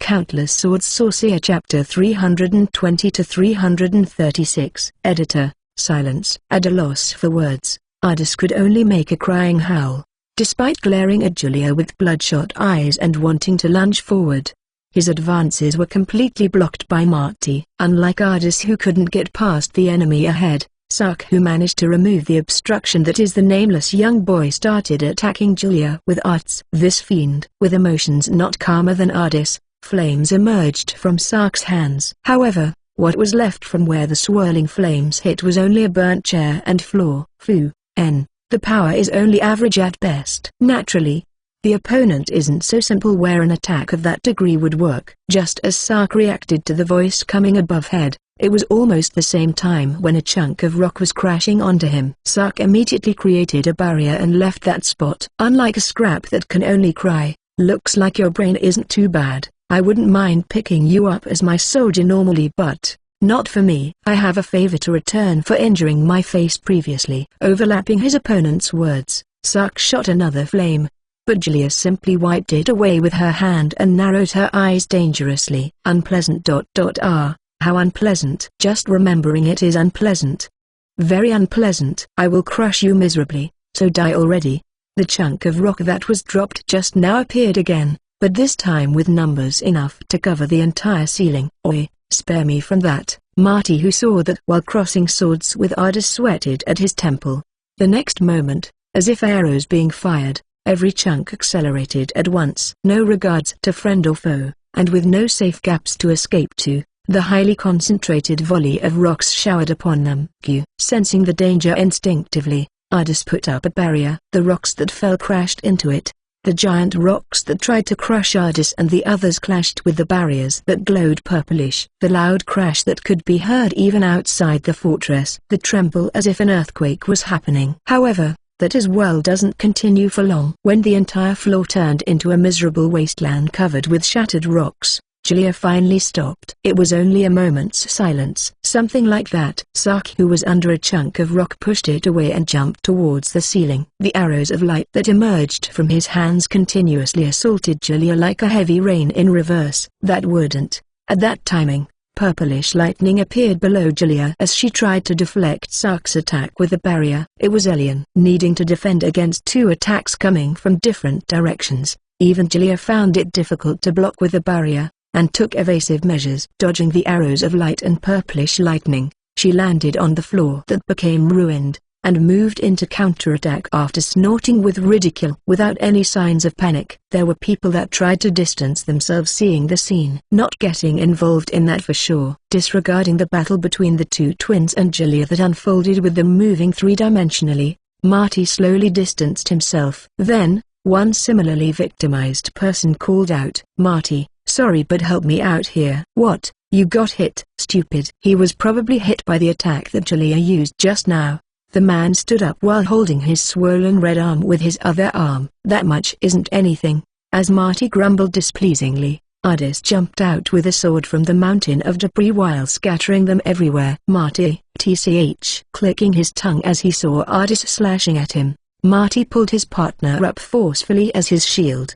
Countless Swords Sorcerer Chapter 320-336 Editor, silence. At a loss for words, Ardis could only make a crying howl. Despite glaring at Julia with bloodshot eyes and wanting to lunge forward, his advances were completely blocked by Marty. Unlike Ardis, who couldn't get past the enemy ahead, Sark, who managed to remove the obstruction that is the nameless young boy, started attacking Julia with arts. This fiend, with emotions not calmer than Ardis, flames emerged from Sark's hands. However, what was left from where the swirling flames hit was only a burnt chair and floor. The power is only average at best. Naturally, the opponent isn't so simple where an attack of that degree would work. Just as Sark reacted to the voice coming above head, it was almost the same time when a chunk of rock was crashing onto him. Sark immediately created a barrier and left that spot. Unlike a scrap that can only cry, "Looks like your brain isn't too bad. I wouldn't mind picking you up as my soldier normally, but not for me. I have a favor to return for injuring my face previously." Overlapping his opponent's words, Sark shot another flame, but Julia simply wiped it away with her hand and narrowed her eyes dangerously. Unpleasant. How unpleasant. Just remembering it is unpleasant. Very unpleasant. I will crush you miserably, so die already. The chunk of rock that was dropped just now appeared again, but this time with numbers enough to cover the entire ceiling. Oi, spare me from that. Marty, who saw that while crossing swords with Ardis, sweated at his temple. The next moment, as if arrows being fired, every chunk accelerated at once. No regards to friend or foe, and with no safe gaps to escape to, the highly concentrated volley of rocks showered upon them. Sensing the danger instinctively, Ardis put up a barrier. The rocks that fell crashed into it. The giant rocks that tried to crush Ardis and the others clashed with the barriers that glowed purplish. The loud crash that could be heard even outside the fortress. The tremble as if an earthquake was happening. However, that as well doesn't continue for long. When the entire floor turned into a miserable wasteland covered with shattered rocks, Julia finally stopped. It was only a moment's silence. Something like that. Sark, who was under a chunk of rock, pushed it away and jumped towards the ceiling. The arrows of light that emerged from his hands continuously assaulted Julia like a heavy rain in reverse. That wouldn't. At that timing, purplish lightning appeared below Julia as she tried to deflect Sark's attack with the barrier. It was alien. Needing to defend against two attacks coming from different directions, even Julia found it difficult to block with the barrier, and took evasive measures. Dodging the arrows of light and purplish lightning, she landed on the floor that became ruined, and moved into counterattack after snorting with ridicule. Without any signs of panic, there were people that tried to distance themselves seeing the scene. Not getting involved in that for sure. Disregarding the battle between the two twins and Julia that unfolded with them moving three-dimensionally, Marty slowly distanced himself. Then, one similarly victimized person called out, "Marty, sorry but help me out here." "What, you got hit?" "Stupid." He was probably hit by the attack that Julia used just now. The man stood up while holding his swollen red arm with his other arm. "That much isn't anything." As Marty grumbled displeasingly, Ardis jumped out with a sword from the mountain of debris while scattering them everywhere. Marty, clicking his tongue as he saw Ardis slashing at him, Marty pulled his partner up forcefully as his shield.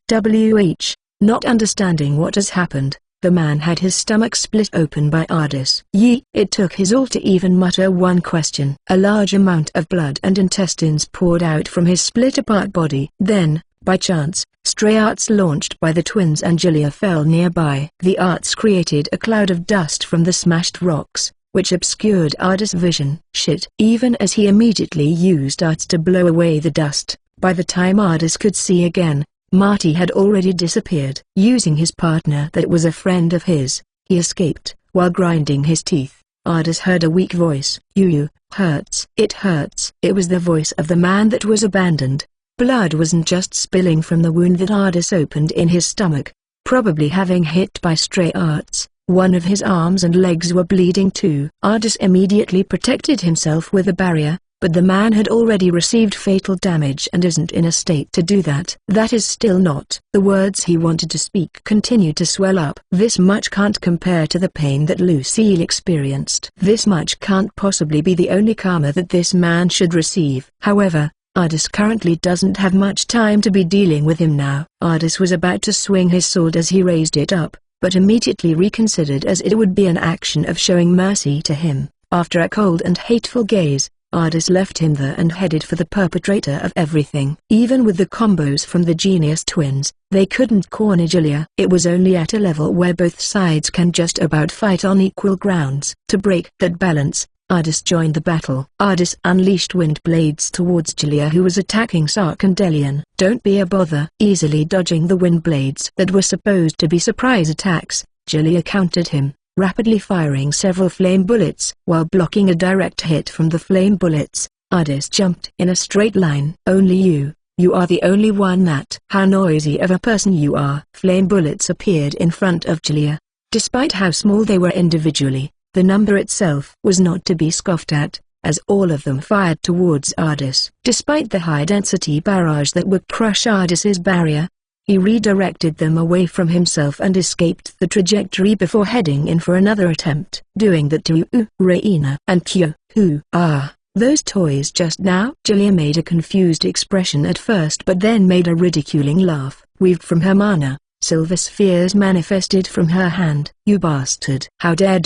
Not understanding what has happened, the man had his stomach split open by Ardis. It took his all to even mutter one question. A large amount of blood and intestines poured out from his split-apart body. Then, by chance, stray arts launched by the twins and Julia fell nearby. The arts created a cloud of dust from the smashed rocks, which obscured Ardis' vision. Shit. Even as he immediately used arts to blow away the dust, by the time Ardis could see again, Marty had already disappeared. Using his partner that was a friend of his, he escaped. While grinding his teeth, Ardis heard a weak voice. "You, hurts." "It hurts." It was the voice of the man that was abandoned. Blood wasn't just spilling from the wound that Ardis opened in his stomach. Probably having hit by stray arts, one of his arms and legs were bleeding too. Ardis immediately protected himself with a barrier, but the man had already received fatal damage and isn't in a state to do that. That is still not. The words he wanted to speak continued to swell up. "This much can't compare to the pain that Lucille experienced. This much can't possibly be the only karma that this man should receive." However, Ardis currently doesn't have much time to be dealing with him now. Ardis was about to swing his sword as he raised it up, but immediately reconsidered as it would be an action of showing mercy to him. After a cold and hateful gaze, Ardis left him there and headed for the perpetrator of everything. Even with the combos from the Genius Twins, they couldn't corner Julia. It was only at a level where both sides can just about fight on equal grounds. To break that balance, Ardis joined the battle. Ardis unleashed wind blades towards Julia, who was attacking Sarkandelian. "Don't be a bother." Easily dodging the wind blades that were supposed to be surprise attacks, Julia countered him, rapidly firing several flame bullets. While blocking a direct hit from the flame bullets, Ardis jumped in a straight line. "Only you are the only one that—" "How noisy of a person you are!" Flame bullets appeared in front of Julia. Despite how small they were individually, the number itself was not to be scoffed at, as all of them fired towards Ardis. Despite the high-density barrage that would crush Ardis's barrier, he redirected them away from himself and escaped the trajectory before heading in for another attempt. "Doing that to you, Reina and Kyo, who are those toys just now?" Julia made a confused expression at first but then made a ridiculing laugh. "Weaved from her mana, silver spheres manifested from her hand." "You bastard! How dare ...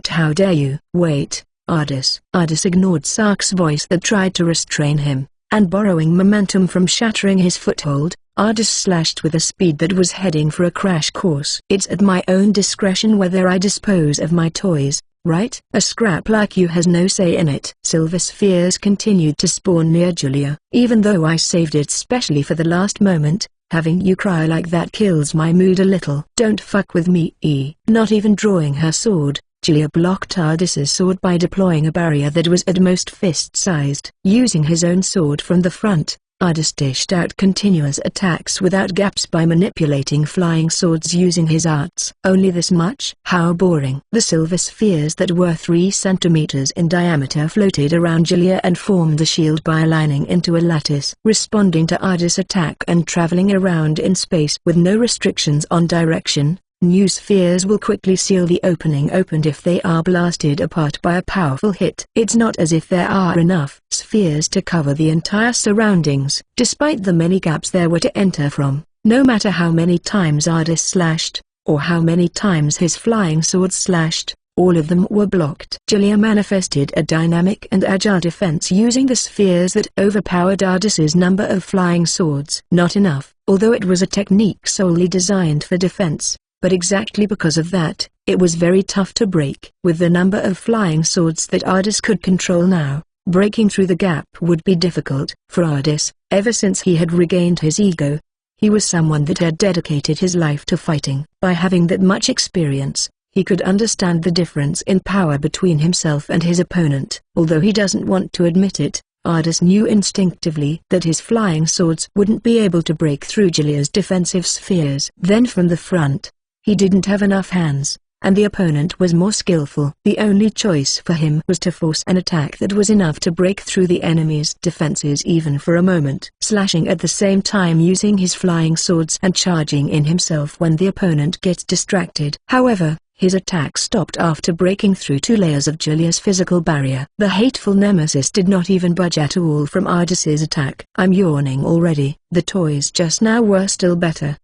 how dare you!" "Wait, Ardis." Ardis ignored Sark's voice that tried to restrain him, and borrowing momentum from shattering his foothold, Ardis slashed with a speed that was heading for a crash course. "It's at my own discretion whether I dispose of my toys, right? A scrap like you has no say in it." Silver spheres continued to spawn near Julia. "Even though I saved it specially for the last moment, having you cry like that kills my mood a little." "Don't fuck with me." Not even drawing her sword, Julia blocked Ardis's sword by deploying a barrier that was at most fist-sized. Using his own sword from the front, Ardis dished out continuous attacks without gaps by manipulating flying swords using his arts. "Only this much? How boring." The silver spheres that were 3 centimeters in diameter floated around Julia and formed a shield by aligning into a lattice. Responding to Ardis' attack and traveling around in space with no restrictions on direction, new spheres will quickly seal the opening opened if they are blasted apart by a powerful hit. It's not as if there are enough spheres to cover the entire surroundings. Despite the many gaps there were to enter from, no matter how many times Ardis slashed, or how many times his flying sword slashed, all of them were blocked. Julia manifested a dynamic and agile defense using the spheres that overpowered Ardis's number of flying swords. Not enough, although it was a technique solely designed for defense. But exactly because of that, it was very tough to break. With the number of flying swords that Ardis could control now, breaking through the gap would be difficult. For Ardis, ever since he had regained his ego, he was someone that had dedicated his life to fighting. By having that much experience, he could understand the difference in power between himself and his opponent. Although he doesn't want to admit it, Ardis knew instinctively that his flying swords wouldn't be able to break through Julia's defensive spheres. Then from the front, he didn't have enough hands, and the opponent was more skillful. The only choice for him was to force an attack that was enough to break through the enemy's defenses even for a moment. Slashing at the same time using his flying swords and charging in himself when the opponent gets distracted. However, his attack stopped after breaking through 2 layers of Julia's physical barrier. The hateful nemesis did not even budge at all from Ardis's attack. "I'm yawning already. The toys just now were still better."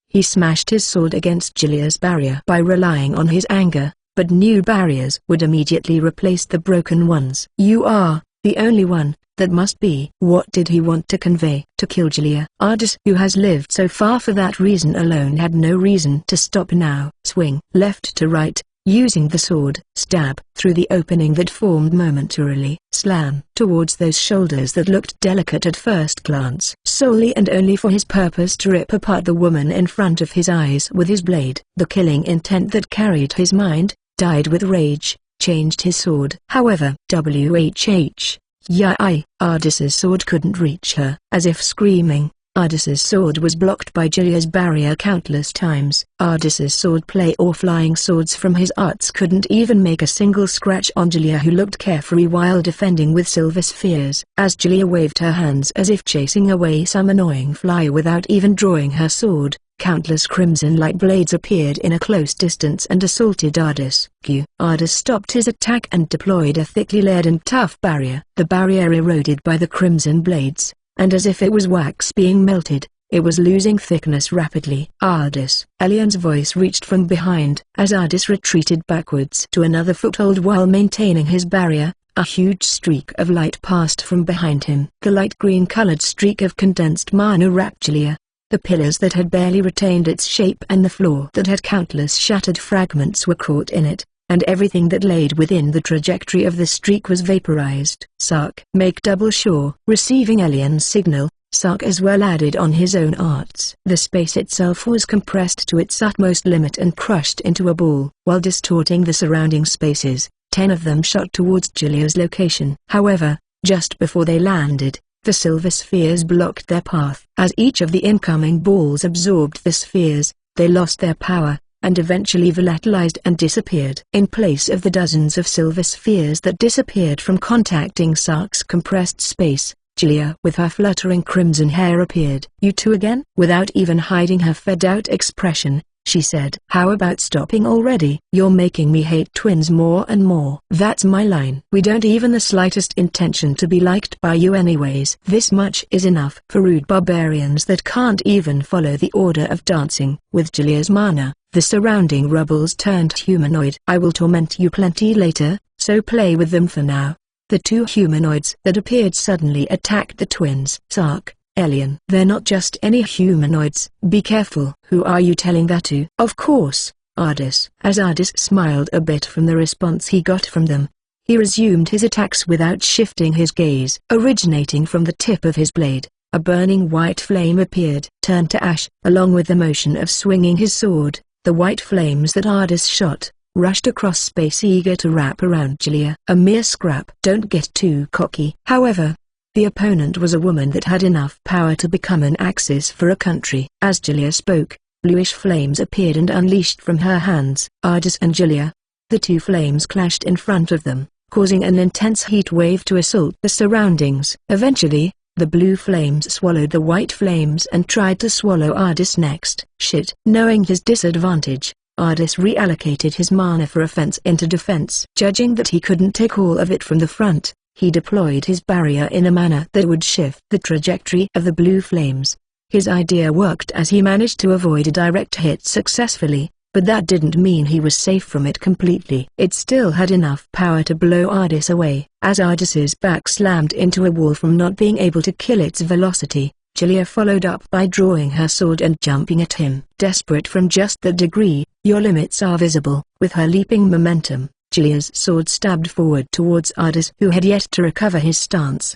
He smashed his sword against Julia's barrier by relying on his anger, but new barriers would immediately replace the broken ones. "You are the only one, that must be." What did he want to convey? To kill Julia. Ardis, who has lived so far for that reason alone, had no reason to stop now. Swing left to right, using the sword. Stab through the opening that formed momentarily. Slam towards those shoulders that looked delicate at first glance. Solely and only for his purpose to rip apart the woman in front of his eyes with his blade. The killing intent that carried his mind, died with rage, changed his sword. However, Ardis's sword couldn't reach her. As if screaming, Ardis's sword was blocked by Julia's barrier countless times. Ardis's swordplay or flying swords from his arts couldn't even make a single scratch on Julia, who looked carefree while defending with silver spheres. As Julia waved her hands as if chasing away some annoying fly without even drawing her sword, countless crimson light blades appeared in a close distance and assaulted Ardis. Ardis stopped his attack and deployed a thickly layered and tough barrier. The barrier eroded by the crimson blades, and as if it was wax being melted, It was losing thickness rapidly. Ardis. Elian's voice reached from behind. As Ardis retreated backwards to another foothold while maintaining his barrier, a huge streak of light passed from behind him. The light green-colored streak of condensed mana wrapped Julia. The pillars that had barely retained its shape and the floor that had countless shattered fragments were caught in it, and everything that laid within the trajectory of the streak was vaporized. Sark. Make double sure. Receiving Elian's signal, Sark as well added on his own arts. The space itself was compressed to its utmost limit and crushed into a ball. While distorting the surrounding spaces, 10 of them shot towards Julia's location. However, just before they landed, the silver spheres blocked their path. As each of the incoming balls absorbed the spheres, they lost their power, and eventually volatilized and disappeared. In place of the dozens of silver spheres that disappeared from contacting Sark's compressed space, Julia with her fluttering crimson hair appeared. "You two again?" Without even hiding her fed-out expression, she said. "How about stopping already? You're making me hate twins more and more." "That's my line. We don't even the slightest intention to be liked by you anyways. This much is enough for rude barbarians that can't even follow the order of dancing." With Julia's mana, the surrounding rubbles turned humanoid. "I will torment you plenty later, so play with them for now." The two humanoids that appeared suddenly attacked the twins. Sark. Elian. "They're not just any humanoids. Be careful." "Who are you telling that to?" "Of course, Ardis." As Ardis smiled a bit from the response he got from them, he resumed his attacks without shifting his gaze. Originating from the tip of his blade, a burning white flame appeared. Turned to ash. Along with the motion of swinging his sword, the white flames that Ardis shot rushed across space eager to wrap around Julia. A mere scrap. Don't get too cocky. However, the opponent was a woman that had enough power to become an axis for a country. As Julia spoke, bluish flames appeared and unleashed from her hands. Ardis and Julia. The two flames clashed in front of them, causing an intense heat wave to assault the surroundings. Eventually, the blue flames swallowed the white flames and tried to swallow Ardis next. Shit. Knowing his disadvantage, Ardis reallocated his mana for offense into defense. Judging that he couldn't take all of it from the front, he deployed his barrier in a manner that would shift the trajectory of the blue flames. His idea worked as he managed to avoid a direct hit successfully, but that didn't mean he was safe from it completely. It still had enough power to blow Ardis away. As Ardis's back slammed into a wall from not being able to kill its velocity, Julia followed up by drawing her sword and jumping at him. Desperate from just that degree, your limits are visible. With her leaping momentum, Julia's sword stabbed forward towards Ardis, who had yet to recover his stance.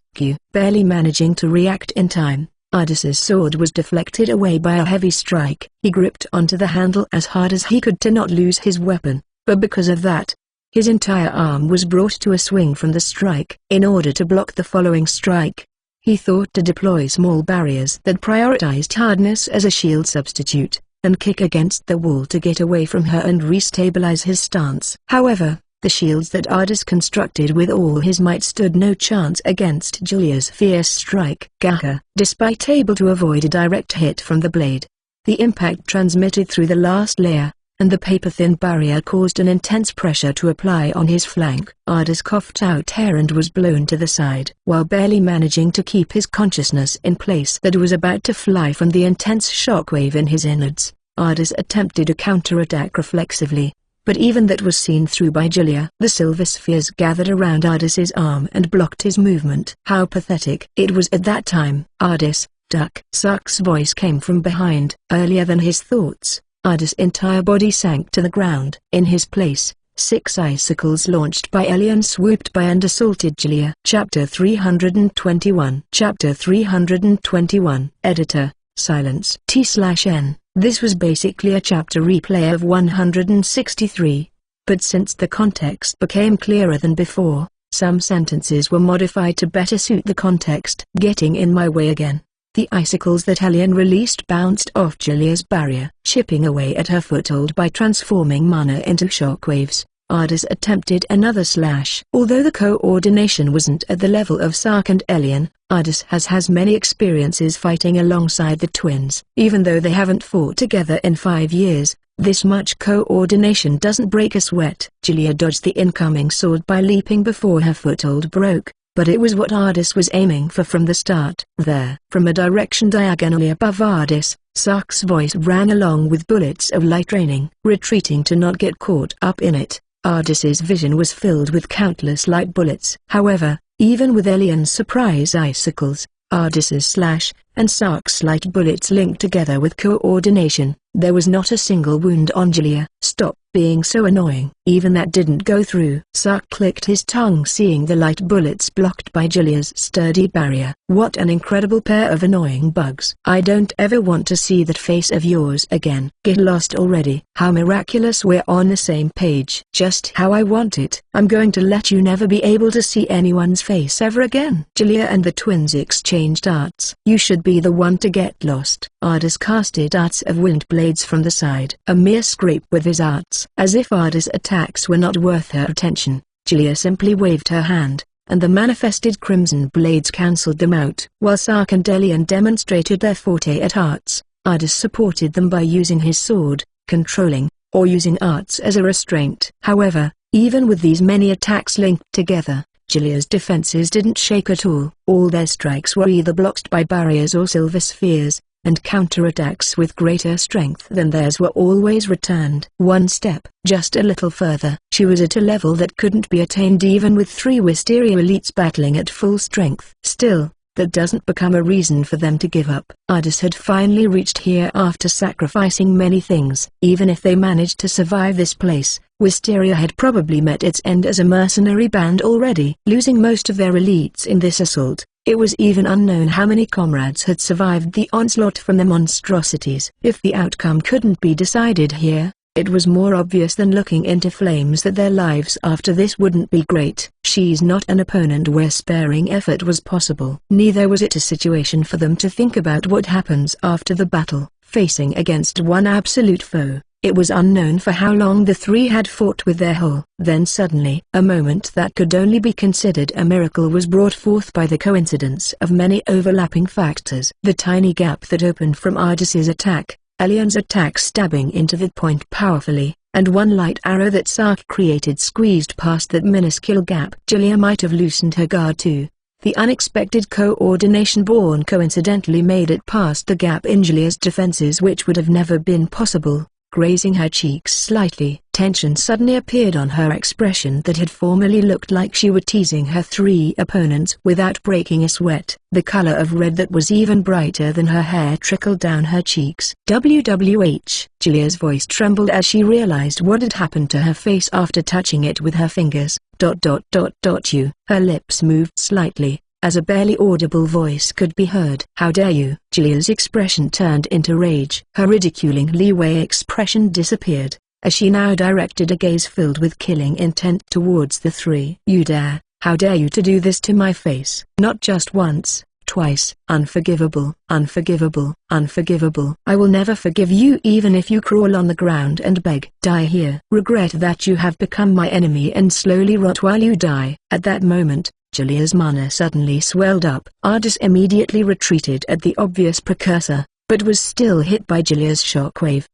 Barely managing to react in time, Ardis's sword was deflected away by a heavy strike. He gripped onto the handle as hard as he could to not lose his weapon, but because of that, his entire arm was brought to a swing from the strike. In order to block the following strike, he thought to deploy small barriers that prioritized hardness as a shield substitute, and kick against the wall to get away from her and restabilize his stance. However, the shields that Ardis constructed with all his might stood no chance against Julia's fierce strike. Gaha. Despite able to avoid a direct hit from the blade, the impact transmitted through the last layer, and the paper-thin barrier caused an intense pressure to apply on his flank. Ardis coughed out air and was blown to the side. While barely managing to keep his consciousness in place that was about to fly from the intense shockwave in his innards, Ardis attempted a counterattack reflexively, but even that was seen through by Julia. The silver spheres gathered around Ardis's arm and blocked his movement. How pathetic. It was at that time. "Ardis, duck." Sark's voice came from behind. Earlier than his thoughts, Ardis' entire body sank to the ground. In his place, 6 icicles launched by Elian swooped by and assaulted Julia. Chapter 321. Chapter 321. Editor, silence. T/N. This was basically a chapter replay of 163, but since the context became clearer than before, some sentences were modified to better suit the context. Getting in my way again. The icicles that Elian released bounced off Julia's barrier, chipping away at her foothold by transforming mana into shockwaves. Ardis attempted another slash. Although the coordination wasn't at the level of Sark and Elian, Ardis has many experiences fighting alongside the twins. Even though they haven't fought together in 5 years, this much coordination doesn't break a sweat. Julia dodged the incoming sword by leaping before her foothold broke, but it was what Ardis was aiming for from the start. There, from a direction diagonally above Ardis, Sark's voice rang along with bullets of light raining. Retreating to not get caught up in it, Ardis's vision was filled with countless light bullets. However, even with Elian's surprise icicles, Ardis's slash, and Sark's light bullets linked together with coordination, there was not a single wound on Julia. Stop being so annoying. Even that didn't go through. Sark clicked his tongue seeing the light bullets blocked by Julia's sturdy barrier. What an incredible pair of annoying bugs. I don't ever want to see that face of yours again. Get lost already. How miraculous we're on the same page. Just how I want it. I'm going to let you never be able to see anyone's face ever again. Julia and the twins exchanged arts. You should be the one to get lost. Ardis casted arts of wind blades from the side. A mere scrape with his arts. As if Ardis' attacks were not worth her attention, Julia simply waved her hand, and the manifested crimson blades cancelled them out. While Sark and Elian demonstrated their forte at arts, Ardis supported them by using his sword, controlling, or using arts as a restraint. However, even with these many attacks linked together, Julia's defenses didn't shake at all. All their strikes were either blocked by barriers or silver spheres, and counterattacks with greater strength than theirs were always returned. One step, just a little further. She was at a level that couldn't be attained even with 3 Wisteria elites battling at full strength. Still, that doesn't become a reason for them to give up. Ardis had finally reached here after sacrificing many things. Even if they managed to survive this place, Wisteria had probably met its end as a mercenary band already. Losing most of their elites in this assault, it was even unknown how many comrades had survived the onslaught from the monstrosities. If the outcome couldn't be decided here, it was more obvious than looking into flames that their lives after this wouldn't be great. She's not an opponent where sparing effort was possible. Neither was it a situation for them to think about what happens after the battle. Facing against one absolute foe, it was unknown for how long the 3 had fought with their whole. Then suddenly, a moment that could only be considered a miracle was brought forth by the coincidence of many overlapping factors. The tiny gap that opened from Ardis's attack, Elian's attack stabbing into that point powerfully, and one light arrow that Sark created squeezed past that minuscule gap. Julia might have loosened her guard too. The unexpected coordination born coincidentally made it past the gap in Julia's defenses which would have never been possible. Grazing her cheeks slightly, tension suddenly appeared on her expression that had formerly looked like she were teasing her 3 opponents without breaking a sweat. The color of red that was even brighter than her hair trickled down her cheeks. WWH. Julia's voice trembled as she realized what had happened to her face after touching it with her fingers. You. Her lips moved slightly, as a barely audible voice could be heard. How dare you? Julia's expression turned into rage. Her ridiculing leeway expression disappeared, as she now directed a gaze filled with killing intent towards the 3. You dare? How dare you to do this to my face? Not just once, twice. Unforgivable, unforgivable, unforgivable. I will never forgive you even if you crawl on the ground and beg. Die here. Regret that you have become my enemy and slowly rot while you die. At that moment, Julia's mana suddenly swelled up. Ardis immediately retreated at the obvious precursor, but was still hit by Julia's shockwave.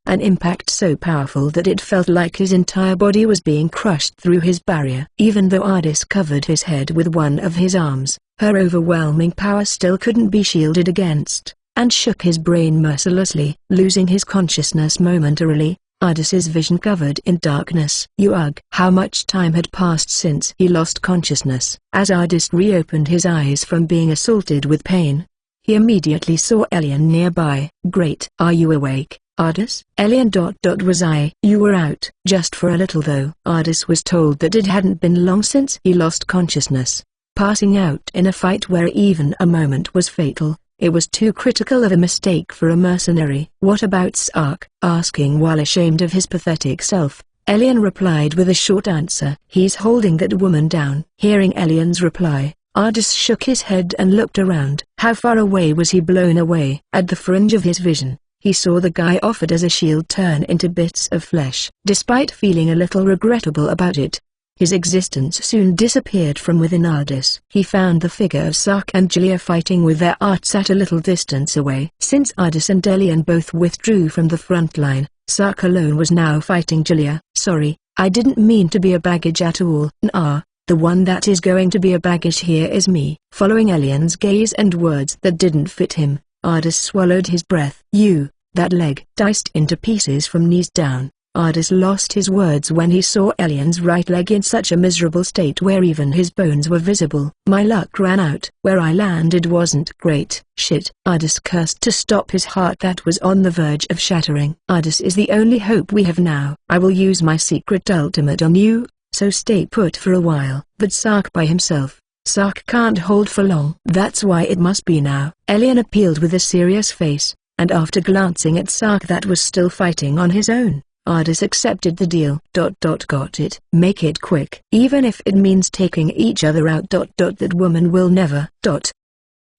An impact so powerful that it felt like his entire body was being crushed through his barrier. Even though Ardis covered his head with one of his arms, her overwhelming power still couldn't be shielded against, and shook his brain mercilessly. Losing his consciousness momentarily, Ardis's vision covered in darkness. Ugh! How much time had passed since he lost consciousness? As Ardis reopened his eyes from being assaulted with pain, he immediately saw Elian nearby. Great! Are you awake, Ardis? Elian. Was I? You were out. Just for a little though. Ardis was told that it hadn't been long since he lost consciousness. Passing out in a fight where even a moment was fatal. It was too critical of a mistake for a mercenary. What about Sark? Asking while ashamed of his pathetic self, Elian replied with a short answer. He's holding that woman down. Hearing Elian's reply, Ardis shook his head and looked around. How far away was he blown away? At the fringe of his vision, he saw the guy offered as a shield turn into bits of flesh. Despite feeling a little regrettable about it, his existence soon disappeared from within Ardis. He found the figure of Sark and Julia fighting with their arts at a little distance away. Since Ardis and Elian both withdrew from the front line, Sark alone was now fighting Julia. Sorry, I didn't mean to be a baggage at all. The one that is going to be a baggage here is me. Following Elian's gaze and words that didn't fit him, Ardis swallowed his breath. You, that leg. Diced into pieces from knees down, Ardis lost his words when he saw Elian's right leg in such a miserable state where even his bones were visible. My luck ran out. Where I landed wasn't great. Shit. Ardis cursed to stop his heart that was on the verge of shattering. Ardis is the only hope we have now. I will use my secret ultimate on you, so stay put for a while. But Sark by himself, Sark can't hold for long. That's why it must be now. Elian appealed with a serious face, and after glancing at Sark that was still fighting on his own, Ardis accepted the deal. Got it. Make it quick. Even if it means taking each other out. That woman will never.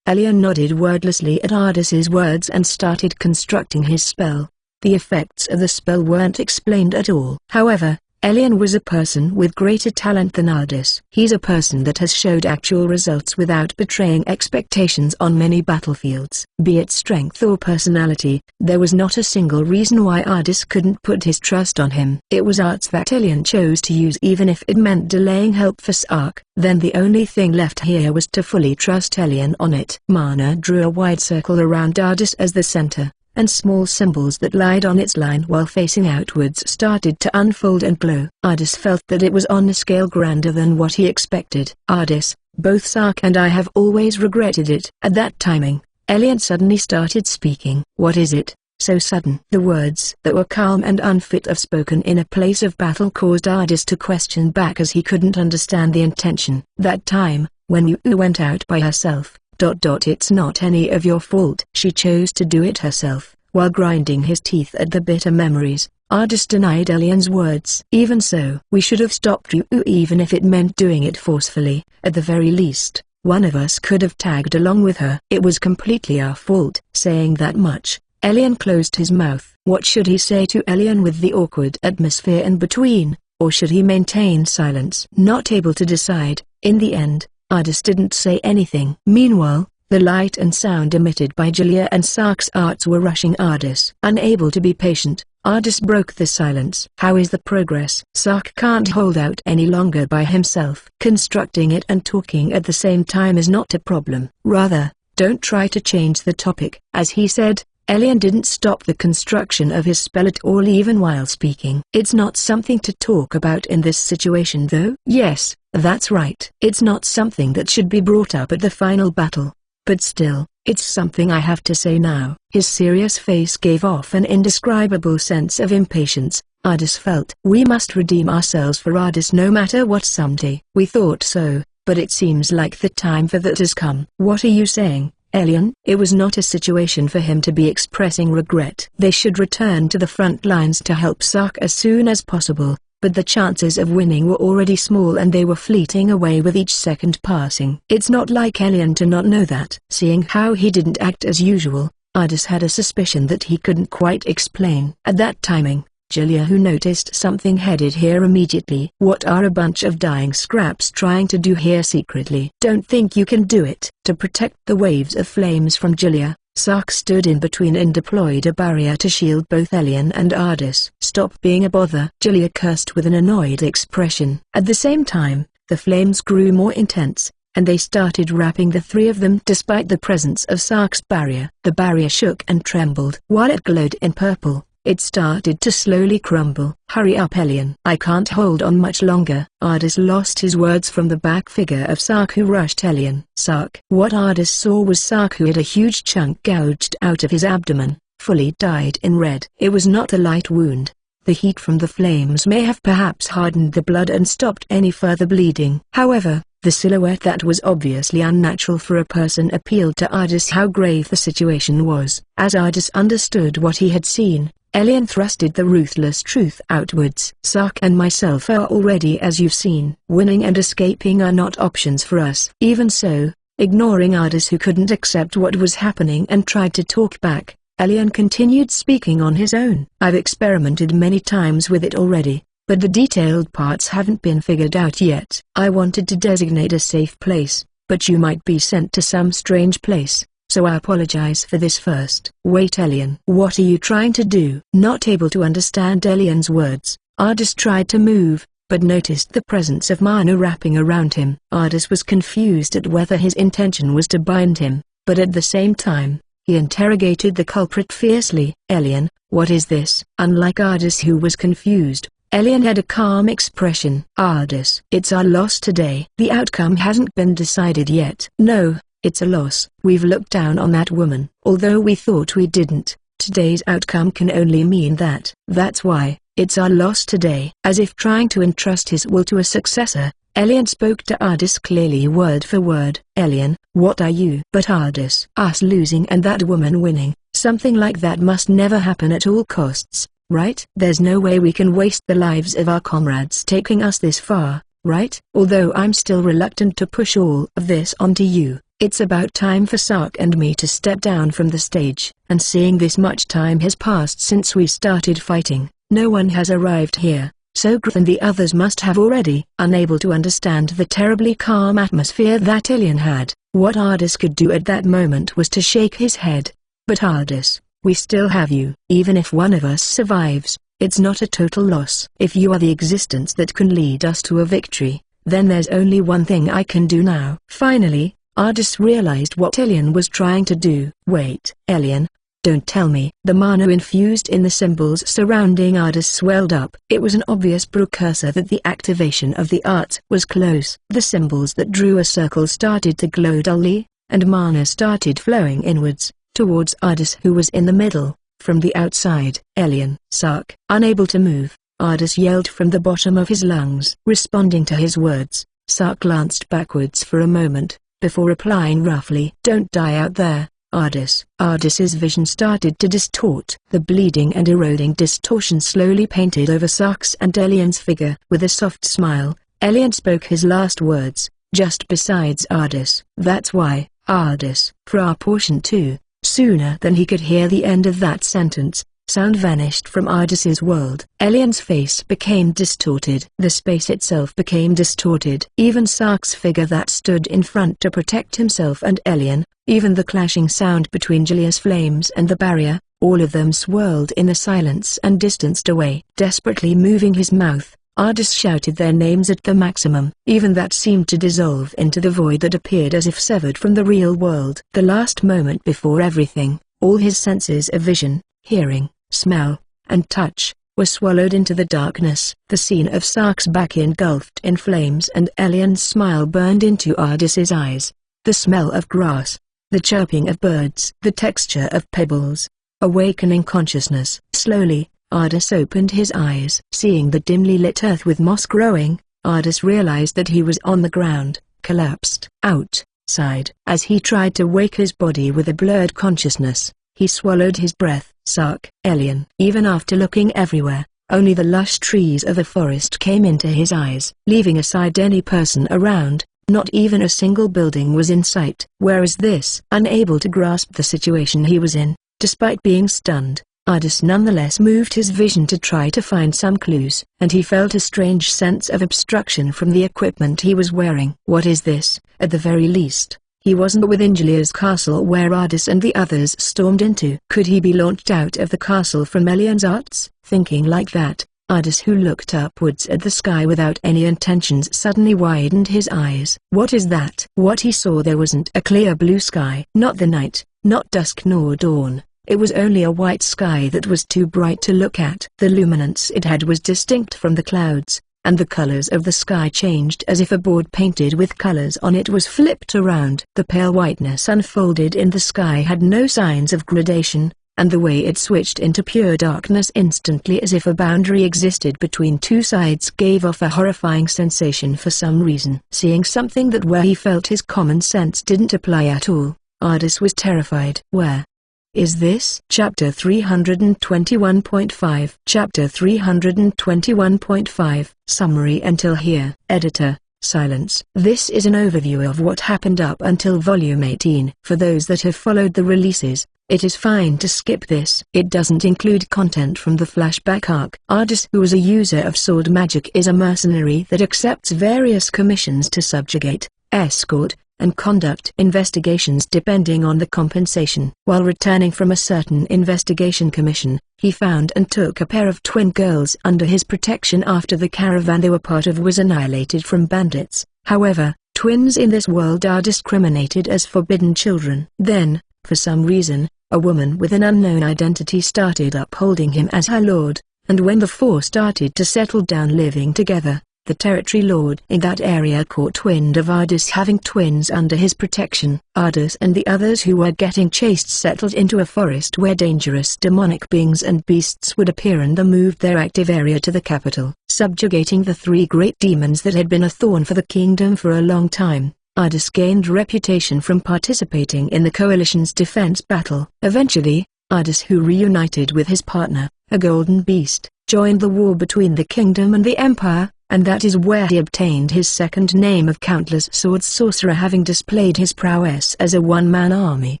Elian nodded wordlessly at Ardis's words and started constructing his spell. The effects of the spell weren't explained at all. However, Elian was a person with greater talent than Ardis. He's a person that has showed actual results without betraying expectations on many battlefields. Be it strength or personality, there was not a single reason why Ardis couldn't put his trust on him. It was arts that Elian chose to use even if it meant delaying help for Sark. Then the only thing left here was to fully trust Elian on it. Mana drew a wide circle around Ardis as the center, and small symbols that lied on its line while facing outwards started to unfold and glow. Ardis felt that it was on a scale grander than what he expected. Ardis, both Sark and I have always regretted it. At that timing, Elian suddenly started speaking. What is it? So sudden. The words that were calm and unfit of spoken in a place of battle caused Ardis to question back as he couldn't understand the intention. That time, when you went out by herself. It's not any of your fault. She chose to do it herself. While grinding his teeth at the bitter memories, Ardis denied Elian's words. Even so, we should have stopped you even if it meant doing it forcefully. At the very least, one of us could have tagged along with her. It was completely our fault. Saying that much, Elian closed his mouth. What should he say to Elian with the awkward atmosphere in between, or should he maintain silence? Not able to decide, in the end, Ardis didn't say anything. Meanwhile, the light and sound emitted by Julia and Sark's arts were rushing Ardis. Unable to be patient, Ardis broke the silence. How is the progress? Sark can't hold out any longer by himself. Constructing it and talking at the same time is not a problem. Rather, don't try to change the topic. As he said, Elian didn't stop the construction of his spell at all even while speaking. It's not something to talk about in this situation though. Yes, that's right. It's not something that should be brought up at the final battle. But still, it's something I have to say now. His serious face gave off an indescribable sense of impatience. Ardis felt. We must redeem ourselves for Ardis no matter what someday. We thought so, but it seems like the time for that has come. What are you saying, Elian? It was not a situation for him to be expressing regret. They should return to the front lines to help Sark as soon as possible, but the chances of winning were already small and they were fleeting away with each second passing. It's not like Elian to not know that. Seeing how he didn't act as usual, Ardis had a suspicion that he couldn't quite explain. At that timing, Julia, who noticed something, headed here immediately. What are a bunch of dying scraps trying to do here secretly? Don't think you can do it. To protect the waves of flames from Julia, Sark stood in between and deployed a barrier to shield both Elian and Ardis. Stop being a bother, Julia cursed with an annoyed expression. At the same time, the flames grew more intense, and they started wrapping the three of them. Despite the presence of Sark's barrier, the barrier shook and trembled. While it glowed in purple, it started to slowly crumble. Hurry up, Elian. I can't hold on much longer. Ardis lost his words from the back figure of Sark, who rushed Elian. Sark. What Ardis saw was Sark, who had a huge chunk gouged out of his abdomen, fully dyed in red. It was not a light wound. The heat from the flames may have perhaps hardened the blood and stopped any further bleeding. However, the silhouette that was obviously unnatural for a person appealed to Ardis how grave the situation was. As Ardis understood what he had seen, Elian thrusted the ruthless truth outwards. Sark and myself are already, as you've seen. Winning and escaping are not options for us. Even so, ignoring Ardis, who couldn't accept what was happening and tried to talk back, Elian continued speaking on his own. I've experimented many times with it already, but the detailed parts haven't been figured out yet. I wanted to designate a safe place, but you might be sent to some strange place. So I apologize for this first. Wait, Elian. What are you trying to do? Not able to understand Elian's words, Ardis tried to move, but noticed the presence of mana wrapping around him. Ardis was confused at whether his intention was to bind him, but at the same time, he interrogated the culprit fiercely. "Elian, what is this?" Unlike Ardis, who was confused, Elian had a calm expression. "Ardis, it's our loss today. The outcome hasn't been decided yet." "No, it's a loss. We've looked down on that woman. Although we thought we didn't, today's outcome can only mean that. That's why, it's our loss today." As if trying to entrust his will to a successor, Elian spoke to Ardis clearly, word for word. "Elian, what are you?" "But Ardis, us losing and that woman winning, something like that must never happen at all costs, right? There's no way we can waste the lives of our comrades taking us this far, right? Although I'm still reluctant to push all of this onto you, it's about time for Sark and me to step down from the stage. And seeing this much time has passed since we started fighting, no one has arrived here. So Grth and the others must have already." Unable to understand the terribly calm atmosphere that Elian had, what Ardis could do at that moment was to shake his head. "But Ardis, we still have you. Even if one of us survives, it's not a total loss. If you are the existence that can lead us to a victory, then there's only one thing I can do now." Finally, Ardis realized what Elian was trying to do. "Wait, Elian. Don't tell me." The mana infused in the symbols surrounding Ardis swelled up. It was an obvious precursor that the activation of the art was close. The symbols that drew a circle started to glow dully, and mana started flowing inwards, towards Ardis, who was in the middle. From the outside, "Elian." "Sark." Unable to move, Ardis yelled from the bottom of his lungs. Responding to his words, Sark glanced backwards for a moment, before replying roughly, "Don't die out there, Ardis." Ardis's vision started to distort. The bleeding and eroding distortion slowly painted over Sark's and Elian's figure. With a soft smile, Elian spoke his last words, "Just besides Ardis." "That's why, Ardis." "For our portion too." Sooner than he could hear the end of that sentence, sound vanished from Ardis's world. Elian's face became distorted. The space itself became distorted. Even Sark's figure that stood in front to protect himself and Elian, even the clashing sound between Julia's flames and the barrier, all of them swirled in the silence and distanced away. Desperately moving his mouth, Ardis shouted their names at the maximum. Even that seemed to dissolve into the void that appeared as if severed from the real world. The last moment before everything, all his senses of vision, hearing, smell, and touch, were swallowed into the darkness. The scene of Sark's back engulfed in flames and Elian's smile burned into Ardis's eyes. The smell of grass, the chirping of birds, the texture of pebbles. Awakening consciousness. Slowly, Ardis opened his eyes. Seeing the dimly lit earth with moss growing, Ardis realized that he was on the ground, collapsed. Outside. As he tried to wake his body with a blurred consciousness, he swallowed his breath. Sark, Elian. Even after looking everywhere, only the lush trees of the forest came into his eyes. Leaving aside any person around, not even a single building was in sight. Where is this? Unable to grasp the situation he was in, despite being stunned, Ardis nonetheless moved his vision to try to find some clues, and he felt a strange sense of obstruction from the equipment he was wearing. What is this? At the very least, he wasn't within Julia's castle where Ardis and the others stormed into. Could he be launched out of the castle from Elian's arts? Thinking like that, Ardis, who looked upwards at the sky without any intentions, suddenly widened his eyes. What is that? What he saw there wasn't a clear blue sky. Not the night, not dusk nor dawn. It was only a white sky that was too bright to look at. The luminance it had was distinct from the clouds, and the colors of the sky changed as if a board painted with colors on it was flipped around. The pale whiteness unfolded in the sky had no signs of gradation, and the way it switched into pure darkness instantly as if a boundary existed between two sides gave off a horrifying sensation for some reason. Seeing something that where he felt his common sense didn't apply at all, Ardis was terrified. Where is this? Chapter 321.5. Chapter 321.5. Summary until here. Editor, silence. This is an overview of what happened up until Volume 18. For those that have followed the releases, it is fine to skip this. It doesn't include content from the flashback arc. Ardis, who is a user of sword magic, is a mercenary that accepts various commissions to subjugate, escort, and conduct investigations depending on the compensation. While returning from a certain investigation commission, he found and took a pair of twin girls under his protection after the caravan they were part of was annihilated from bandits. However, twins in this world are discriminated as forbidden children. Then, for some reason, a woman with an unknown identity started upholding him as her lord, and when the four started to settle down living together, the territory lord in that area caught wind of Ardis having twins under his protection. Ardis and the others who were getting chased settled into a forest where dangerous demonic beings and beasts would appear, and they moved their active area to the capital, subjugating the three great demons that had been a thorn for the kingdom for a long time. Ardis gained reputation from participating in the coalition's defense battle. Eventually, Ardis, who reunited with his partner, a golden beast, joined the war between the kingdom and the empire, and that is where he obtained his second name of Countless Swords Sorcerer, having displayed his prowess as a one-man army.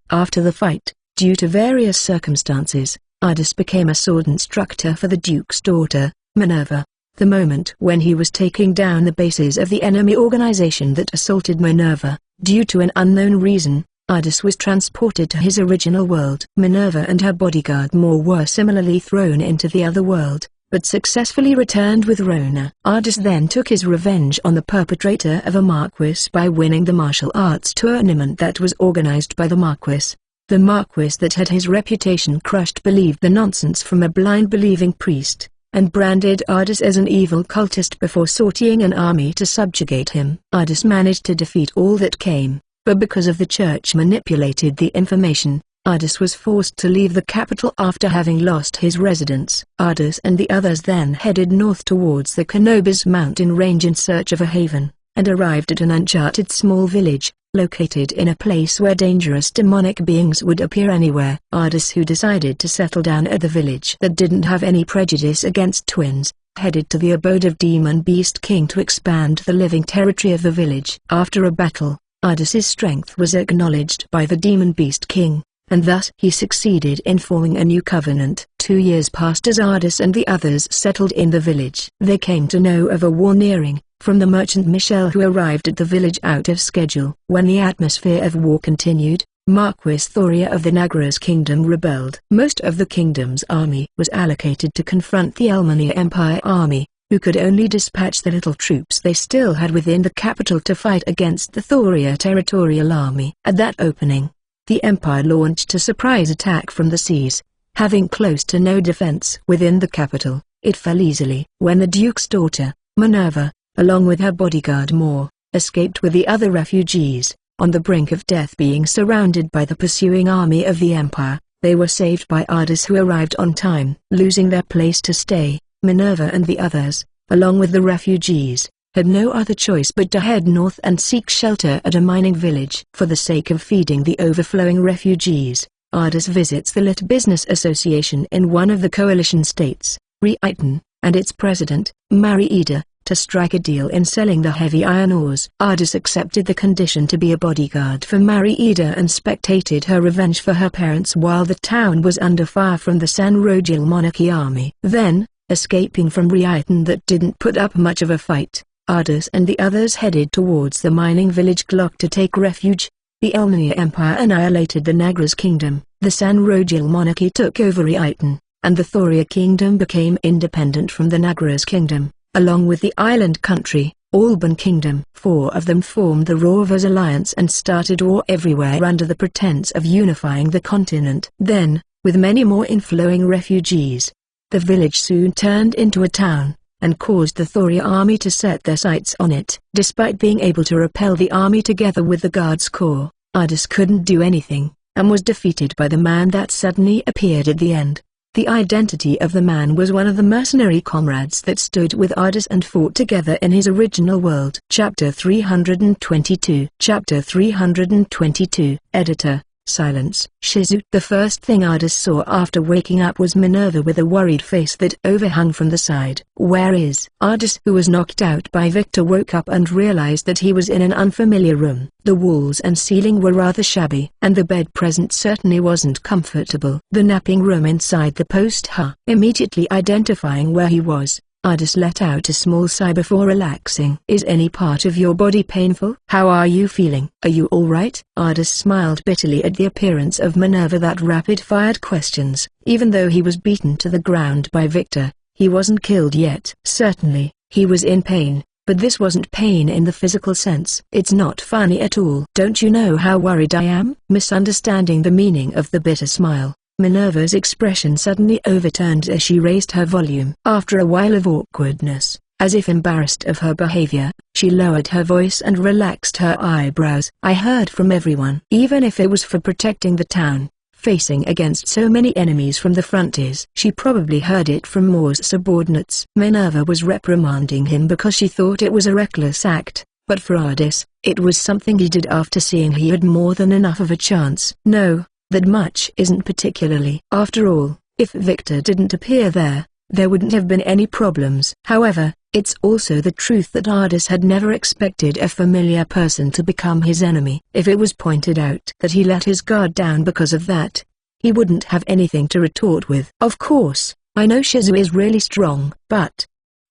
After the fight, due to various circumstances, Ardis became a sword instructor for the Duke's daughter, Minerva. The moment when he was taking down the bases of the enemy organization that assaulted Minerva, due to an unknown reason, Ardis was transported to his original world. Minerva and her bodyguard Moore were similarly thrown into the other world, but successfully returned with Rona. Ardis then took his revenge on the perpetrator of a Marquis by winning the martial arts tournament that was organized by the Marquis. The Marquis that had his reputation crushed believed the nonsense from a blind believing priest, and branded Ardis as an evil cultist before sorting an army to subjugate him. Ardis managed to defeat all that came, but because of the church manipulated the information, Ardis was forced to leave the capital after having lost his residence. Ardis and the others then headed north towards the Canobas mountain range in search of a haven, and arrived at an uncharted small village, located in a place where dangerous demonic beings would appear anywhere. Ardis, who decided to settle down at the village that didn't have any prejudice against twins, headed to the abode of Demon Beast King to expand the living territory of the village. After a battle, Ardis's strength was acknowledged by the Demon Beast King, and thus he succeeded in forming a new covenant. 2 years passed as Ardis and the others settled in the village. They came to know of a war nearing, from the merchant Michel, who arrived at the village out of schedule. When the atmosphere of war continued, Marquis Thoria of the Nagras kingdom rebelled. Most of the kingdom's army was allocated to confront the Elmania Empire army, who could only dispatch the little troops they still had within the capital to fight against the Thoria territorial army. At that opening, the Empire launched a surprise attack from the seas. Having close to no defense within the capital, it fell easily. When the Duke's daughter, Minerva, along with her bodyguard Moore, escaped with the other refugees, on the brink of death being surrounded by the pursuing army of the Empire, they were saved by Ardis, who arrived on time. Losing their place to stay, Minerva and the others, along with the refugees, had no other choice but to head north and seek shelter at a mining village. For the sake of feeding the overflowing refugees, Ardis visits the Lit Business Association in one of the coalition states, Reitan, and its president, Mariida, to strike a deal in selling the heavy iron ores. Ardis accepted the condition to be a bodyguard for Mariida and spectated her revenge for her parents while the town was under fire from the San Rogil monarchy army. Then, escaping from Reitan that didn't put up much of a fight, Ardis and the others headed towards the mining village Glock to take refuge. The Elmania Empire annihilated the Nagras kingdom, the San Rogil monarchy took over Reitan, and the Thoria kingdom became independent from the Nagras kingdom, along with the island country, Alban kingdom. 4 of them formed the Rovers Alliance and started war everywhere under the pretense of unifying the continent. Then, with many more inflowing refugees, the village soon turned into a town, and caused the Thoria army to set their sights on it. Despite being able to repel the army together with the Guards Corps, Ardis couldn't do anything, and was defeated by the man that suddenly appeared at the end. The identity of the man was one of the mercenary comrades that stood with Ardis and fought together in his original world. Chapter 322. Chapter 322. Editor. Silence. Shizu. The first thing Ardis saw after waking up was Minerva with a worried face that overhung from the side. "Where is?" Ardis, who was knocked out by Victor, woke up and realized that he was in an unfamiliar room. The walls and ceiling were rather shabby, and the bed present certainly wasn't comfortable. The napping room inside the post immediately identifying where he was, Ardis let out a small sigh before relaxing. Is any part of your body painful? How are you feeling? Are you alright? Ardis smiled bitterly at the appearance of Minerva that rapid-fired questions. Even though he was beaten to the ground by Victor, he wasn't killed yet. Certainly, he was in pain, but this wasn't pain in the physical sense. It's not funny at all. Don't you know how worried I am? Misunderstanding the meaning of the bitter smile, Minerva's expression suddenly overturned as she raised her volume. After a while of awkwardness, as if embarrassed of her behavior, she lowered her voice and relaxed her eyebrows. I heard from everyone. Even if it was for protecting the town, facing against so many enemies from the frontiers. She probably heard it from Moore's subordinates. Minerva was reprimanding him because she thought it was a reckless act, but for Ardis, it was something he did after seeing he had more than enough of a chance. No, that much isn't particularly. After all, if Victor didn't appear there wouldn't have been any problems. However, it's also the truth that Ardis had never expected a familiar person to become his enemy. If it was pointed out that he let his guard down because of that, he wouldn't have anything to retort with. Of course, I know Shizu is really strong, but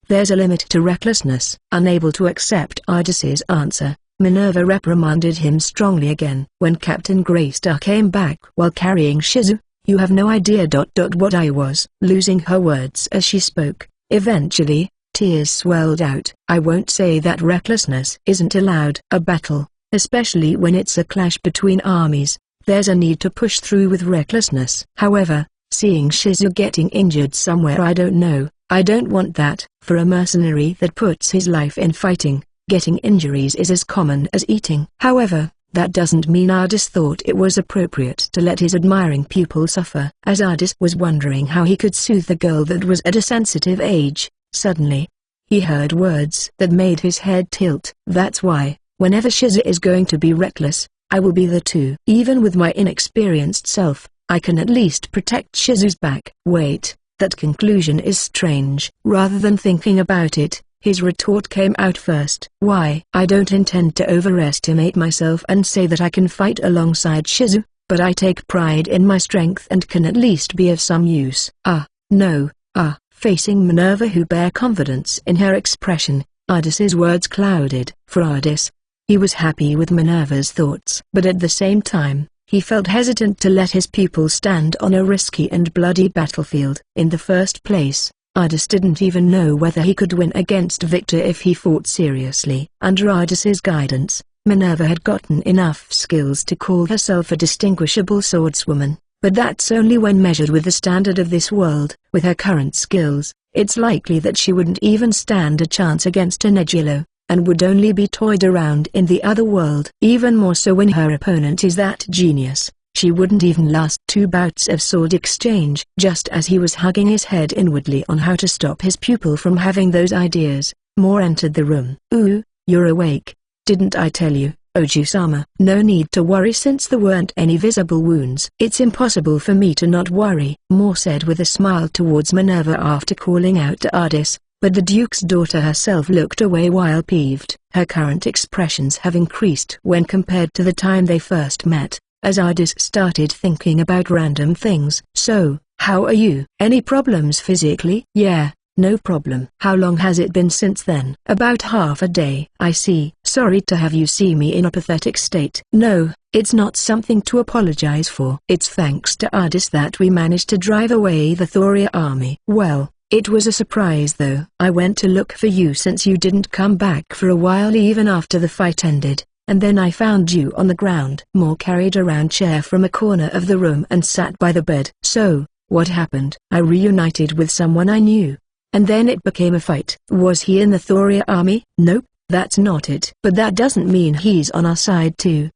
there's a limit to recklessness. Unable to accept Ardis's answer, Minerva reprimanded him strongly again. When Captain Greystar came back while carrying Shizu, you have no idea what I was. Losing her words as she spoke, eventually, tears swelled out. I won't say that recklessness isn't allowed. A battle, especially when it's a clash between armies, there's a need to push through with recklessness. However, seeing Shizu getting injured somewhere I don't know, I don't want that. For a mercenary that puts his life in fighting, getting injuries is as common as eating. However, that doesn't mean Ardis thought it was appropriate to let his admiring pupil suffer. As Ardis was wondering how he could soothe the girl that was at a sensitive age, suddenly, he heard words that made his head tilt. That's why, whenever Shizu is going to be reckless, I will be there too. Even with my inexperienced self, I can at least protect Shizu's back. Wait, that conclusion is strange. Rather than thinking about it, his retort came out first. Why? I don't intend to overestimate myself and say that I can fight alongside Shizu, but I take pride in my strength and can at least be of some use. No. Facing Minerva who bare confidence in her expression, Ardis's words clouded. For Ardis, he was happy with Minerva's thoughts. But at the same time, he felt hesitant to let his pupil stand on a risky and bloody battlefield. In the first place, Ardis didn't even know whether he could win against Victor if he fought seriously. Under Ardis's guidance, Minerva had gotten enough skills to call herself a distinguishable swordswoman, but that's only when measured with the standard of this world. With her current skills, it's likely that she wouldn't even stand a chance against a Nebulo, and would only be toyed around in the other world. Even more so when her opponent is that genius. She wouldn't even last 2 bouts of sword exchange. Just as he was hugging his head inwardly on how to stop his pupil from having those ideas, Moore entered the room. Ooh, you're awake. Didn't I tell you, Oju-sama? No need to worry since there weren't any visible wounds. It's impossible for me to not worry, Moore said with a smile towards Minerva after calling out to Ardis, but the Duke's daughter herself looked away while peeved. Her current expressions have increased when compared to the time they first met, as Ardis started thinking about random things. So, how are you? Any problems physically? Yeah, no problem. How long has it been since then? About half a day. I see. Sorry to have you see me in a pathetic state. No, it's not something to apologize for. It's thanks to Ardis that we managed to drive away the Thoria army. Well, it was a surprise though. I went to look for you since you didn't come back for a while even after the fight ended. And then I found you on the ground. Moore carried a round chair from a corner of the room and sat by the bed. So, what happened? I reunited with someone I knew. And then it became a fight. Was he in the Thoria army? Nope, that's not it. But that doesn't mean he's on our side too.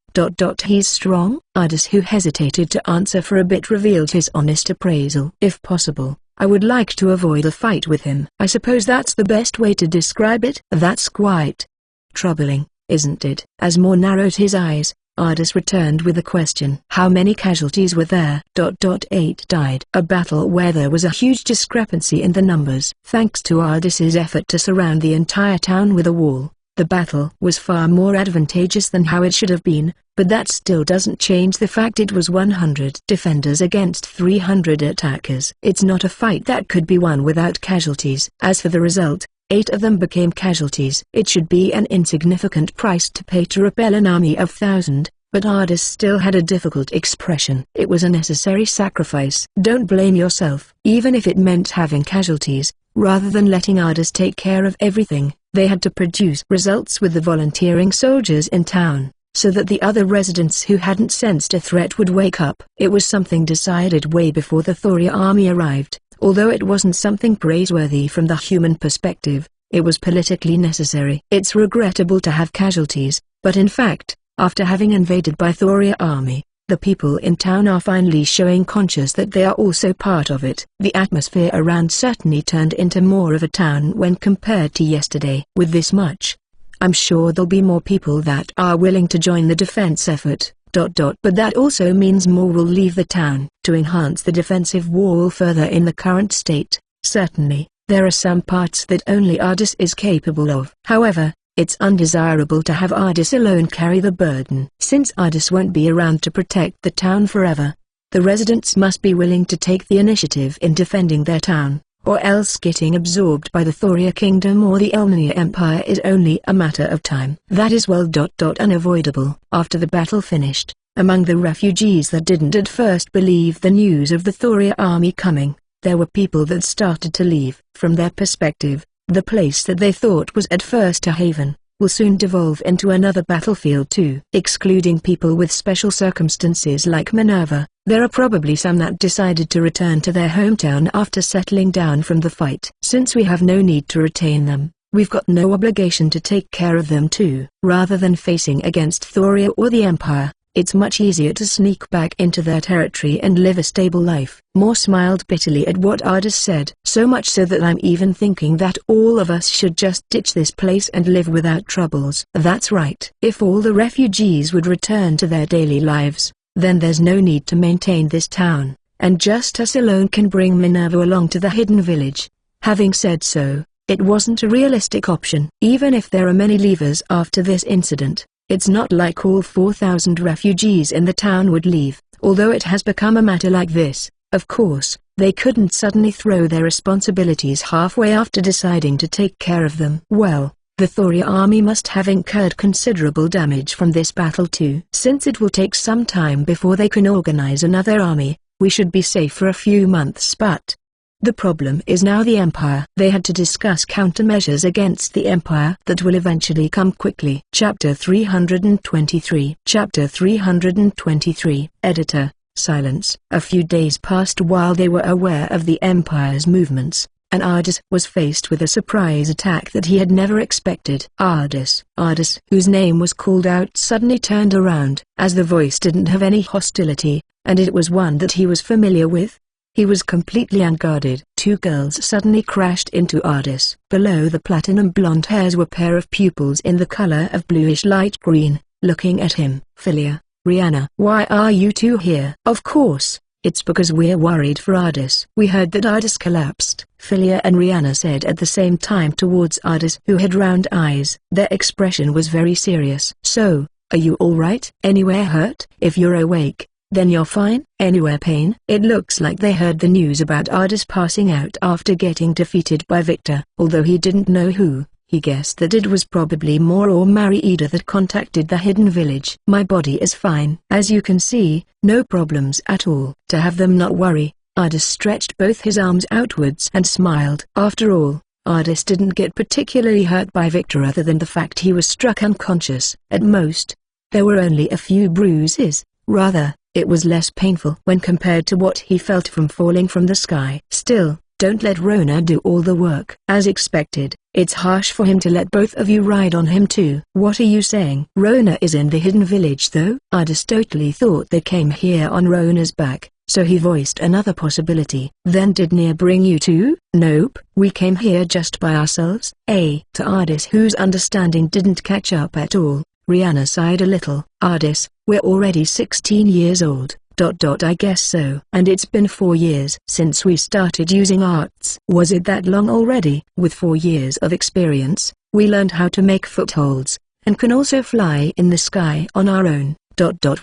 He's strong? Ardis, who hesitated to answer for a bit, revealed his honest appraisal. If possible, I would like to avoid a fight with him. I suppose that's the best way to describe it. That's quite troubling, isn't it? As Moore narrowed his eyes, Ardis returned with a question. How many casualties were there? 8 died. A battle where there was a huge discrepancy in the numbers. Thanks to Ardis's effort to surround the entire town with a wall, The battle was far more advantageous than how it should have been, but that still doesn't change the fact it was 100 defenders against 300 attackers. It's not a fight that could be won without casualties. As for the result, 8 of them became casualties. It should be an insignificant price to pay to repel an army of 1,000, but Ardis still had a difficult expression. It was a necessary sacrifice. Don't blame yourself. Even if it meant having casualties, rather than letting Ardis take care of everything, they had to produce results with the volunteering soldiers in town, so that the other residents who hadn't sensed a threat would wake up. It was something decided way before the Thoria army arrived. Although it wasn't something praiseworthy from the human perspective, it was politically necessary. It's regrettable to have casualties, but in fact, after having invaded by Thoria army, the people in town are finally showing conscious that they are also part of it. The atmosphere around certainly turned into more of a town when compared to yesterday. With this much, I'm sure there'll be more people that are willing to join the defense effort. But that also means more will leave the town. To enhance the defensive wall further in the current state, certainly, there are some parts that only Ardis is capable of. However, it's undesirable to have Ardis alone carry the burden. Since Ardis won't be around to protect the town forever, the residents must be willing to take the initiative in defending their town, or else getting absorbed by the Thoria Kingdom or the Elmnia Empire is only a matter of time. That is unavoidable. After the battle finished, among the refugees that didn't at first believe the news of the Thoria army coming, there were people that started to leave. From their perspective, the place that they thought was at first a haven, will soon devolve into another battlefield too. Excluding people with special circumstances like Minerva, there are probably some that decided to return to their hometown after settling down from the fight. Since we have no need to retain them, we've got no obligation to take care of them too. Rather than facing against Thoria or the Empire, it's much easier to sneak back into their territory and live a stable life. Moore smiled bitterly at what Ardis said. So much so that I'm even thinking that all of us should just ditch this place and live without troubles. That's right. If all the refugees would return to their daily lives, then there's no need to maintain this town, and just us alone can bring Minerva along to the hidden village. Having said so, it wasn't a realistic option. Even if there are many leavers after this incident, it's not like all 4,000 refugees in the town would leave. Although it has become a matter like this, of course, they couldn't suddenly throw their responsibilities halfway after deciding to take care of them. Well, the Thoria army must have incurred considerable damage from this battle too. Since it will take some time before they can organize another army, we should be safe for a few months. But the problem is now the Empire. They had to discuss countermeasures against the Empire that will eventually come quickly. Chapter 323. Chapter 323. Editor, silence. A few days passed while they were aware of the Empire's movements, and Ardis was faced with a surprise attack that he had never expected. Ardis, whose name was called out, suddenly turned around, as the voice didn't have any hostility, and it was one that he was familiar with. He was completely unguarded. 2 girls suddenly crashed into Ardis. Below the platinum blonde hairs were a pair of pupils in the color of bluish light green, looking at him. Philia, Rihanna. Why are you 2 here? Of course, it's because we're worried for Ardis. We heard that Ardis collapsed, Philia and Rihanna said at the same time towards Ardis, who had round eyes. Their expression was very serious. So, are you alright? Anywhere hurt? If you're awake, then you're fine. Anywhere pain? It looks like they heard the news about Ardis passing out after getting defeated by Victor. Although he didn't know who, he guessed that it was probably Moore or Mariida that contacted the hidden village. My body is fine. As you can see, no problems at all. To have them not worry, Ardis stretched both his arms outwards and smiled. After all, Ardis didn't get particularly hurt by Victor other than the fact he was struck unconscious. At most, there were only a few bruises. Rather, it was less painful when compared to what he felt from falling from the sky. Still, don't let Rona do all the work. As expected, it's harsh for him to let both of you ride on him too. What are you saying? Rona is in the hidden village though? Ardis totally thought they came here on Rona's back, so he voiced another possibility. Then did Nia bring you too? Nope, we came here just by ourselves. To Ardis, whose understanding didn't catch up at all, Rihanna sighed a little. Ardis, we're already 16 years old. I guess so. And it's been 4 years since we started using arts. Was it that long already? With 4 years of experience, We learned how to make footholds, and can also fly in the sky on our own.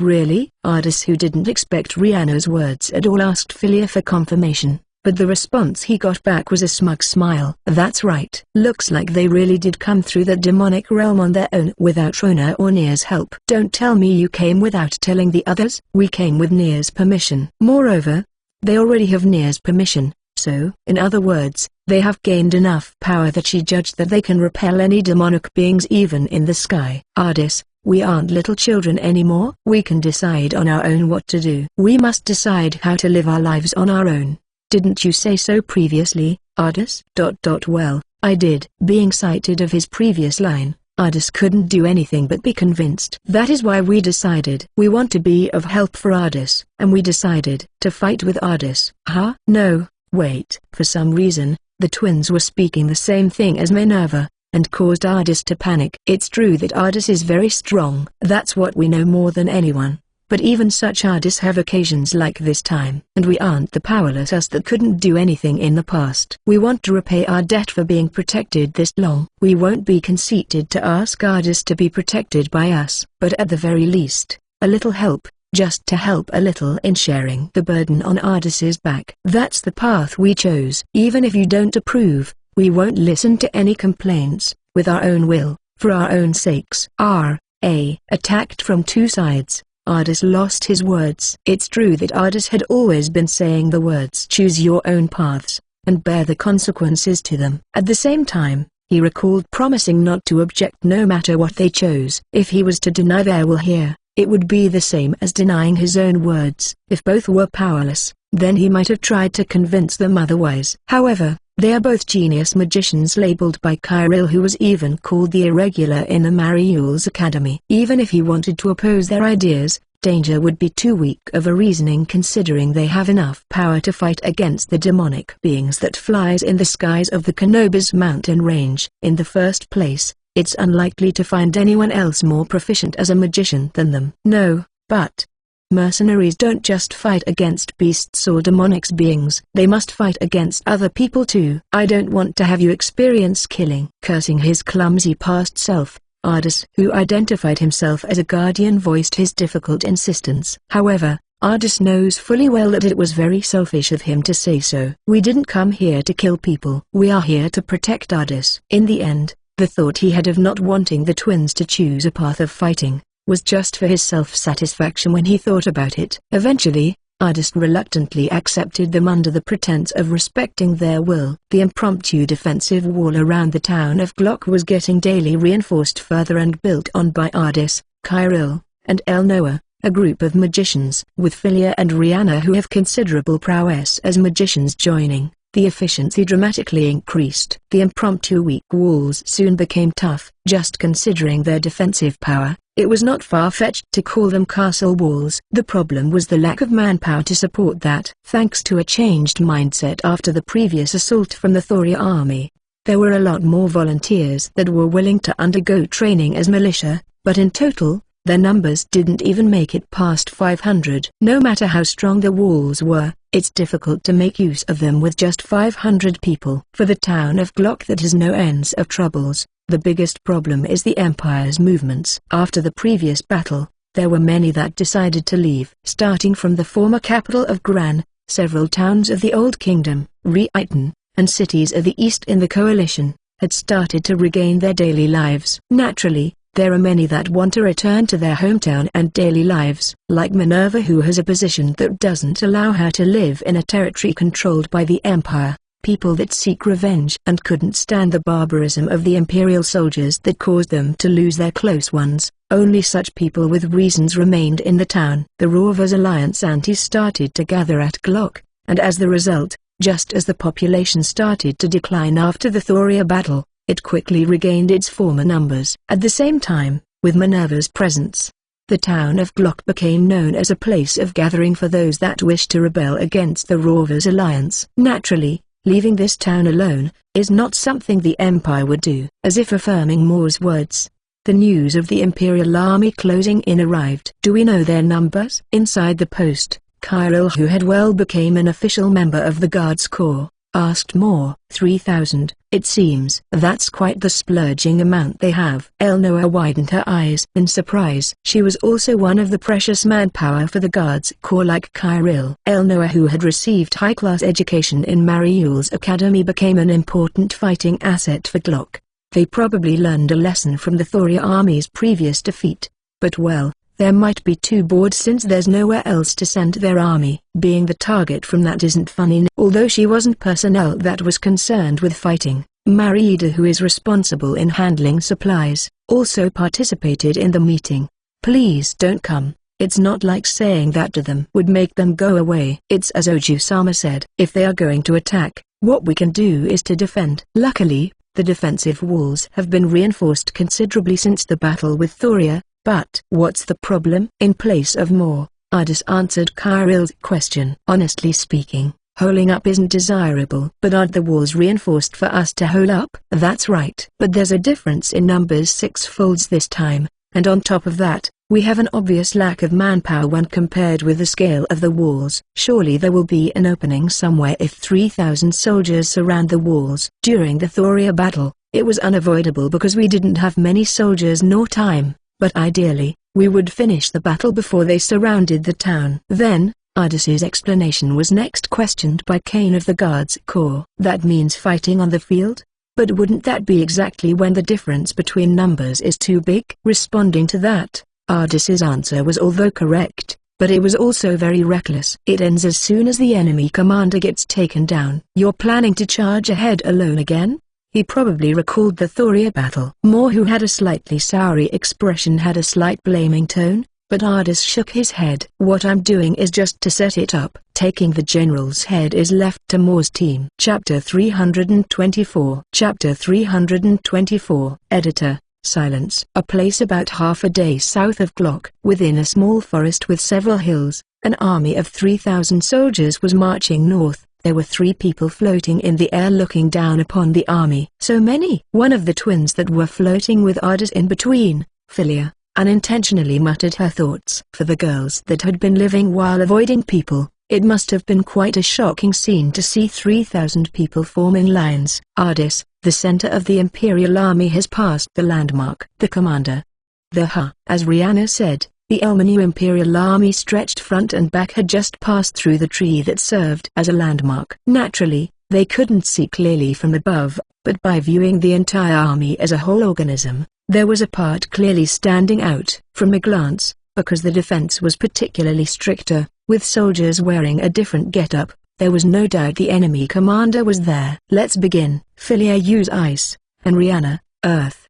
Really? Ardis, who didn't expect Rihanna's words at all, asked Philia for confirmation, but the response he got back was a smug smile. That's right. Looks like they really did come through the demonic realm on their own without Rona or Nia's help. Don't tell me you came without telling the others. We came with Nia's permission. Moreover, they already have Nia's permission, so, in other words, they have gained enough power that she judged that they can repel any demonic beings even in the sky. Ardis, we aren't little children anymore. We can decide on our own what to do. We must decide how to live our lives on our own. Didn't you say so previously, Ardis? Well, I did. Being cited of his previous line, Ardis couldn't do anything but be convinced. That is why we decided we want to be of help for Ardis, and we decided to fight with Ardis. Huh? No, wait. For some reason, the twins were speaking the same thing as Minerva, and caused Ardis to panic. It's true that Ardis is very strong. That's what we know more than anyone. But even such Ardis have occasions like this time. And we aren't the powerless us that couldn't do anything in the past. We want to repay our debt for being protected this long. We won't be conceited to ask Ardis to be protected by us. But at the very least, a little help, just to help a little in sharing the burden on Ardis's back. That's the path we chose. Even if you don't approve, we won't listen to any complaints, with our own will, for our own sakes. Attacked from two sides. Ardis lost his words. It's true that Ardis had always been saying the words choose your own paths, and bear the consequences to them. At the same time, he recalled promising not to object no matter what they chose. If he was to deny their will here, it would be the same as denying his own words. If both were powerless, then he might have tried to convince them otherwise. However, they are both genius magicians labeled by Kyril, who was even called the Irregular in the Mariul's Academy. Even if he wanted to oppose their ideas, danger would be too weak of a reasoning, considering they have enough power to fight against the demonic beings that flies in the skies of the Kenobis mountain range. In the first place, it's unlikely to find anyone else more proficient as a magician than them. No, but mercenaries don't just fight against beasts or demonic beings. They must fight against other people too. I don't want to have you experience killing. Cursing his clumsy past self, Ardis, who identified himself as a guardian, voiced his difficult insistence. However, Ardis knows fully well that it was very selfish of him to say so. We didn't come here to kill people. We are here to protect Ardis. In the end, the thought he had of not wanting the twins to choose a path of fighting was just for his self-satisfaction when he thought about it. Eventually, Ardis reluctantly accepted them under the pretense of respecting their will. The impromptu defensive wall around the town of Glock was getting daily reinforced further and built on by Ardis, Kyril, and Elnoa, a group of magicians. With Philia and Rihanna, who have considerable prowess as magicians, joining, the efficiency dramatically increased. The impromptu weak walls soon became tough. Just considering their defensive power, it was not far-fetched to call them castle walls. The problem was the lack of manpower to support that. Thanks to a changed mindset after the previous assault from the Thoria army, there were a lot more volunteers that were willing to undergo training as militia, but in total, their numbers didn't even make it past 500. No matter how strong the walls were, it's difficult to make use of them with just 500 people. For the town of Glock that has no ends of troubles, the biggest problem is the Empire's movements. After the previous battle, there were many that decided to leave. Starting from the former capital of Gran, several towns of the Old Kingdom, Reitan, and cities of the East in the coalition, had started to regain their daily lives. Naturally, there are many that want to return to their hometown and daily lives. Like Minerva, who has a position that doesn't allow her to live in a territory controlled by the Empire. People that seek revenge and couldn't stand the barbarism of the Imperial soldiers that caused them to lose their close ones. Only such people with reasons remained in the town. The Rovers Alliance antis started to gather at Glock, and as the result, just as the population started to decline after the Thoria battle, it quickly regained its former numbers. At the same time, with Minerva's presence, the town of Glock became known as a place of gathering for those that wished to rebel against the Rovers Alliance. Naturally, leaving this town alone is not something the Empire would do. As if affirming Moore's words, the news of the Imperial army closing in arrived. Do we know their numbers? Inside the post, Kyril, who had well became an official member of the Guards Corps, asked Moore. 3,000, It seems that's quite the splurging amount they have. Elnoa widened her eyes in surprise. She was also one of the precious manpower for the guards corps like Kyril. Elnoa, who had received high-class education in Mariul's academy, became an important fighting asset for Glock. They probably learned a lesson from the Thoria army's previous defeat. But well, they might be too bored since there's nowhere else to send their army. Being the target from that isn't funny. Although she wasn't personnel that was concerned with fighting, Mariida, who is responsible in handling supplies, also participated in the meeting. Please don't come. It's not like saying that to them would make them go away. It's as Oju-sama said. If they are going to attack, what we can do is to defend. Luckily, the defensive walls have been reinforced considerably since the battle with Thoria. But what's the problem? In place of more, Ardis answered Kyril's question. Honestly speaking, holding up isn't desirable. But aren't the walls reinforced for us to hold up? That's right. But there's a difference in numbers 6-folds this time, and on top of that, we have an obvious lack of manpower when compared with the scale of the walls. Surely there will be an opening somewhere if 3,000 soldiers surround the walls. During the Thoria battle, it was unavoidable because we didn't have many soldiers nor time. But ideally, we would finish the battle before they surrounded the town. Then, Ardis's explanation was next questioned by Kane of the Guards Corps. That means fighting on the field? But wouldn't that be exactly when the difference between numbers is too big? Responding to that, Ardis's answer was although correct, but it was also very reckless. It ends as soon as the enemy commander gets taken down. You're planning to charge ahead alone again? He probably recalled the Thoria battle. Moore, who had a slightly soury expression, had a slight blaming tone, but Ardis shook his head. What I'm doing is just to set it up. Taking the general's head is left to Moore's team. Chapter 324. Chapter 324. Editor. Silence. A place about half a day south of Glock, within a small forest with several hills, an army of 3,000 soldiers was marching north. There were 3 people floating in the air looking down upon the army. So many! One of the twins that were floating with Ardis in between, Philia, unintentionally muttered her thoughts. For the girls that had been living while avoiding people, it must have been quite a shocking scene to see 3,000 people form in lines. Ardis, the center of the Imperial Army, has passed the landmark. The commander. As Rihanna said, the Elmanu Imperial Army stretched front and back had just passed through the tree that served as a landmark. Naturally, they couldn't see clearly from above, but by viewing the entire army as a whole organism, there was a part clearly standing out. From a glance, because the defense was particularly stricter, with soldiers wearing a different getup, there was no doubt the enemy commander was there. Let's begin. Philia, use ice, and Rihanna, earth.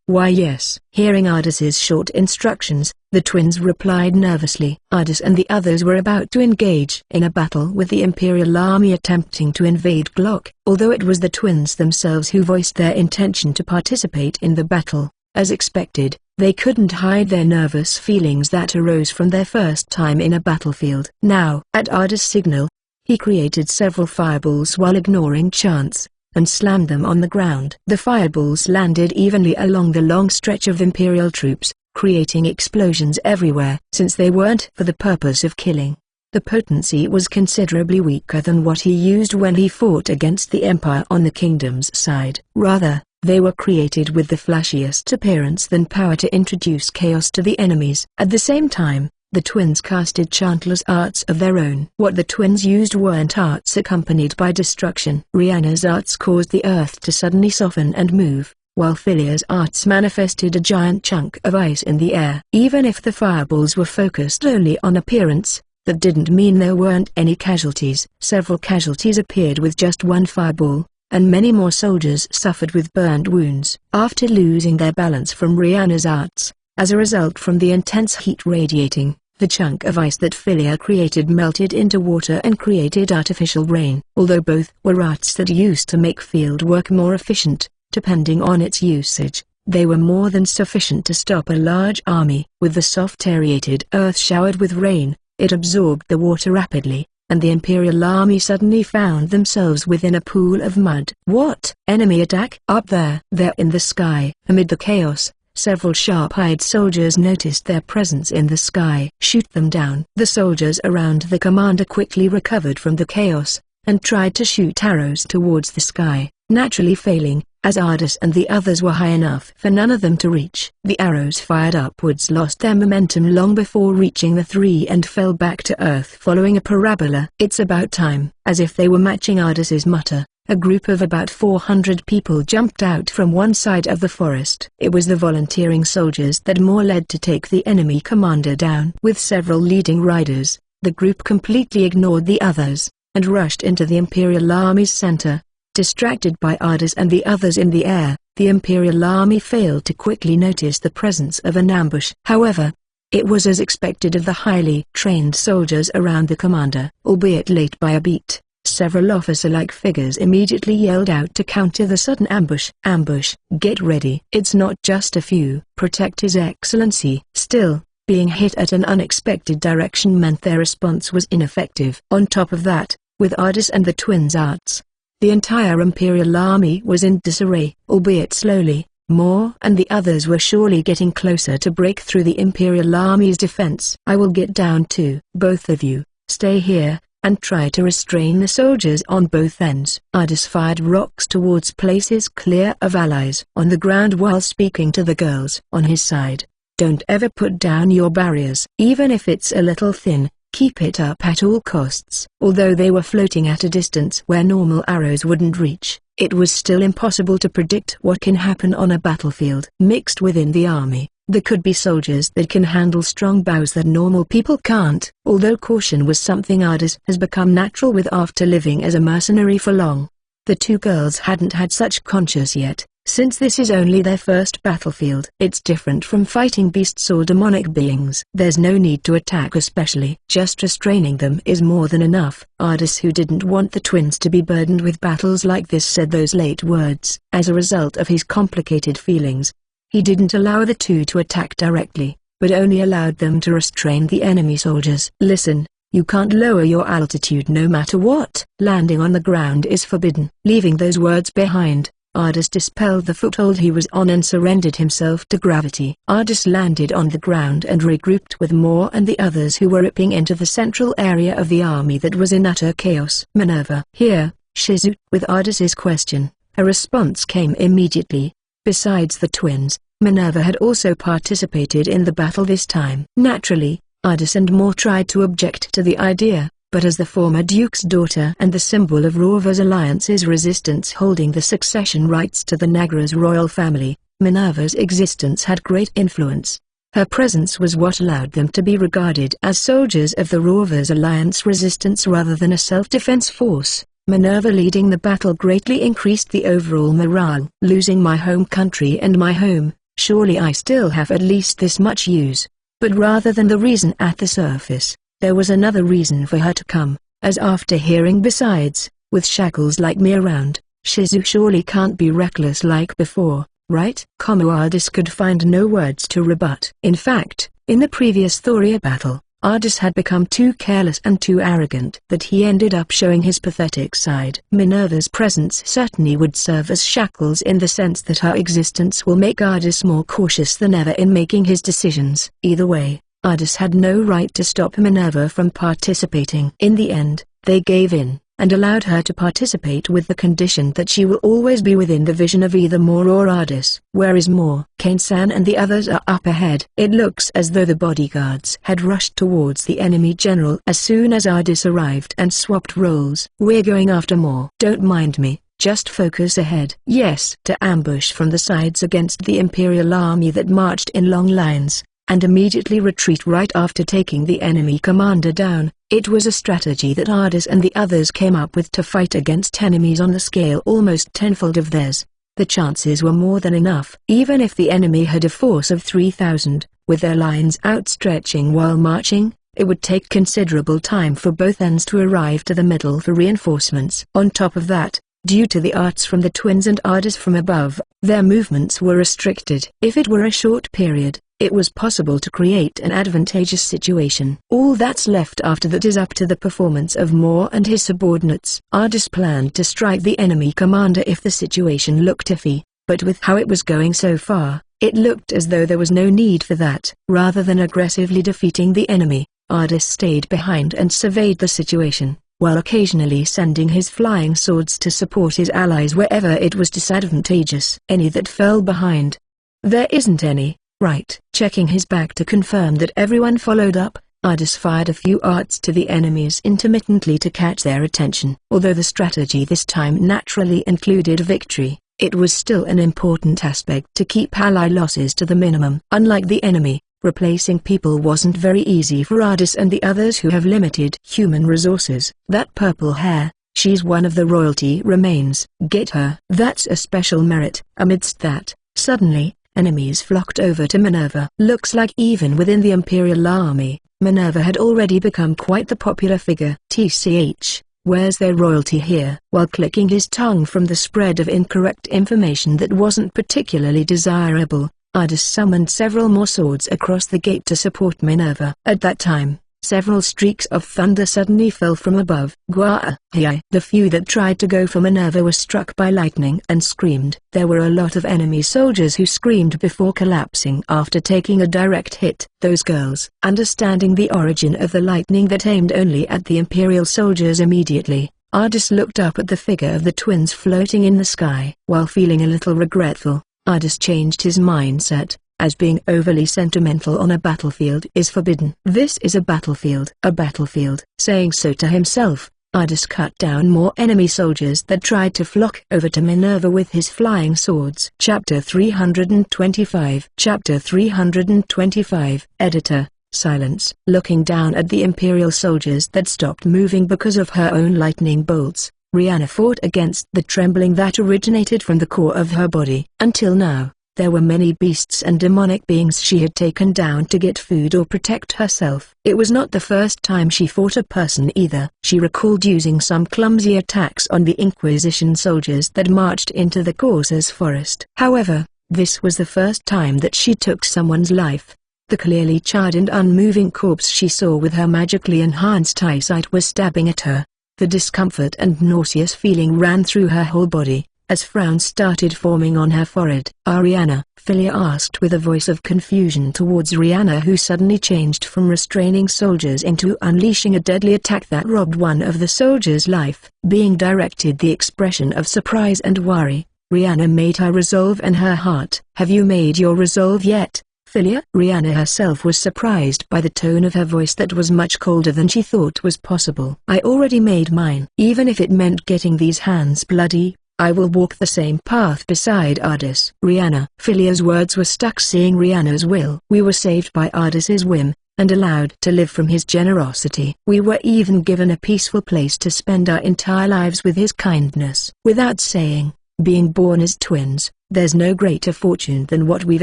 Why yes. Hearing Ardis's short instructions, the twins replied nervously. Ardis and the others were about to engage in a battle with the Imperial Army attempting to invade Glock. Although it was the twins themselves who voiced their intention to participate in the battle, as expected, they couldn't hide their nervous feelings that arose from their first time in a battlefield. Now, at Ardis' signal, he created several fireballs while ignoring chance, and slammed them on the ground. The fireballs landed evenly along the long stretch of Imperial troops, creating explosions everywhere. Since they weren't for the purpose of killing, the potency was considerably weaker than what he used when he fought against the Empire on the kingdom's side. Rather, they were created with the flashiest appearance than power to introduce chaos to the enemies. At the same time, the twins casted chantless arts of their own. What the twins used weren't arts accompanied by destruction. Rihanna's arts caused the earth to suddenly soften and move, while Philia's arts manifested a giant chunk of ice in the air. Even if the fireballs were focused only on appearance, that didn't mean there weren't any casualties. Several casualties appeared with just one fireball, and many more soldiers suffered with burned wounds. After losing their balance from Rihanna's arts, as a result from the intense heat radiating, the chunk of ice that Philia created melted into water and created artificial rain. Although both were arts that used to make field work more efficient, depending on its usage, they were more than sufficient to stop a large army. With the soft aerated earth showered with rain, it absorbed the water rapidly, and the Imperial Army suddenly found themselves within a pool of mud. What? Enemy attack? Up there! There in the sky, amid the chaos, several sharp-eyed soldiers noticed their presence in the sky. Shoot them down. The soldiers around the commander quickly recovered from the chaos, and tried to shoot arrows towards the sky, naturally failing, as Ardis and the others were high enough for none of them to reach. The arrows fired upwards lost their momentum long before reaching the three and fell back to earth following a parabola. "It's about time." As if they were matching Ardis's mutter, a group of about 400 people jumped out from one side of the forest. It was the volunteering soldiers that Moore led to take the enemy commander down. With several leading riders, the group completely ignored the others, and rushed into the Imperial Army's center. Distracted by Ardis and the others in the air, the Imperial Army failed to quickly notice the presence of an ambush. However, it was as expected of the highly trained soldiers around the commander. Albeit late by a beat, several officer-like figures immediately yelled out to counter the sudden ambush. "Ambush, get ready." "It's not just a few. Protect His Excellency." Still, being hit at an unexpected direction meant their response was ineffective. On top of that, with Ardis and the twins out, the entire Imperial Army was in disarray. Albeit slowly, Moore and the others were surely getting closer to break through the Imperial Army's defense. "I will get down too. Both of you, stay here, and try to restrain the soldiers on both ends." Ardis fired rocks towards places clear of allies on the ground while speaking to the girls on his side. "Don't ever put down your barriers. Even if it's a little thin, keep it up at all costs." Although they were floating at a distance where normal arrows wouldn't reach, it was still impossible to predict what can happen on a battlefield. Mixed within the army, there could be soldiers that can handle strong bows that normal people can't. Although caution was something Ardis has become natural with after living as a mercenary for long, the two girls hadn't had such conscience yet, since this is only their first battlefield. It's different from fighting beasts or demonic beings. There's no need to attack, especially just restraining them is more than enough. Ardis, who didn't want the twins to be burdened with battles like this, said those late words. As a result of his complicated feelings, he didn't allow the two to attack directly, but only allowed them to restrain the enemy soldiers. "Listen, you can't lower your altitude no matter what. Landing on the ground is forbidden." Leaving those words behind, Ardis dispelled the foothold he was on and surrendered himself to gravity. Ardis landed on the ground and regrouped with Moore and the others who were ripping into the central area of the army that was in utter chaos. "Minerva." "Here, Shizu." With Ardis's question, a response came immediately. Besides the twins, Minerva had also participated in the battle this time. Naturally, Ardis and Moore tried to object to the idea, but as the former Duke's daughter and the symbol of Rorva's alliance's resistance holding the succession rights to the Nagra's royal family, Minerva's existence had great influence. Her presence was what allowed them to be regarded as soldiers of the Rorva's alliance resistance rather than a self-defense force. Minerva leading the battle greatly increased the overall morale. "Losing my home country and my home, surely I still have at least this much use." But rather than the reason at the surface, there was another reason for her to come, as after hearing besides, with shackles like me around, Shizu surely can't be reckless like before, right? Ardis could find no words to rebut. In fact, in the previous Thoria battle, Ardis had become too careless and too arrogant that he ended up showing his pathetic side. Minerva's presence certainly would serve as shackles in the sense that her existence will make Ardis more cautious than ever in making his decisions. Either way, Ardis had no right to stop Minerva from participating. In the end, they gave in, and allowed her to participate with the condition that she will always be within the vision of either Moore or Ardis. "Where is Moore?" "Kane-san and the others are up ahead." It looks as though the bodyguards had rushed towards the enemy general as soon as Ardis arrived and swapped roles. "We're going after Moore." "Don't mind me, just focus ahead." "Yes." To ambush from the sides against the Imperial army that marched in long lines, and immediately retreat right after taking the enemy commander down. It was a strategy that Ardis and the others came up with to fight against enemies on the scale almost tenfold of theirs. The chances were more than enough. Even if the enemy had a force of 3,000, with their lines outstretching while marching, it would take considerable time for both ends to arrive to the middle for reinforcements. On top of that, due to the arts from the twins and Ardis from above, their movements were restricted. If it were a short period, it was possible to create an advantageous situation. All that's left after that is up to the performance of Moore and his subordinates. Ardis planned to strike the enemy commander if the situation looked iffy, but with how it was going so far, it looked as though there was no need for that. Rather than aggressively defeating the enemy, Ardis stayed behind and surveyed the situation. while occasionally sending his flying swords to support his allies wherever it was disadvantageous. Any that fell behind? There isn't any, right? Checking his back to confirm that everyone followed up, Ardis fired a few arts to the enemies intermittently to catch their attention. Although the strategy this time naturally included victory, it was still an important aspect to keep ally losses to the minimum. Unlike the enemy, replacing people wasn't very easy for Ardis and the others who have limited human resources. That purple hair, she's one of the royalty remains. Get her. That's a special merit. Amidst that, suddenly, enemies flocked over to Minerva. Looks like even within the Imperial Army, Minerva had already become quite the popular figure. TCH, where's their royalty here? While clicking his tongue from the spread of incorrect information that wasn't particularly desirable, Ardis summoned several more swords across the gate to support Minerva. At that time, several streaks of thunder suddenly fell from above. The few that tried to go for Minerva were struck by lightning and screamed. There were a lot of enemy soldiers who screamed before collapsing after taking a direct hit. Those girls, understanding the origin of the lightning that aimed only at the Imperial soldiers immediately, Ardis looked up at the figure of the twins floating in the sky. While feeling a little regretful, Ardis changed his mindset, as being overly sentimental on a battlefield is forbidden. This is a battlefield. A battlefield. Saying so to himself, Ardis cut down more enemy soldiers that tried to flock over to Minerva with his flying swords. Chapter 325. Chapter 325. Editor, silence. Looking down at the Imperial soldiers that stopped moving because of her own lightning bolts, Rihanna fought against the trembling that originated from the core of her body. Until now, there were many beasts and demonic beings she had taken down to get food or protect herself. It was not the first time she fought a person either. She recalled using some clumsy attacks on the Inquisition soldiers that marched into the Corsair's forest. However, this was the first time that she took someone's life. The clearly charred and unmoving corpse she saw with her magically enhanced eyesight was stabbing at her. The discomfort and nauseous feeling ran through her whole body, as frowns started forming on her forehead. Ariana, Philia asked with a voice of confusion towards Rihanna, who suddenly changed from restraining soldiers into unleashing a deadly attack that robbed one of the soldiers' life. Being directed the expression of surprise and worry, Rihanna made her resolve and her heart. Have you made your resolve yet, Philia? Rihanna herself was surprised by the tone of her voice that was much colder than she thought was possible. I already made mine. Even if it meant getting these hands bloody, I will walk the same path beside Ardis. Rihanna. Philia's words were stuck, seeing Rihanna's will. We were saved by Ardis's whim, and allowed to live from his generosity. We were even given a peaceful place to spend our entire lives with his kindness. Without saying, being born as twins, there's no greater fortune than what we've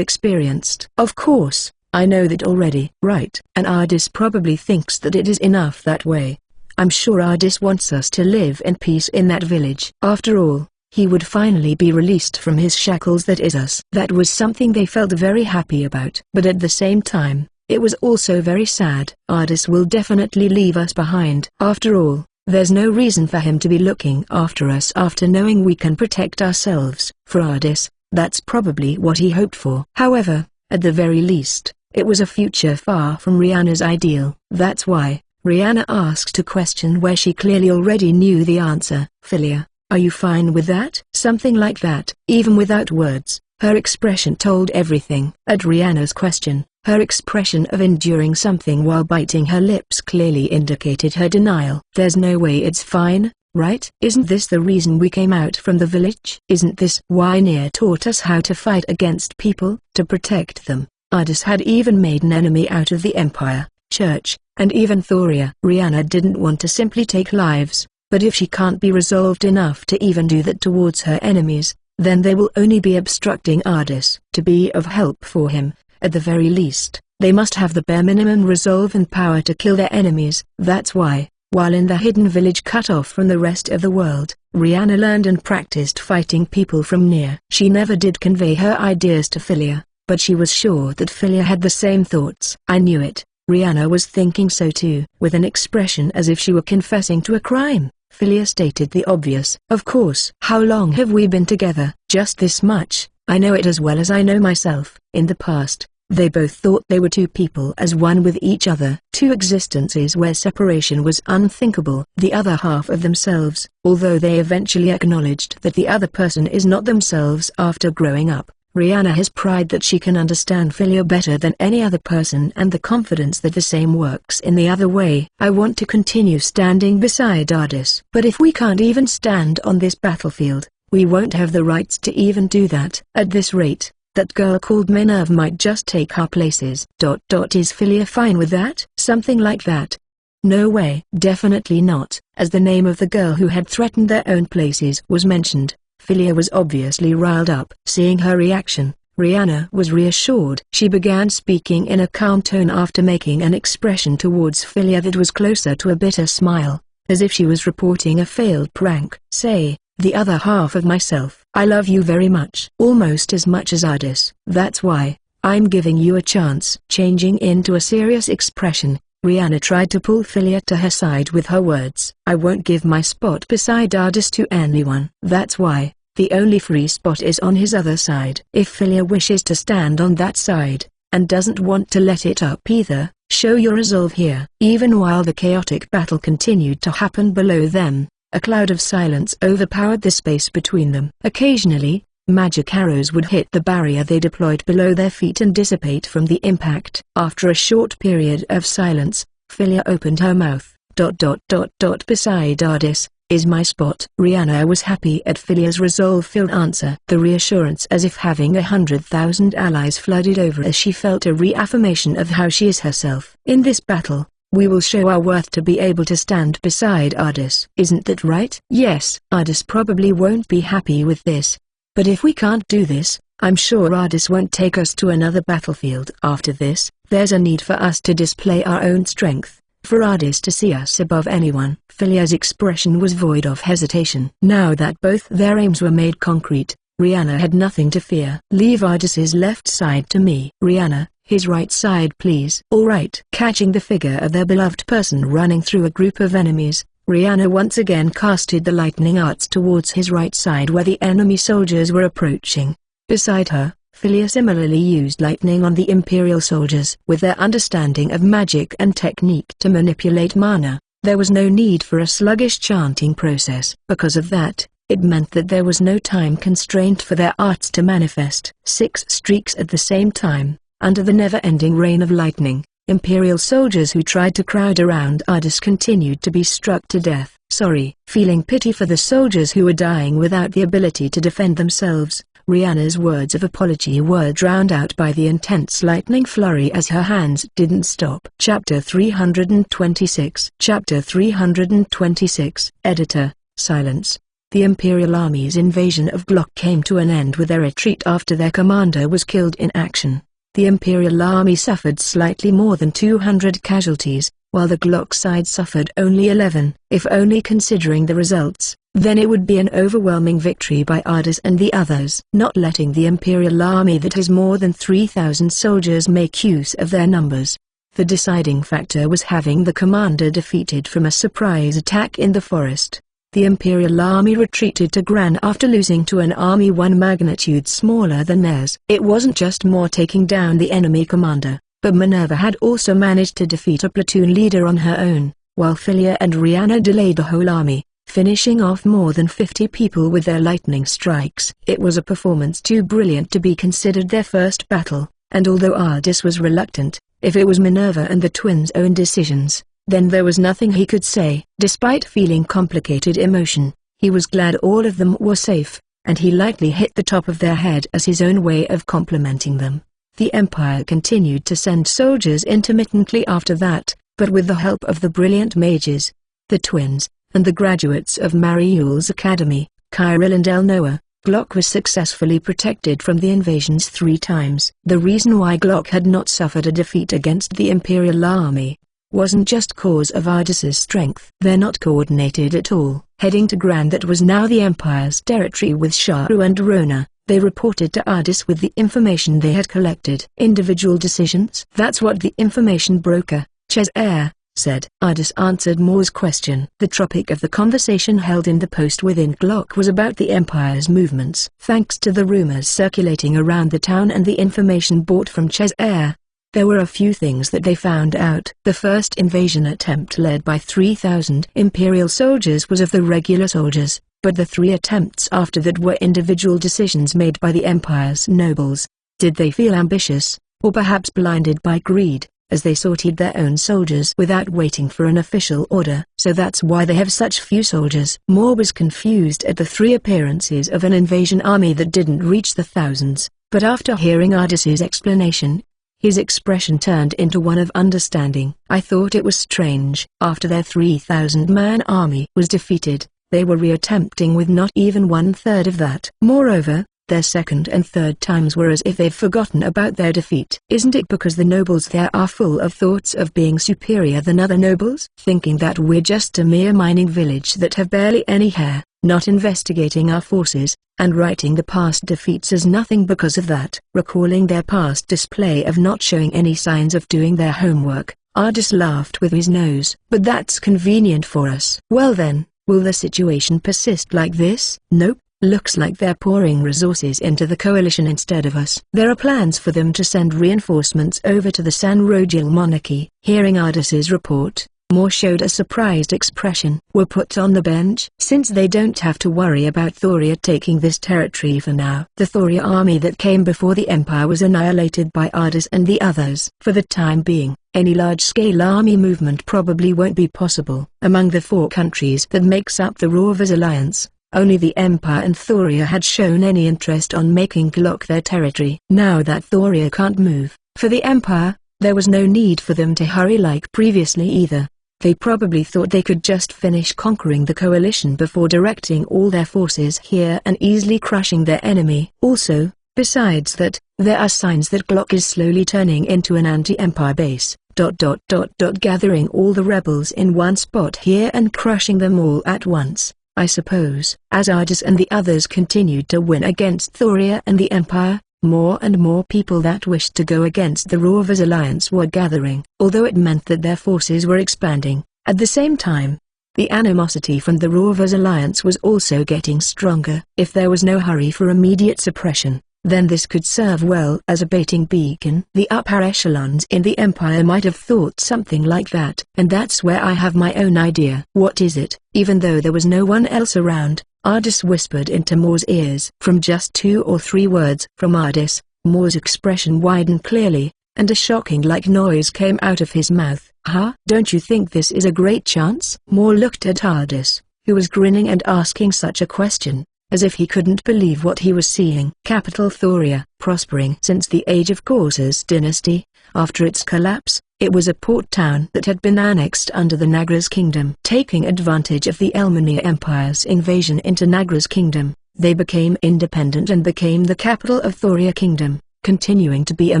experienced. Of course, I know that already. Right. And Ardis probably thinks that it is enough that way. I'm sure Ardis wants us to live in peace in that village. After all, he would finally be released from his shackles, that is us. That was something they felt very happy about. But at the same time, it was also very sad. Ardis will definitely leave us behind. After all, there's no reason for him to be looking after us after knowing we can protect ourselves. For Ardis, that's probably what he hoped for. However, at the very least, it was a future far from Rihanna's ideal. That's why Rihanna asked a question where she clearly already knew the answer. Philia, are you fine with that? Something like that. Even without words, her expression told everything. At Rihanna's question, her expression of enduring something while biting her lips clearly indicated her denial. There's no way it's fine, right? Isn't this the reason we came out from the village? Isn't this why Nier taught us how to fight against people, to protect them? Ardis had even made an enemy out of the Empire, Church, and even Thoria. Rihanna didn't want to simply take lives, but if she can't be resolved enough to even do that towards her enemies, then they will only be obstructing Ardis. To be of help for him, at the very least, they must have the bare minimum resolve and power to kill their enemies. That's why, while in the hidden village cut off from the rest of the world, Rihanna learned and practiced fighting people from Nier. She never did convey her ideas to Philia, but she was sure that Philia had the same thoughts. I knew it. Rihanna was thinking so too. With an expression as if she were confessing to a crime, Philia stated the obvious. Of course. How long have we been together? Just this much. I know it as well as I know myself. In the past, They both thought they were two people as one with each other. Two existences where separation was unthinkable. The other half of themselves, although they eventually acknowledged that the other person is not themselves after growing up. Rihanna has pride that she can understand Philia better than any other person and the confidence that the same works in the other way. I want to continue standing beside Ardis. But if we can't even stand on this battlefield, we won't have the rights to even do that. At this rate, that girl called Minerva might just take our places. Is Philia fine with that? Something like that. No way. Definitely not. As the name of the girl who had threatened their own places was mentioned, Philia was obviously riled up. Seeing her reaction, Rihanna was reassured. She began speaking in a calm tone after making an expression towards Philia that was closer to a bitter smile, as if she was reporting a failed prank. Say, the other half of myself. I love you very much. Almost as much as Ardis. That's why, I'm giving you a chance. Changing into a serious expression, Rihanna tried to pull Philia to her side with her words. I won't give my spot beside Ardis to anyone. That's why, the only free spot is on his other side. If Philia wishes to stand on that side, and doesn't want to let it up either, show your resolve here. Even while the chaotic battle continued to happen below them, a cloud of silence overpowered the space between them. Occasionally, magic arrows would hit the barrier they deployed below their feet and dissipate from the impact. After a short period of silence, Philia opened her mouth. Beside Ardis, is my spot. Rihanna was happy at Philia's resolve-filled answer. The reassurance as if having 100,000 allies flooded over as she felt a reaffirmation of how she is herself. In this battle, we will show our worth to be able to stand beside Ardis. Isn't that right? Yes. Ardis probably won't be happy with this. But if we can't do this, I'm sure Ardis won't take us to another battlefield. After this, there's a need for us to display our own strength, for Ardis to see us above anyone. Philia's expression was void of hesitation. Now that both their aims were made concrete, Rihanna had nothing to fear. Leave Ardis's left side to me. Rihanna, his right side please. All right. Catching the figure of their beloved person running through a group of enemies, Rihanna once again casted the lightning arts towards his right side where the enemy soldiers were approaching. Beside her, Philia similarly used lightning on the Imperial soldiers. With their understanding of magic and technique to manipulate mana, there was no need for a sluggish chanting process. Because of that, it meant that there was no time constraint for their arts to manifest. 6 streaks at the same time. Under the never-ending rain of lightning, Imperial soldiers who tried to crowd around Ardis continued to be struck to death. Sorry. Feeling pity for the soldiers who were dying without the ability to defend themselves, Rihanna's words of apology were drowned out by the intense lightning flurry as her hands didn't stop. Chapter 326. Chapter 326. Editor, silence. The Imperial Army's invasion of Glock came to an end with their retreat after their commander was killed in action. The Imperial Army suffered slightly more than 200 casualties, while the Glock side suffered only 11. If only considering the results, then it would be an overwhelming victory by Ardis and the others. Not letting the Imperial Army that has more than 3,000 soldiers make use of their numbers. The deciding factor was having the commander defeated from a surprise attack in the forest. The Imperial Army retreated to Gran after losing to an army 1 magnitude smaller than theirs. It wasn't just more taking down the enemy commander, but Minerva had also managed to defeat a platoon leader on her own, while Philia and Rihanna delayed the whole army, finishing off more than 50 people with their lightning strikes. It was a performance too brilliant to be considered their first battle, and although Ardis was reluctant, if it was Minerva and the twins' own decisions, then there was nothing he could say. Despite feeling complicated emotion, he was glad all of them were safe, and he lightly hit the top of their head as his own way of complimenting them. The Empire continued to send soldiers intermittently after that, but with the help of the brilliant mages, the twins, and the graduates of Mariul's Academy, Kyril and Elnoa, Glock was successfully protected from the invasions 3 times. The reason why Glock had not suffered a defeat against the Imperial Army wasn't just cause of Ardis's strength. They're not coordinated at all. Heading to Gran, that was now the Empire's territory with Sharu and Rona, they reported to Ardis with the information they had collected. Individual decisions? That's what the information broker, Ches Air, said. Ardis answered Moore's question. The topic of the conversation held in the post within Glock was about the Empire's movements. Thanks to the rumors circulating around the town and the information brought from Ches Air, there were a few things that they found out. The first invasion attempt led by 3,000 Imperial soldiers was of the regular soldiers, but the 3 attempts after that were individual decisions made by the Empire's nobles. Did they feel ambitious, or perhaps blinded by greed, as they sorted their own soldiers without waiting for an official order? So that's why they have such few soldiers. Moore was confused at the 3 appearances of an invasion army that didn't reach the thousands, but after hearing Ardis's explanation, his expression turned into one of understanding. I thought it was strange. After their 3,000-man army was defeated, they were reattempting with not even 1/3 of that. Moreover, their second and third times were as if they've forgotten about their defeat. Isn't it because the nobles there are full of thoughts of being superior than other nobles? Thinking that we're just a mere mining village that have barely any hair, not investigating our forces, and writing the past defeats as nothing because of that. Recalling their past display of not showing any signs of doing their homework, Ardis laughed with his nose. But that's convenient for us. Well then, will the situation persist like this? Nope. Looks like they're pouring resources into the coalition instead of us. There are plans for them to send reinforcements over to the San Rogil monarchy. Hearing Ardis's report, Moore showed a surprised expression. Were put on the bench? Since they don't have to worry about Thoria taking this territory for now. The Thoria army that came before the Empire was annihilated by Ardis and the others. For the time being, any large-scale army movement probably won't be possible. Among the 4 countries that makes up the Rovers Alliance, only the Empire and Thoria had shown any interest on making Glock their territory. Now that Thoria can't move, for the Empire, there was no need for them to hurry like previously either. They probably thought they could just finish conquering the coalition before directing all their forces here and easily crushing their enemy. Also, besides that, there are signs that Glock is slowly turning into an anti-Empire base. Gathering all the rebels in one spot here and crushing them all at once, I suppose. As Ardis and the others continued to win against Thoria and the Empire, more and more people that wished to go against the Rovers Alliance were gathering. Although it meant that their forces were expanding, at the same time, the animosity from the Rovers Alliance was also getting stronger. If there was no hurry for immediate suppression, then this could serve well as a baiting beacon. The upper echelons in the Empire might have thought something like that. And that's where I have my own idea. What is it? Even though there was no one else around, Ardis whispered into Moore's ears. From just 2 or 3 words from Ardis, Moore's expression widened clearly, and a shocking-like noise came out of his mouth. Huh? Don't you think this is a great chance? Moore looked at Ardis, who was grinning and asking such a question, as if he couldn't believe what he was seeing. Capital Thoria, prospering since the age of Corsa's dynasty. After its collapse, it was a port town that had been annexed under the Nagras kingdom. Taking advantage of the Elmania Empire's invasion into Nagras kingdom, they became independent and became the capital of Thoria kingdom, continuing to be a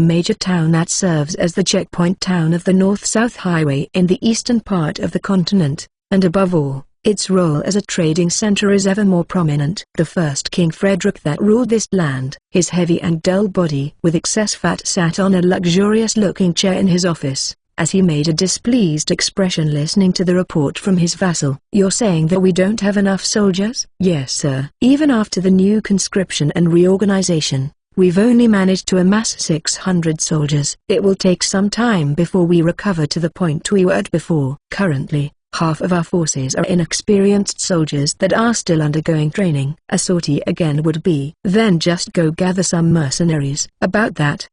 major town that serves as the checkpoint town of the North-South Highway in the eastern part of the continent, and above all, its role as a trading center is ever more prominent. The first King Frederick that ruled this land, his heavy and dull body with excess fat sat on a luxurious-looking chair in his office, as he made a displeased expression listening to the report from his vassal. You're saying that we don't have enough soldiers? Yes, sir. Even after the new conscription and reorganization, we've only managed to amass 600 soldiers. It will take some time before we recover to the point we were at before. Currently, half of our forces are inexperienced soldiers that are still undergoing training. A sortie again would be, then just go gather some mercenaries. About that.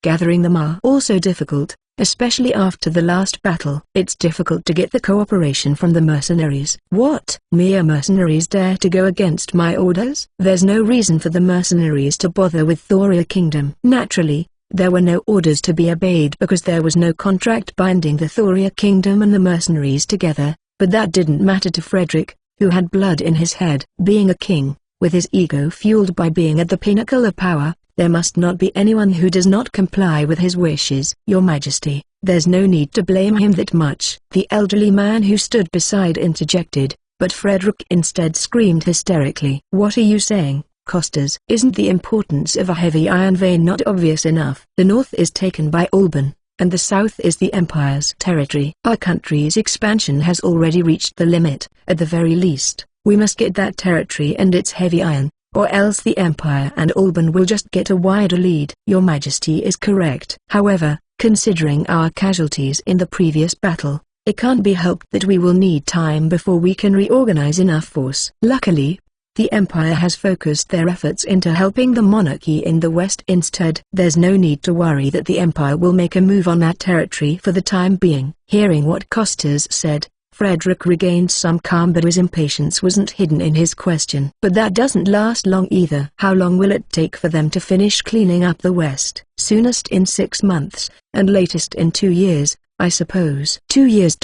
Gathering them are also difficult, especially after the last battle. It's difficult to get the cooperation from the mercenaries. What? Mere mercenaries dare to go against my orders? There's no reason for the mercenaries to bother with Thoria Kingdom. Naturally, there were no orders to be obeyed because there was no contract binding the Thoria Kingdom and the mercenaries together, but that didn't matter to Frederick, who had blood in his head. Being a king, with his ego fueled by being at the pinnacle of power, there must not be anyone who does not comply with his wishes. Your Majesty, there's no need to blame him that much. The elderly man who stood beside interjected, but Frederick instead screamed hysterically. What are you saying, Costas? Isn't the importance of a heavy iron vein not obvious enough? The north is taken by Alban, and the south is the Empire's territory. Our country's expansion has already reached the limit. At the very least, we must get that territory and its heavy iron, or else the Empire and Alban will just get a wider lead. Your Majesty is correct. However, considering our casualties in the previous battle, it can't be helped that we will need time before we can reorganize enough force. Luckily, the Empire has focused their efforts into helping the monarchy in the west instead. There's no need to worry that the Empire will make a move on that territory for the time being. Hearing what Costas said, Frederick regained some calm, but his impatience wasn't hidden in his question. But that doesn't last long either. How long will it take for them to finish cleaning up the west? Soonest in 6 months, and latest in 2 years, I suppose. 2 years.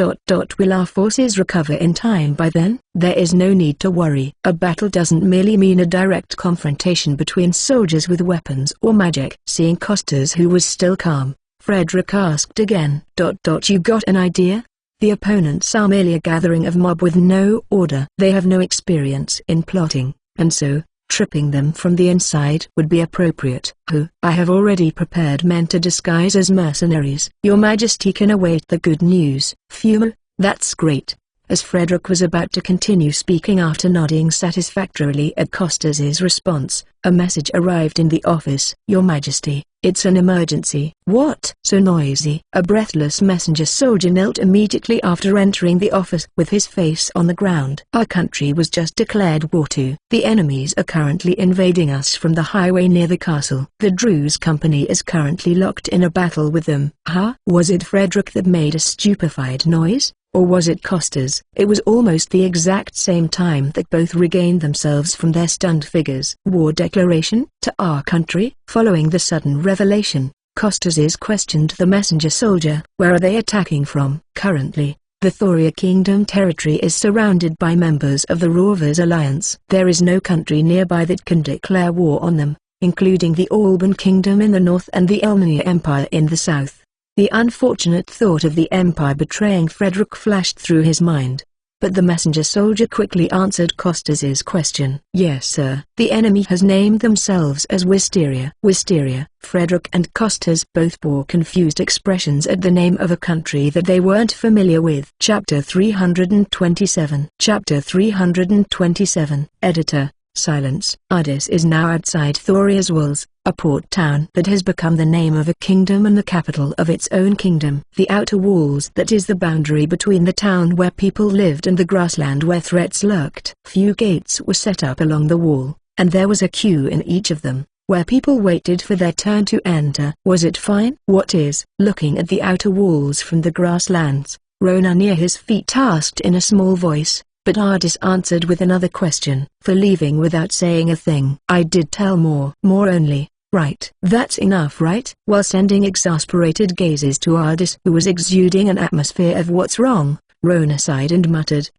Will our forces recover in time by then? There is no need to worry. A battle doesn't merely mean a direct confrontation between soldiers with weapons or magic. Seeing Costas, who was still calm, Frederick asked again. You got an idea? The opponents are merely a gathering of mob with no order. They have no experience in plotting, and so, tripping them from the inside would be appropriate. I have already prepared men to disguise as mercenaries. Your Majesty can await the good news. Phew, that's great. As Frederick was about to continue speaking after nodding satisfactorily at Costas's response, a message arrived in the office. Your Majesty, it's an emergency. What? So noisy. A breathless messenger soldier knelt immediately after entering the office with his face on the ground. Our country was just declared war to. The enemies are currently invading us from the highway near the castle. The Drew's company is currently locked in a battle with them. Huh? Was it Frederick that made a stupefied noise? Or was it Costas? It was almost the exact same time that both regained themselves from their stunned figures. War declaration? To our country? Following the sudden revelation, Costas questioned the messenger soldier. Where are they attacking from? Currently, the Thoria Kingdom territory is surrounded by members of the Rovers Alliance. There is no country nearby that can declare war on them, including the Alban Kingdom in the north and the Elmania Empire in the south. The unfortunate thought of the Empire betraying Frederick flashed through his mind, but the messenger soldier quickly answered Costas's question. Yes, sir. The enemy has named themselves as Wisteria. Wisteria. Frederick and Costas both bore confused expressions at the name of a country that they weren't familiar with. Chapter 327. Chapter 327. Editor. Silence. Ardis is now outside Thoria's walls, a port town that has become the name of a kingdom and the capital of its own kingdom. The outer walls, that is the boundary between the town where people lived and the grassland where threats lurked. Few gates were set up along the wall, and there was a queue in each of them, where people waited for their turn to enter. Was it fine? What is? Looking at the outer walls from the grasslands, Rona near his feet asked in a small voice. But Ardis answered with another question. For leaving without saying a thing. I did tell more. More only, right? That's enough, right? While sending exasperated gazes to Ardis, who was exuding an atmosphere of what's wrong, Rona sighed and muttered.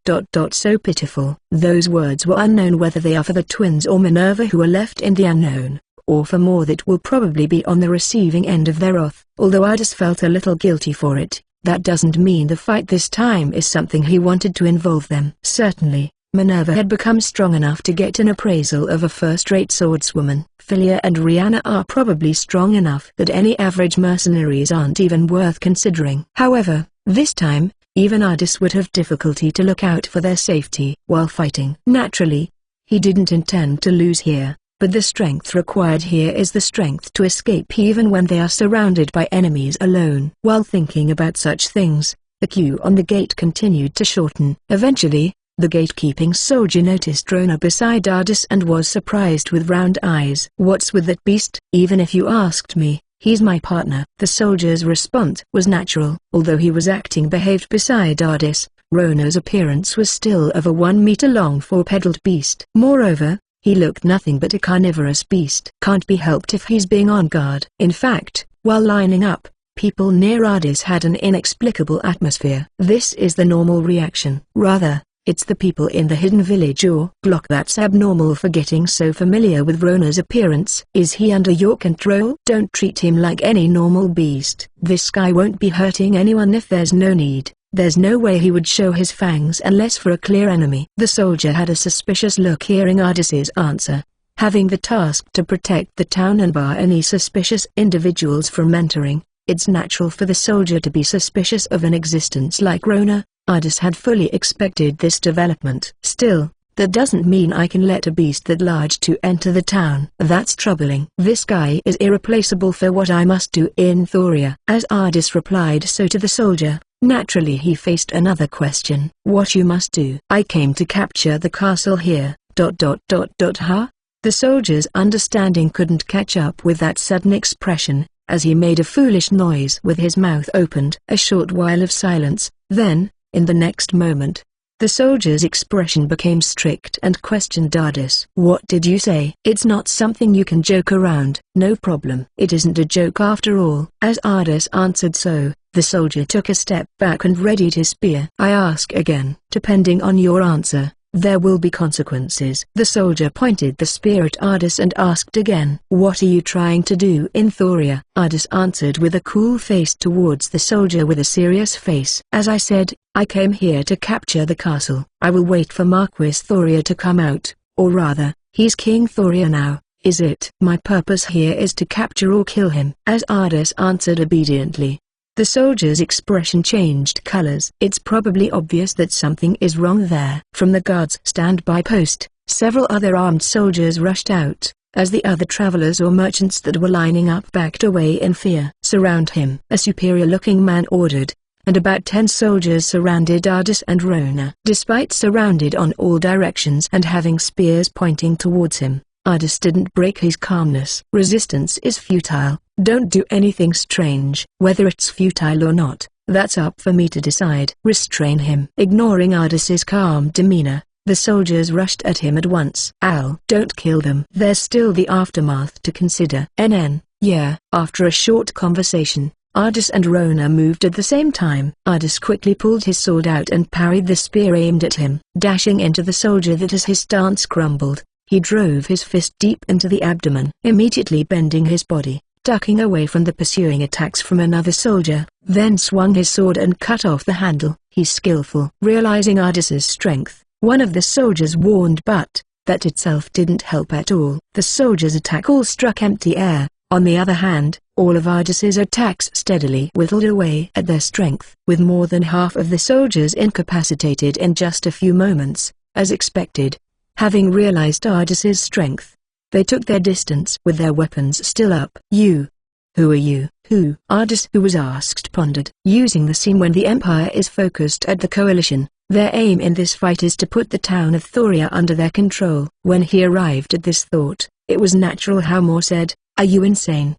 So pitiful. Those words were unknown, whether they are for the twins or Minerva who are left in the unknown, or for more that will probably be on the receiving end of their wrath. Although Ardis felt a little guilty for it, that doesn't mean the fight this time is something he wanted to involve them. Certainly, Minerva had become strong enough to get an appraisal of a first-rate swordswoman. Philia and Rihanna are probably strong enough that any average mercenaries aren't even worth considering. However, this time, even Ardis would have difficulty to look out for their safety while fighting. Naturally, he didn't intend to lose here. But the strength required here is the strength to escape even when they are surrounded by enemies alone. While thinking about such things, the queue on the gate continued to shorten. Eventually, the gatekeeping soldier noticed Rona beside Ardis and was surprised with round eyes. What's with that beast? Even if you asked me, he's my partner. The soldier's response was natural. Although he was acting behaved beside Ardis, Rona's appearance was still of a 1-meter-long 4-pedaled beast. Moreover, he looked nothing but a carnivorous beast. Can't be helped if he's being on guard. In fact, while lining up, people near Ardis had an inexplicable atmosphere. This is the normal reaction. Rather, it's the people in the hidden village or block that's abnormal for getting so familiar with Rona's appearance. Is he under your control? Don't treat him like any normal beast. This guy won't be hurting anyone if there's no need. There's no way he would show his fangs unless for a clear enemy. The soldier had a suspicious look hearing Ardis's answer. Having the task to protect the town and bar any suspicious individuals from entering, It's natural for the soldier to be suspicious of an existence like Rona. Ardis had fully expected this development. Still, that doesn't mean I can let a beast that large to enter the town. That's troubling. This guy is irreplaceable for what I must do in Thoria. As Ardis replied so to the soldier, naturally he faced another question. What you must do? I came to capture the castle here. Huh? The soldier's understanding couldn't catch up with that sudden expression, as he made a foolish noise with his mouth opened. A short while of silence, then, in the next moment, the soldier's expression became strict and questioned Ardis. What did you say? It's not something you can joke around. No problem. It isn't a joke after all. As Ardis answered so, the soldier took a step back and readied his spear. I ask again. Depending on your answer, there will be consequences. The soldier pointed the spear at Ardis and asked again. What are you trying to do in Thoria? Ardis answered with a cool face towards the soldier with a serious face. As I said, I came here to capture the castle. I will wait for Marquis Thoria to come out, or rather, he's King Thoria now, is it? My purpose here is to capture or kill him. As Ardis answered obediently, the soldier's expression changed colors. It's probably obvious that something is wrong there. From the guard's standby post, several other armed soldiers rushed out, as the other travelers or merchants that were lining up backed away in fear. Surround him, a superior-looking man ordered, and about 10 soldiers surrounded Ardis and Rona. Despite surrounded on all directions and having spears pointing towards him, Ardis didn't break his calmness. Resistance is futile. Don't do anything strange. Whether it's futile or not, that's up for me to decide. Restrain him. Ignoring Ardis's calm demeanor, the soldiers rushed at him at once. Ow! Don't kill them. There's still the aftermath to consider. Yeah. After a short conversation, Ardis and Rona moved at the same time. Ardis quickly pulled his sword out and parried the spear aimed at him, dashing into the soldier that as his stance crumbled, he drove his fist deep into the abdomen, immediately bending his body, ducking away from the pursuing attacks from another soldier, then swung his sword and cut off the handle. He's skillful. Realizing Ardis's strength, one of the soldiers warned, but that itself didn't help at all. The soldier's attack all struck empty air. On the other hand, all of Ardis's attacks steadily whittled away at their strength. With more than half of the soldiers incapacitated in just a few moments, as expected, having realized Ardis's strength, they took their distance with their weapons still up. You. Who are you? Who? Ardis, who was asked, pondered. Using the scene when the Empire is focused at the coalition, their aim in this fight is to put the town of Thoria under their control. When he arrived at this thought, it was natural how Moore said, "Are you insane?"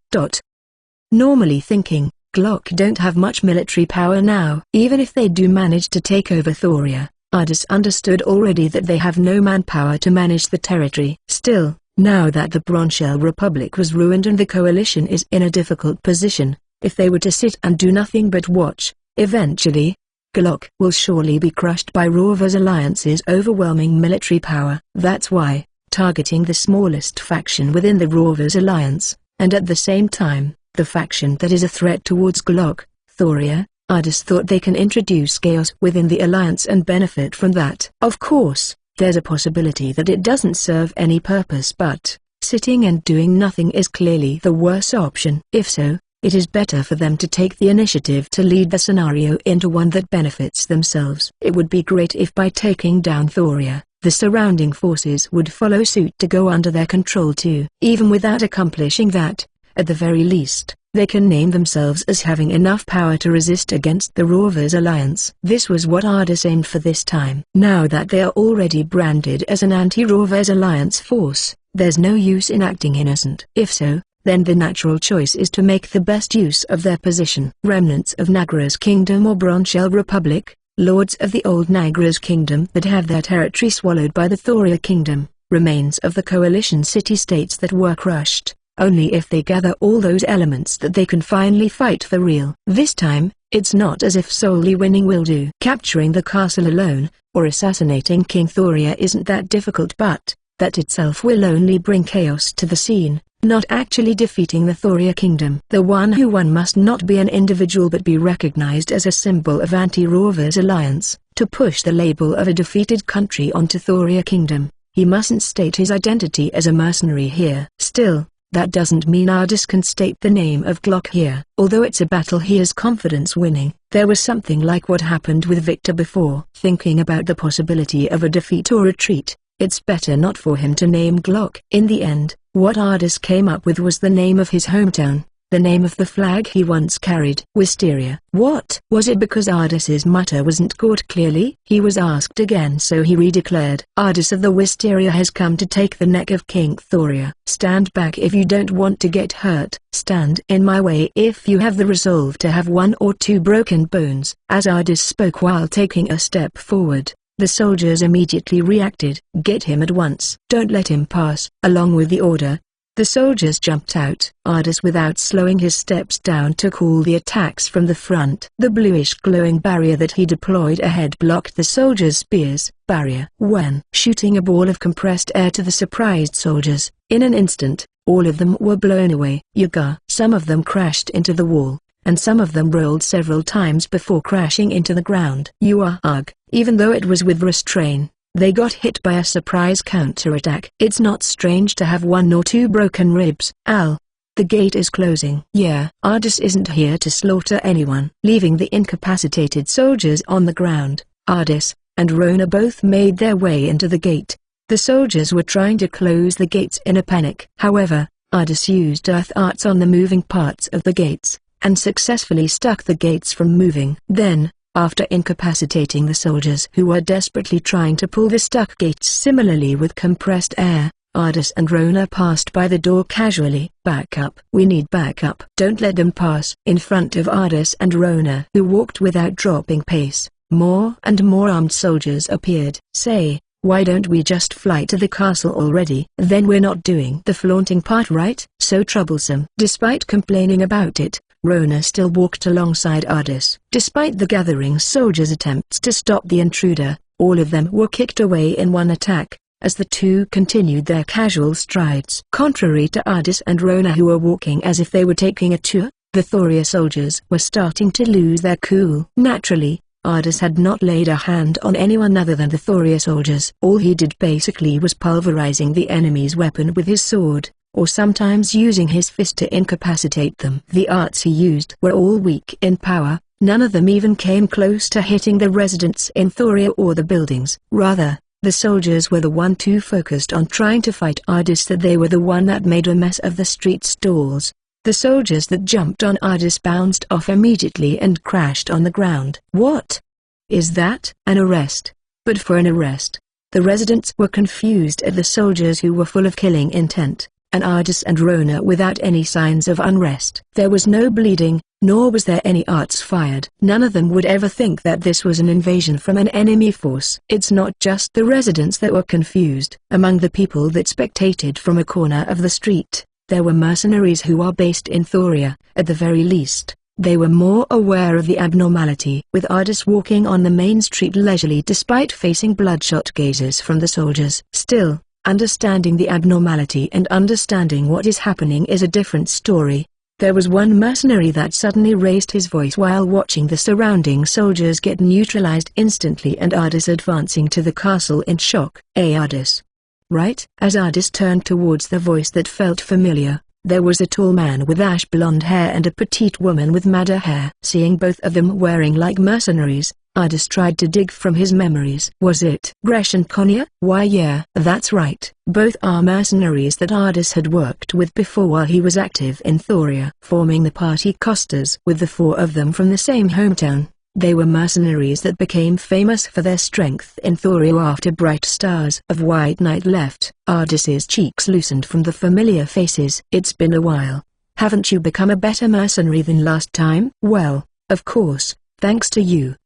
Normally thinking, Glock don't have much military power now. Even if they do manage to take over Thoria, Ardis understood already that they have no manpower to manage the territory. Still, now that the Bronchell Republic was ruined and the coalition is in a difficult position, if they were to sit and do nothing but watch, eventually, Glock will surely be crushed by Rover's alliance's overwhelming military power. That's why, targeting the smallest faction within the Rover's alliance, and at the same time, the faction that is a threat towards Glock, Thoria, Ardis thought they can introduce chaos within the alliance and benefit from that. Of course, there's a possibility that it doesn't serve any purpose, but sitting and doing nothing is clearly the worst option. If so, it is better for them to take the initiative to lead the scenario into one that benefits themselves. It would be great if by taking down Thoria, the surrounding forces would follow suit to go under their control too. Even without accomplishing that, at the very least, they can name themselves as having enough power to resist against the Rovers alliance. This was what Ardis aimed for this time. Now that they are already branded as an anti-Rovers alliance force, there's no use in acting innocent. If so, then the natural choice is to make the best use of their position. Remnants of Nagra's kingdom or Bronchell Republic, lords of the old Nagra's kingdom that have their territory swallowed by the Thoria kingdom, remains of the coalition city-states that were crushed. Only if they gather all those elements that they can finally fight for real. This time, it's not as if solely winning will do. Capturing the castle alone, or assassinating King Thoria isn't that difficult, but that itself will only bring chaos to the scene, not actually defeating the Thoria kingdom. The one who won must not be an individual but be recognized as a symbol of anti-Rovers alliance. To push the label of a defeated country onto Thoria kingdom, he mustn't state his identity as a mercenary here. Still, That doesn't mean Ardis can state the name of Glock here. Although it's a battle he has confidence winning, there was something like what happened with Victor before. Thinking about the possibility of a defeat or retreat, it's better not for him to name Glock. In the end, what Ardis came up with was the name of his hometown, the name of the flag he once carried. Wisteria. What? Was it because Ardis's mutter wasn't caught clearly? He was asked again, so he redeclared. Ardis of the Wisteria has come to take the neck of King Thoria. Stand back if you don't want to get hurt. Stand in my way if you have the resolve to have one or two broken bones. As Ardis spoke while taking a step forward, the soldiers immediately reacted. Get him at once. Don't let him pass. Along with the order, the soldiers jumped out. Ardis, without slowing his steps down, took all the attacks from the front. The bluish glowing barrier that he deployed ahead blocked the soldiers' spears. Barrier. When shooting a ball of compressed air to the surprised soldiers, in an instant, all of them were blown away. Yaga. Some of them crashed into the wall, and some of them rolled several times before crashing into the ground. Ugh. Even though it was with restraint, they got hit by a surprise counterattack. It's not strange to have one or two broken ribs. Al. The gate is closing. Yeah. Ardis isn't here to slaughter anyone. Leaving the incapacitated soldiers on the ground, Ardis and Rona both made their way into the gate. The soldiers were trying to close the gates in a panic. However, Ardis used earth arts on the moving parts of the gates, and successfully stuck the gates from moving. Then, after incapacitating the soldiers who were desperately trying to pull the stuck gates similarly with compressed air, Ardis and Rona passed by the door casually. Back up. We need backup. Don't let them pass. In front of Ardis and Rona, who walked without dropping pace, more and more armed soldiers appeared. Say, why don't we just fly to the castle already? Then we're not doing the flaunting part, right? So troublesome. Despite complaining about it, Rona still walked alongside Ardis. Despite the gathering soldiers' attempts to stop the intruder, all of them were kicked away in one attack, as the two continued their casual strides. Contrary to Ardis and Rona, who were walking as if they were taking a tour, the Thoria soldiers were starting to lose their cool. Naturally, Ardis had not laid a hand on anyone other than the Thoria soldiers. All he did basically was pulverizing the enemy's weapon with his sword, or sometimes using his fist to incapacitate them. The arts he used were all weak in power. None of them even came close to hitting the residents in Thoria or the buildings. Rather, the soldiers were the one too focused on trying to fight Ardis that they were the one that made a mess of the street stalls. The soldiers that jumped on Ardis bounced off immediately and crashed on the ground. What? Is that an arrest? But for an arrest, the residents were confused at the soldiers who were full of killing intent, and Ardis and Rona without any signs of unrest. There was no bleeding, nor was there any arts fired. None of them would ever think that this was an invasion from an enemy force. It's not just the residents that were confused. Among the people that spectated from a corner of the street, there were mercenaries who are based in Thoria. At the very least, they were more aware of the abnormality. With Ardis walking on the main street leisurely despite facing bloodshot gazes from the soldiers. Still, understanding the abnormality and understanding what is happening is a different story. There was one mercenary that suddenly raised his voice while watching the surrounding soldiers get neutralized instantly and Ardis advancing to the castle in shock. Ardis. Right? As Ardis turned towards the voice that felt familiar, there was a tall man with ash blonde hair and a petite woman with madder hair. Seeing both of them wearing like mercenaries, Ardis tried to dig from his memories. Was it Gresh and Konya? Why yeah, that's right. Both are mercenaries that Ardis had worked with before while he was active in Thoria. Forming the party Costas with the four of them from the same hometown, they were mercenaries that became famous for their strength in Thoria after Bright Stars of White Night left. Ardis's cheeks loosened from the familiar faces. It's been a while. Haven't you become a better mercenary than last time? Well, of course, thanks to you.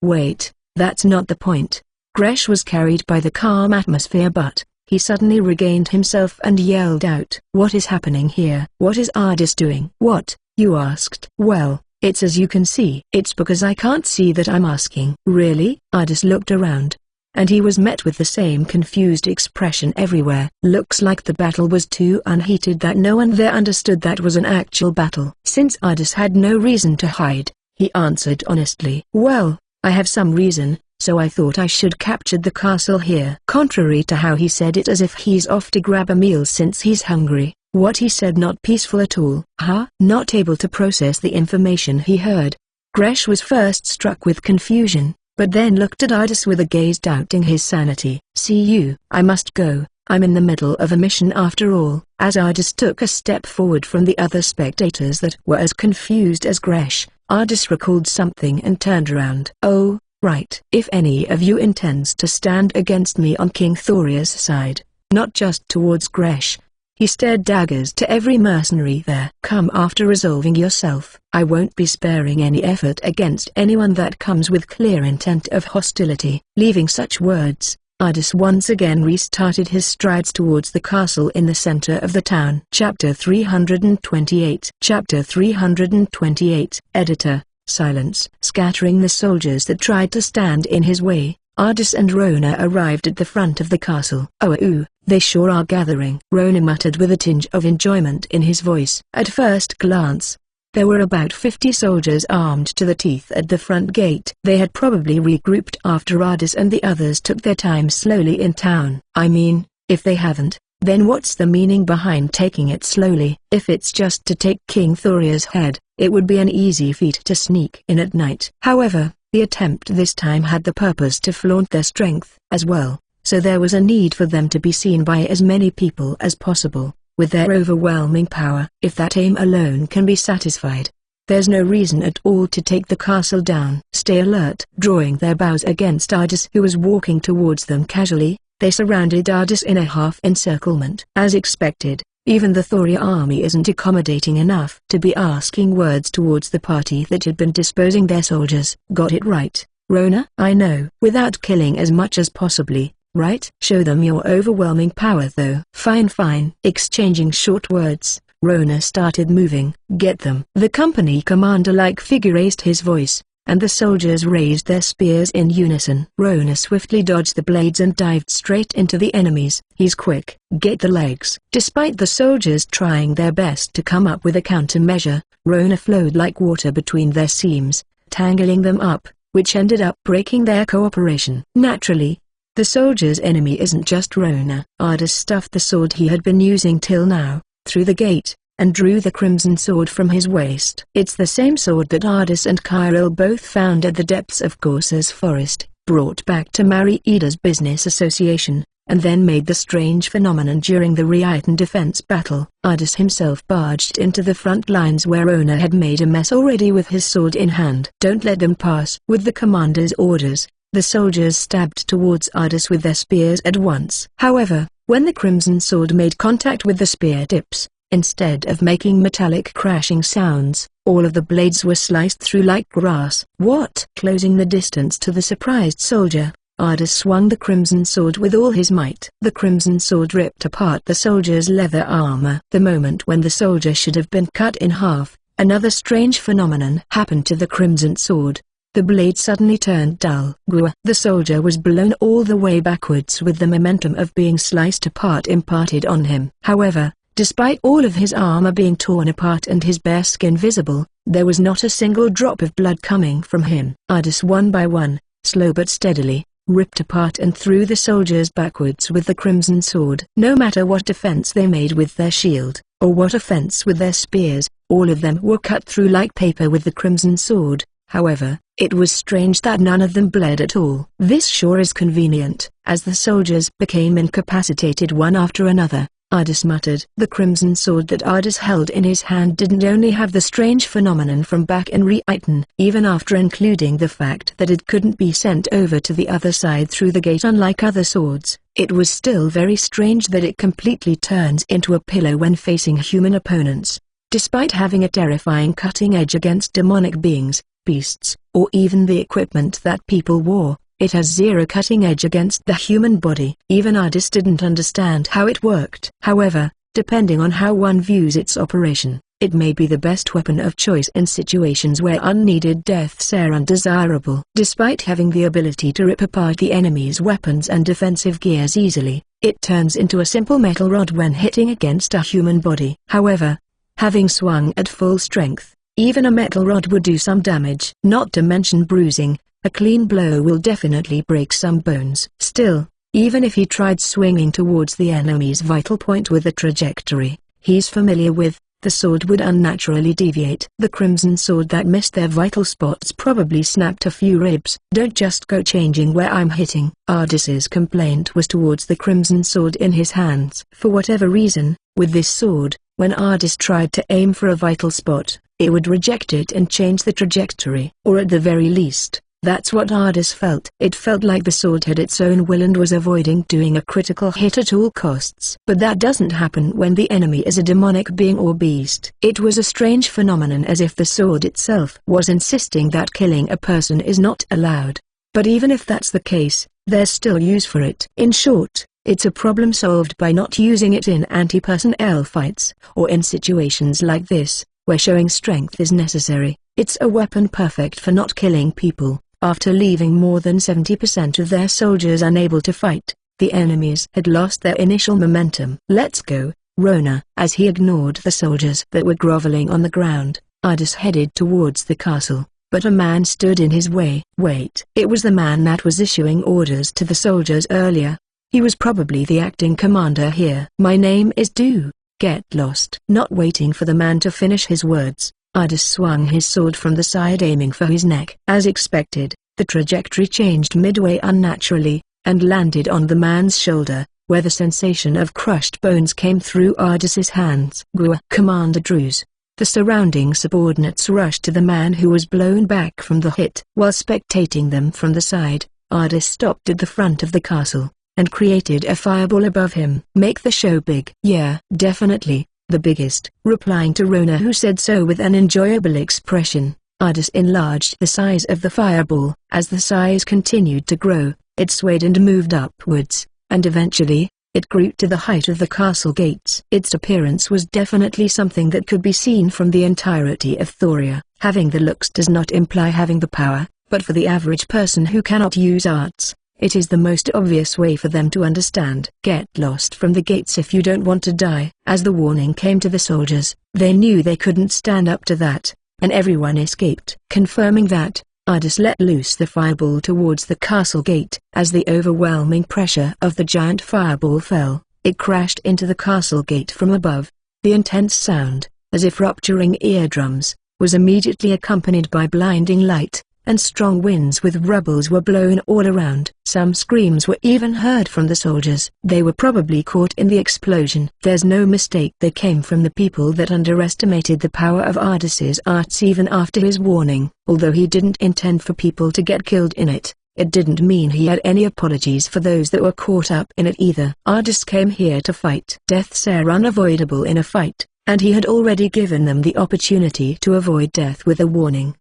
Wait, that's not the point. Gresh was carried by the calm atmosphere, but he suddenly regained himself and yelled out. What is happening here? What is Ardis doing? What? You asked. Well, it's as you can see. It's because I can't see that I'm asking. Really? Ardis looked around, and he was met with the same confused expression everywhere. Looks like the battle was too unheated that no one there understood that was an actual battle. Since Ardis had no reason to hide, he answered honestly. Well, I have some reason, so I thought I should capture the castle here. Contrary to how he said it as if he's off to grab a meal since he's hungry, What he said not peaceful at all. Huh? Not able to process the information he heard, Gresh was first struck with confusion, but then looked at Ardis with a gaze doubting his sanity. "See you, I must go, I'm in the middle of a mission after all." As Ardis took a step forward from the other spectators that were as confused as Gresh, Ardis recalled something and turned around. "Oh, right. If any of you intends to stand against me on King Thoria's side, not just towards Gresh." He stared daggers to every mercenary there. "Come after resolving yourself. I won't be sparing any effort against anyone that comes with clear intent of hostility." Leaving such words, Ardis once again restarted his strides towards the castle in the center of the town. Chapter 328. Chapter 328. Editor, silence. Scattering the soldiers that tried to stand in his way, Ardis and Rona arrived at the front of the castle. "Oh, they sure are gathering," Rona muttered with a tinge of enjoyment in his voice. At first glance, there were about 50 soldiers armed to the teeth at the front gate. They had probably regrouped after Ardis and the others took their time slowly in town. I mean, if they haven't, then what's the meaning behind taking it slowly? If it's just to take King Thoria's head, it would be an easy feat to sneak in at night. However, the attempt this time had the purpose to flaunt their strength as well, so there was a need for them to be seen by as many people as possible, with their overwhelming power. If that aim alone can be satisfied, there's no reason at all to take the castle down. Stay alert. Drawing their bows against Ardis who was walking towards them casually, they surrounded Ardis in a half-encirclement. As expected, even the Thoria army isn't accommodating enough to be asking words towards the party that had been disposing their soldiers. Got it right, Rona? I know. Without killing as much as possibly, right? Show them your overwhelming power though. Fine fine. Exchanging short words, Rona started moving. Get them. The company commander-like figure raised his voice, and the soldiers raised their spears in unison. Rona swiftly dodged the blades and dived straight into the enemies. He's quick. Get the legs. Despite the soldiers trying their best to come up with a countermeasure, Rona flowed like water between their seams, tangling them up, which ended up breaking their cooperation. Naturally, the soldier's enemy isn't just Rona. Ardis stuffed the sword he had been using till now through the gate, and drew the crimson sword from his waist. It's the same sword that Ardis and Kyril both found at the depths of Gorsa's forest, brought back to Marieda's business association, and then made the strange phenomenon during the Raitan defense battle. Ardis himself barged into the front lines where Rona had made a mess already with his sword in hand. Don't let them pass. With the commander's orders, the soldiers stabbed towards Ardis with their spears at once. However, when the crimson sword made contact with the spear tips, instead of making metallic crashing sounds, all of the blades were sliced through like grass. What? Closing the distance to the surprised soldier, Ardis swung the crimson sword with all his might. The crimson sword ripped apart the soldier's leather armor. The moment when the soldier should have been cut in half, another strange phenomenon happened to the crimson sword. The blade suddenly turned dull. Gua. The soldier was blown all the way backwards with the momentum of being sliced apart imparted on him. However, despite all of his armor being torn apart and his bare skin visible, there was not a single drop of blood coming from him. Ardis one by one, slow but steadily, ripped apart and threw the soldiers backwards with the crimson sword. No matter what defense they made with their shield, or what offense with their spears, all of them were cut through like paper with the crimson sword. However, it was strange that none of them bled at all. This sure is convenient. As the soldiers became incapacitated one after another, Ardis muttered. The crimson sword that Ardis held in his hand didn't only have the strange phenomenon from back in Raitan. Even after including the fact that it couldn't be sent over to the other side through the gate unlike other swords, it was still very strange that it completely turns into a pillow when facing human opponents. Despite having a terrifying cutting edge against demonic beings, beasts, or even the equipment that people wore, it has zero cutting edge against the human body. Even Ardis didn't understand how it worked. However, depending on how one views its operation, it may be the best weapon of choice in situations where unneeded deaths are undesirable. Despite having the ability to rip apart the enemy's weapons and defensive gears easily, it turns into a simple metal rod when hitting against a human body. However, having swung at full strength, even a metal rod would do some damage. Not to mention bruising, a clean blow will definitely break some bones. Still, even if he tried swinging towards the enemy's vital point with a trajectory, he's familiar with, the sword would unnaturally deviate. The crimson sword that missed their vital spots probably snapped a few ribs. Don't just go changing where I'm hitting. Ardis's complaint was towards the crimson sword in his hands. For whatever reason, with this sword, when Ardis tried to aim for a vital spot, it would reject it and change the trajectory. Or at the very least, that's what Ardis felt. It felt like the sword had its own will and was avoiding doing a critical hit at all costs. But that doesn't happen when the enemy is a demonic being or beast. It was a strange phenomenon, as if the sword itself was insisting that killing a person is not allowed. But even if that's the case, there's still use for it. In short, it's a problem solved by not using it in anti-personnel fights, or in situations like this, where showing strength is necessary. It's a weapon perfect for not killing people. After leaving more than 70% of their soldiers unable to fight, the enemies had lost their initial momentum. Let's go, Rona. As he ignored the soldiers that were groveling on the ground, Ardis headed towards the castle, but a man stood in his way. Wait. It was the man that was issuing orders to the soldiers earlier. He was probably the acting commander here. My name is Du. Get lost. Not waiting for the man to finish his words, Ardis swung his sword from the side, aiming for his neck. As expected, the trajectory changed midway unnaturally, and landed on the man's shoulder, where the sensation of crushed bones came through Ardis's hands. Gua! Commander Drews. The surrounding subordinates rushed to the man who was blown back from the hit. While spectating them from the side, Ardis stopped at the front of the castle, and created a fireball above him. Make the show big. Yeah, definitely. The biggest. Replying to Rona, who said so with an enjoyable expression, Ardis enlarged the size of the fireball. As the size continued to grow, it swayed and moved upwards, and eventually, it grew to the height of the castle gates. Its appearance was definitely something that could be seen from the entirety of Thoria. Having the looks does not imply having the power, but for the average person who cannot use arts, it is the most obvious way for them to understand. Get lost from the gates if you don't want to die. As the warning came to the soldiers, they knew they couldn't stand up to that, and everyone escaped. Confirming that, Ardis let loose the fireball towards the castle gate. As the overwhelming pressure of the giant fireball fell, it crashed into the castle gate from above. The intense sound, as if rupturing eardrums, was immediately accompanied by blinding light, and strong winds with rubbles were blown all around. Some screams were even heard from the soldiers. They were probably caught in the explosion. There's no mistake, they came from the people that underestimated the power of Ardis's arts even after his warning. Although he didn't intend for people to get killed in it, it didn't mean he had any apologies for those that were caught up in it either. Ardis came here to fight. Deaths are unavoidable in a fight, and he had already given them the opportunity to avoid death with a warning.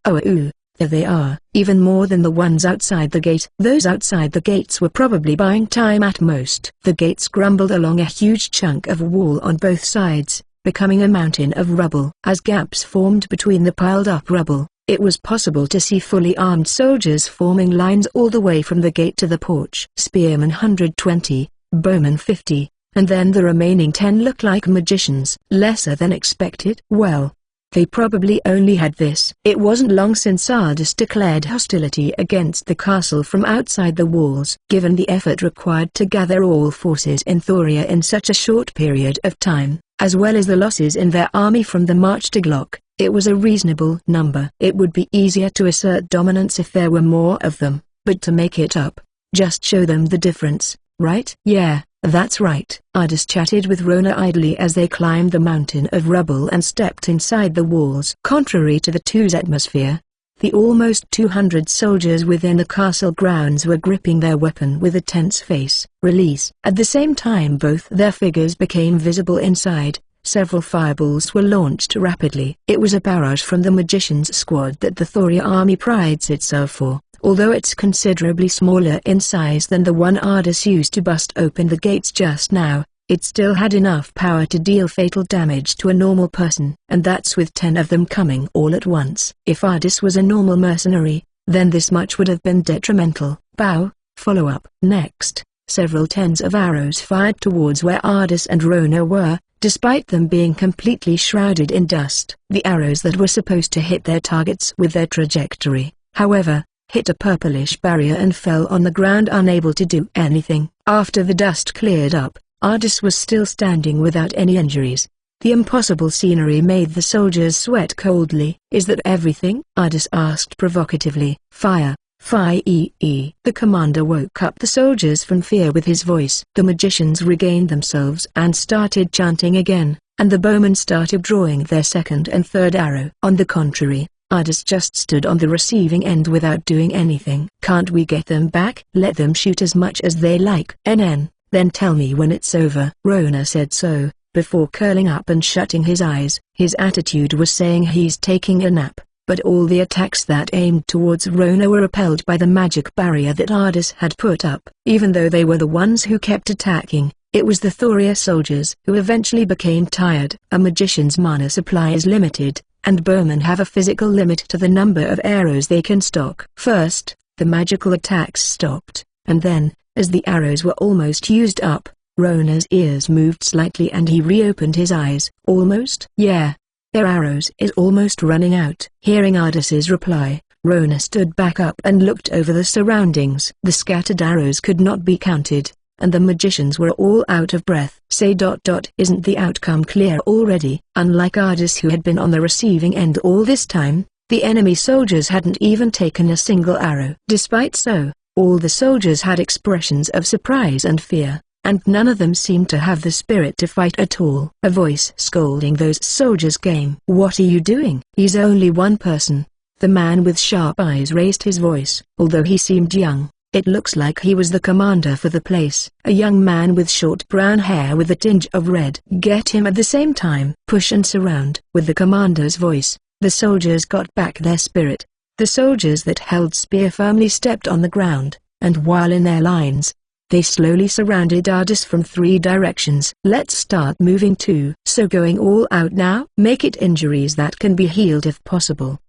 There they are, even more than the ones outside the gate. Those outside the gates were probably buying time at most. The gates grumbled along a huge chunk of wall on both sides, becoming a mountain of rubble. As gaps formed between the piled-up rubble, it was possible to see fully armed soldiers forming lines all the way from the gate to the porch. Spearmen 120, bowmen 50, and then the remaining 10 looked like magicians. Lesser than expected? Well, they probably only had this. It wasn't long since Ardis declared hostility against the castle from outside the walls. Given the effort required to gather all forces in Thoria in such a short period of time, as well as the losses in their army from the march to Glock, it was a reasonable number. It would be easier to assert dominance if there were more of them, but to make it up, just show them the difference, right? Yeah. That's right. Ardis chatted with Rona idly as they climbed the mountain of rubble and stepped inside the walls. Contrary to the two's atmosphere, the almost 200 soldiers within the castle grounds were gripping their weapon with a tense face. Release. At the same time both their figures became visible inside. Several fireballs were launched rapidly. It was a barrage from the magician's squad that the Thoria army prides itself for. Although it's considerably smaller in size than the one Ardis used to bust open the gates just now, it still had enough power to deal fatal damage to a normal person. And that's with 10 of them coming all at once. If Ardis was a normal mercenary, then this much would have been detrimental. Bow, follow up. Next, several tens of arrows fired towards where Ardis and Rona were, despite them being completely shrouded in dust. The arrows that were supposed to hit their targets with their trajectory, however, hit a purplish barrier and fell on the ground unable to do anything. After the dust cleared up, Ardis was still standing without any injuries. The impossible scenery made the soldiers sweat coldly. "Is that everything?" Ardis asked provocatively. "Fire! Fire!" The commander woke up the soldiers from fear with his voice. The magicians regained themselves and started chanting again, and the bowmen started drawing their second and third arrow. On the contrary, Ardis just stood on the receiving end without doing anything. "Can't we get them back?" "Let them shoot as much as they like. Then tell me when it's over." Rona said so, before curling up and shutting his eyes. His attitude was saying he's taking a nap, but all the attacks that aimed towards Rona were repelled by the magic barrier that Ardis had put up. Even though they were the ones who kept attacking, it was the Thoria soldiers who eventually became tired. A magician's mana supply is limited, and bowmen have a physical limit to the number of arrows they can stock. First, the magical attacks stopped, and then, as the arrows were almost used up, Rona's ears moved slightly and he reopened his eyes. "Almost?" "Yeah. Their arrows is almost running out." Hearing Ardis's reply, Rona stood back up and looked over the surroundings. The scattered arrows could not be counted, and the magicians were all out of breath. Isn't the outcome clear already? Unlike Ardis, who had been on the receiving end all this time, the enemy soldiers hadn't even taken a single arrow. Despite so, all the soldiers had expressions of surprise and fear, and none of them seemed to have the spirit to fight at all. A voice scolding those soldiers came. "What are you doing? He's only one person." The man with sharp eyes raised his voice. Although he seemed young, it looks like he was the commander for the place. A young man with short brown hair with a tinge of red. "Get him at the same time. Push and surround." With the commander's voice, the soldiers got back their spirit. The soldiers that held spear firmly stepped on the ground, and while in their lines, they slowly surrounded Ardis from 3 directions. "Let's start moving too." "So going all out now?" "Make it injuries that can be healed if possible."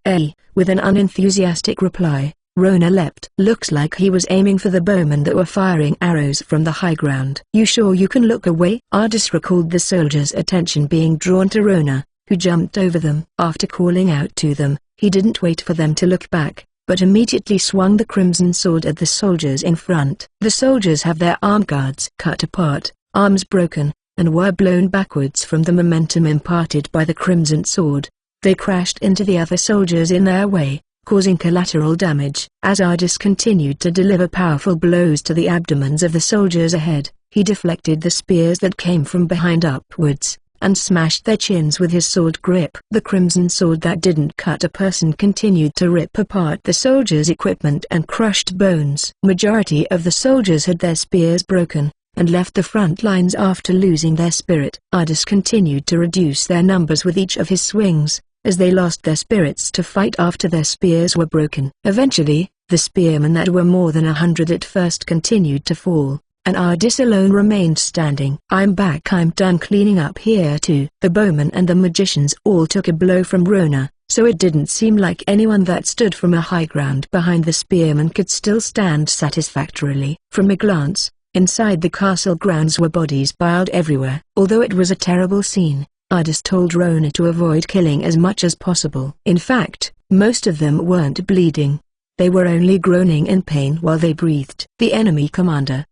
With an unenthusiastic reply, Rona leapt. Looks like he was aiming for the bowmen that were firing arrows from the high ground. "You sure you can look away?" Ardis recalled the soldiers' attention being drawn to Rona, who jumped over them. After calling out to them, he didn't wait for them to look back, but immediately swung the crimson sword at the soldiers in front. The soldiers have their arm guards cut apart, arms broken, and were blown backwards from the momentum imparted by the crimson sword. They crashed into the other soldiers in their way, causing collateral damage. As Ardis continued to deliver powerful blows to the abdomens of the soldiers ahead, he deflected the spears that came from behind upwards, and smashed their chins with his sword grip. The crimson sword that didn't cut a person continued to rip apart the soldiers' equipment and crushed bones. Majority of the soldiers had their spears broken, and left the front lines after losing their spirit. Ardis continued to reduce their numbers with each of his swings, as they lost their spirits to fight after their spears were broken. Eventually, the spearmen that were more than 100 at first continued to fall, and Ardis alone remained standing. "I'm back. I'm done cleaning up here too." The bowmen and the magicians all took a blow from Rona, so it didn't seem like anyone that stood from a high ground behind the spearmen could still stand satisfactorily. From a glance, inside the castle grounds were bodies piled everywhere. Although it was a terrible scene, Ardis told Rona to avoid killing as much as possible. In fact, most of them weren't bleeding. They were only groaning in pain while they breathed. The enemy commander.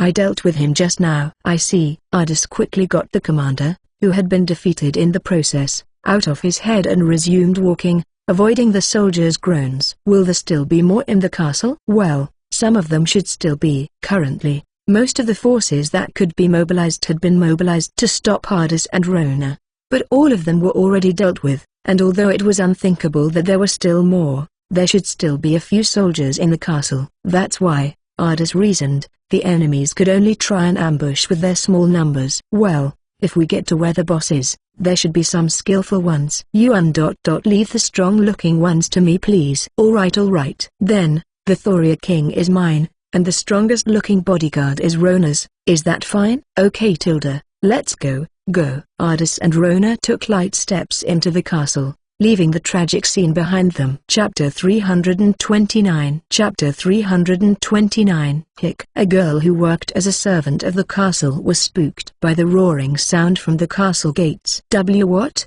I dealt with him just now." "I see." Ardis quickly got the commander, who had been defeated in the process, out of his head and resumed walking, avoiding the soldiers' groans. "Will there still be more in the castle?" "Well, some of them should still be." Currently, most of the forces that could be mobilized had been mobilized to stop Ardis and Rona, but all of them were already dealt with, and although it was unthinkable that there were still more, there should still be a few soldiers in the castle. That's why, Ardis reasoned, the enemies could only try and ambush with their small numbers. "Well, if we get to where the boss is, there should be some skillful ones." Leave the strong-looking ones to me please." All right. Then, the Thoria king is mine, and the strongest-looking bodyguard is Rona's. Is that fine?" "Okay Tilda, let's go." Ardis and Rona took light steps into the castle, leaving the tragic scene behind them. Chapter 329. A girl who worked as a servant of the castle was spooked by the roaring sound from the castle gates.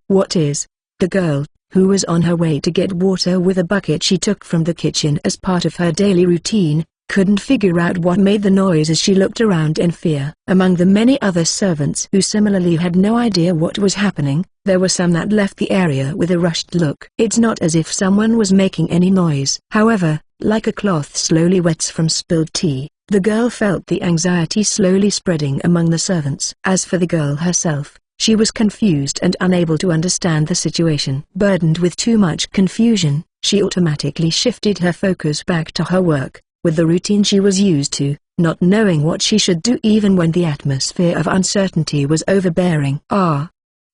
What is? The girl, who was on her way to get water with a bucket she took from the kitchen as part of her daily routine, couldn't figure out what made the noise as she looked around in fear. Among the many other servants who similarly had no idea what was happening, there were some that left the area with a rushed look. It's not as if someone was making any noise. However, like a cloth slowly wets from spilled tea, the girl felt the anxiety slowly spreading among the servants. As for the girl herself, she was confused and unable to understand the situation. Burdened with too much confusion, she automatically shifted her focus back to her work, with the routine she was used to, not knowing what she should do even when the atmosphere of uncertainty was overbearing.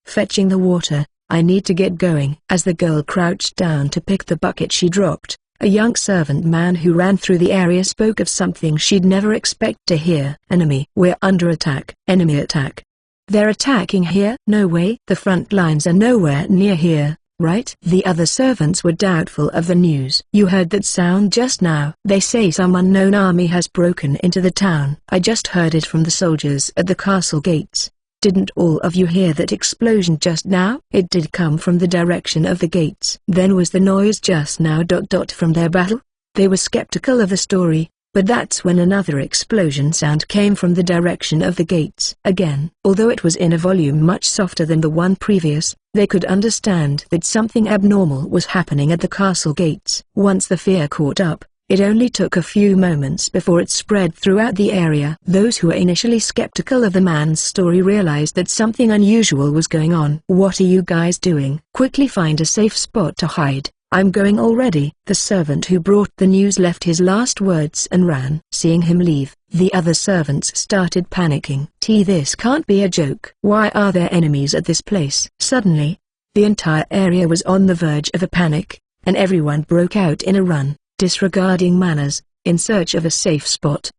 Fetching the water, I need to get going. As the girl crouched down to pick the bucket she dropped, a young servant man who ran through the area spoke of something she'd never expect to hear. Enemy. We're under attack. Enemy attack. They're attacking here? No way. The front lines are nowhere near here, right? The other servants were doubtful of the news. You heard that sound just now? They say some unknown army has broken into the town. I just heard it from the soldiers at the castle gates. Didn't all of you hear that explosion just now? It did come from the direction of the gates. Then was the noise just now from their battle? They were skeptical of the story, but that's when another explosion sound came from the direction of the gates. Again, although it was in a volume much softer than the one previous, they could understand that something abnormal was happening at the castle gates. Once the fear caught up, it only took a few moments before it spread throughout the area. Those who were initially skeptical of the man's story realized that something unusual was going on. What are you guys doing? Quickly find a safe spot to hide. I'm going already. The servant who brought the news left his last words and ran. Seeing him leave, the other servants started panicking. This can't be a joke. Why are there enemies at this place? Suddenly, the entire area was on the verge of a panic, and everyone broke out in a run, disregarding manners, in search of a safe spot.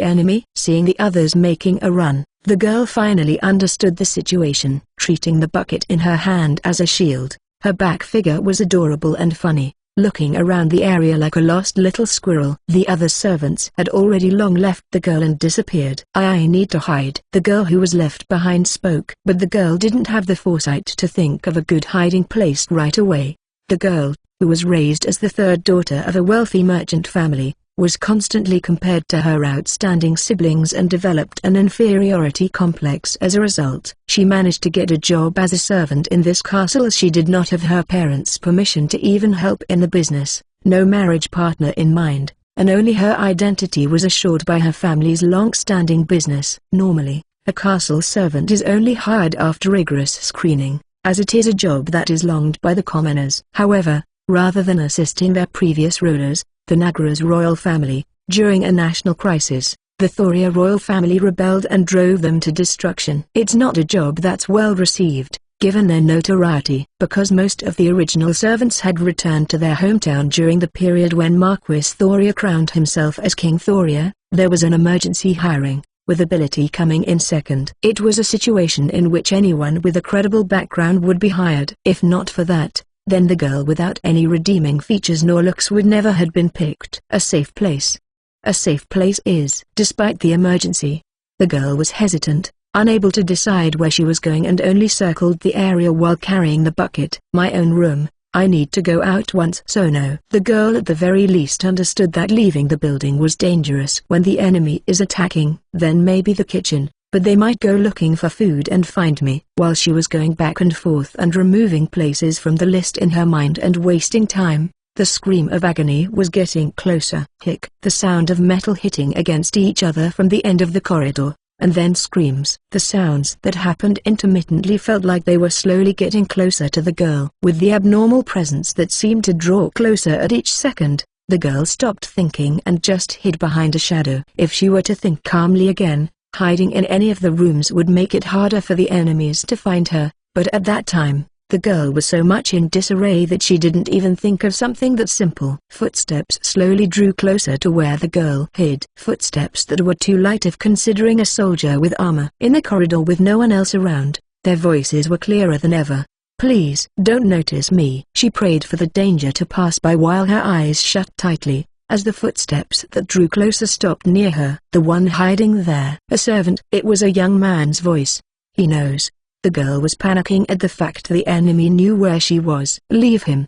Enemy. Seeing the others making a run, the girl finally understood the situation. Treating the bucket in her hand as a shield, her back figure was adorable and funny, looking around the area like a lost little squirrel. The other servants had already long left the girl and disappeared. I need to hide. The girl who was left behind spoke. But the girl didn't have the foresight to think of a good hiding place right away. The girl, who was raised as the third daughter of a wealthy merchant family, was constantly compared to her outstanding siblings and developed an inferiority complex as a result. She managed to get a job as a servant in this castle as she did not have her parents' permission to even help in the business, no marriage partner in mind, and only her identity was assured by her family's long-standing business. Normally, a castle servant is only hired after rigorous screening, as it is a job that is longed by the commoners. However, rather than assisting their previous rulers, the Nagara's royal family, during a national crisis, the Thoria royal family rebelled and drove them to destruction. It's not a job that's well received, given their notoriety. Because most of the original servants had returned to their hometown during the period when Marquis Thoria crowned himself as King Thoria, there was an emergency hiring, with ability coming in second. It was a situation in which anyone with a credible background would be hired. If not for that, then the girl without any redeeming features nor looks would never have been picked. A safe place. A safe place is. Despite the emergency, the girl was hesitant, unable to decide where she was going and only circled the area while carrying the bucket. My own room. I need to go out once. So no. The girl at the very least understood that leaving the building was dangerous. When the enemy is attacking, then maybe the kitchen, but they might go looking for food and find me. While she was going back and forth and removing places from the list in her mind and wasting time, the scream of agony was getting closer. Hick. The sound of metal hitting against each other from the end of the corridor, and then screams. The sounds that happened intermittently felt like they were slowly getting closer to the girl. With the abnormal presence that seemed to draw closer at each second, the girl stopped thinking and just hid behind a shadow. If she were to think calmly again, hiding in any of the rooms would make it harder for the enemies to find her, but at that time, the girl was so much in disarray that she didn't even think of something that simple. Footsteps slowly drew closer to where the girl hid. Footsteps that were too light if considering a soldier with armor. In the corridor with no one else around, their voices were clearer than ever. Please don't notice me. She prayed for the danger to pass by while her eyes shut tightly, as the footsteps that drew closer stopped near her. The one hiding there. A servant. It was a young man's voice. He knows. The girl was panicking at the fact the enemy knew where she was. Leave him.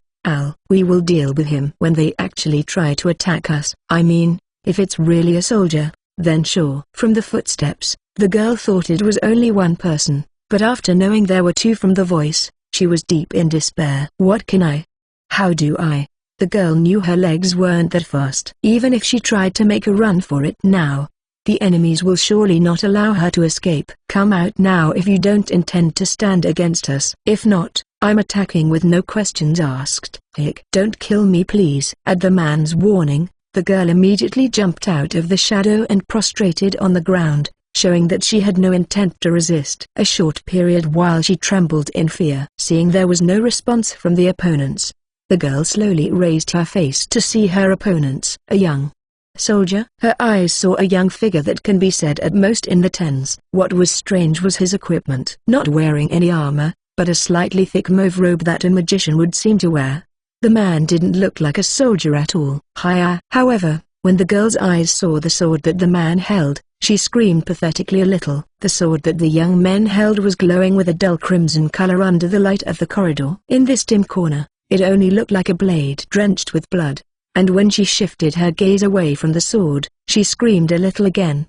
We will deal with him when they actually try to attack us. I mean, if it's really a soldier, then sure." From the footsteps, the girl thought it was only one person, but after knowing there were two from the voice, she was deep in despair. "What can I? How do I?" The girl knew her legs weren't that fast. Even if she tried to make a run for it now, the enemies will surely not allow her to escape. "Come out now if you don't intend to stand against us. If not, I'm attacking with no questions asked." "Don't kill me please." At the man's warning, the girl immediately jumped out of the shadow and prostrated on the ground, showing that she had no intent to resist. A short period while she trembled in fear. Seeing there was no response from the opponents, the girl slowly raised her face to see her opponents. A young soldier. Her eyes saw a young figure that can be said at most in the tens. What was strange was his equipment. Not wearing any armor, but a slightly thick mauve robe that a magician would seem to wear. The man didn't look like a soldier at all. However, when the girl's eyes saw the sword that the man held, she screamed pathetically a little. The sword that the young man held was glowing with a dull crimson color under the light of the corridor. In this dim corner, it only looked like a blade drenched with blood, and when she shifted her gaze away from the sword, she screamed a little again.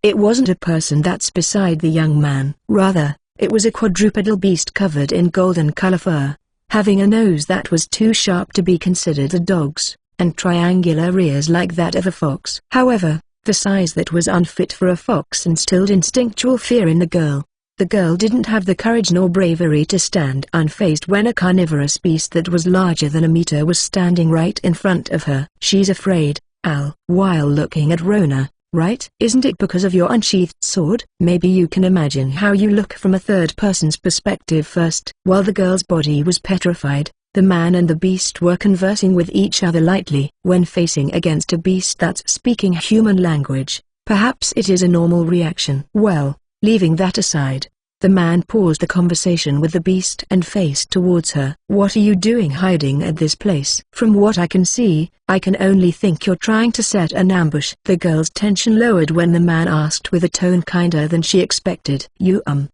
It wasn't a person that's beside the young man. Rather, it was a quadrupedal beast covered in golden color fur, having a nose that was too sharp to be considered a dog's, and triangular ears like that of a fox. However, the size that was unfit for a fox instilled instinctual fear in the girl. The girl didn't have the courage nor bravery to stand unfazed when a carnivorous beast that was larger than a meter was standing right in front of her. "She's afraid, while looking at Rona, right? Isn't it because of your unsheathed sword? Maybe you can imagine how you look from a third person's perspective first." While the girl's body was petrified, the man and the beast were conversing with each other lightly. When facing against a beast that's speaking human language, perhaps it is a normal reaction. Well, leaving that aside, the man paused the conversation with the beast and faced towards her. "What are you doing hiding at this place? From what I can see, I can only think you're trying to set an ambush." The girl's tension lowered when the man asked with a tone kinder than she expected.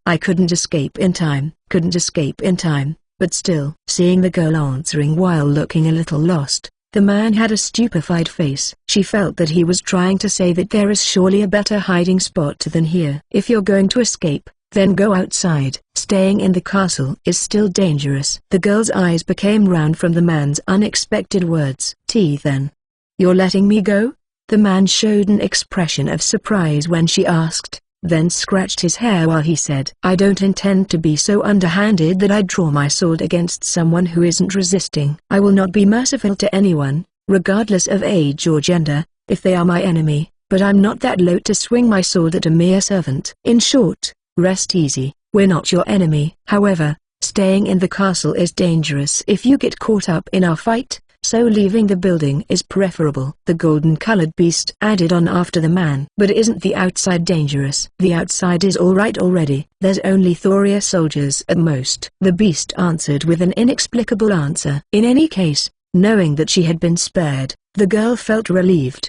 I couldn't escape in time." Couldn't escape in time, but still. Seeing the girl answering while looking a little lost, the man had a stupefied face. She felt that he was trying to say that there is surely a better hiding spot than here. "If you're going to escape, then go outside. Staying in the castle is still dangerous." The girl's eyes became round from the man's unexpected words. "Then you're letting me go?" The man showed an expression of surprise when she asked, then scratched his hair while he said, "I don't intend to be so underhanded that I draw my sword against someone who isn't resisting. I will not be merciful to anyone, regardless of age or gender, if they are my enemy, but I'm not that low to swing my sword at a mere servant. In short, rest easy, we're not your enemy. However, staying in the castle is dangerous if you get caught up in our fight, so leaving the building is preferable." The golden-colored beast added on after the man. "But isn't the outside dangerous?" "The outside is all right already. There's only Thoria soldiers at most," the beast answered with an inexplicable answer. In any case, knowing that she had been spared, the girl felt relieved.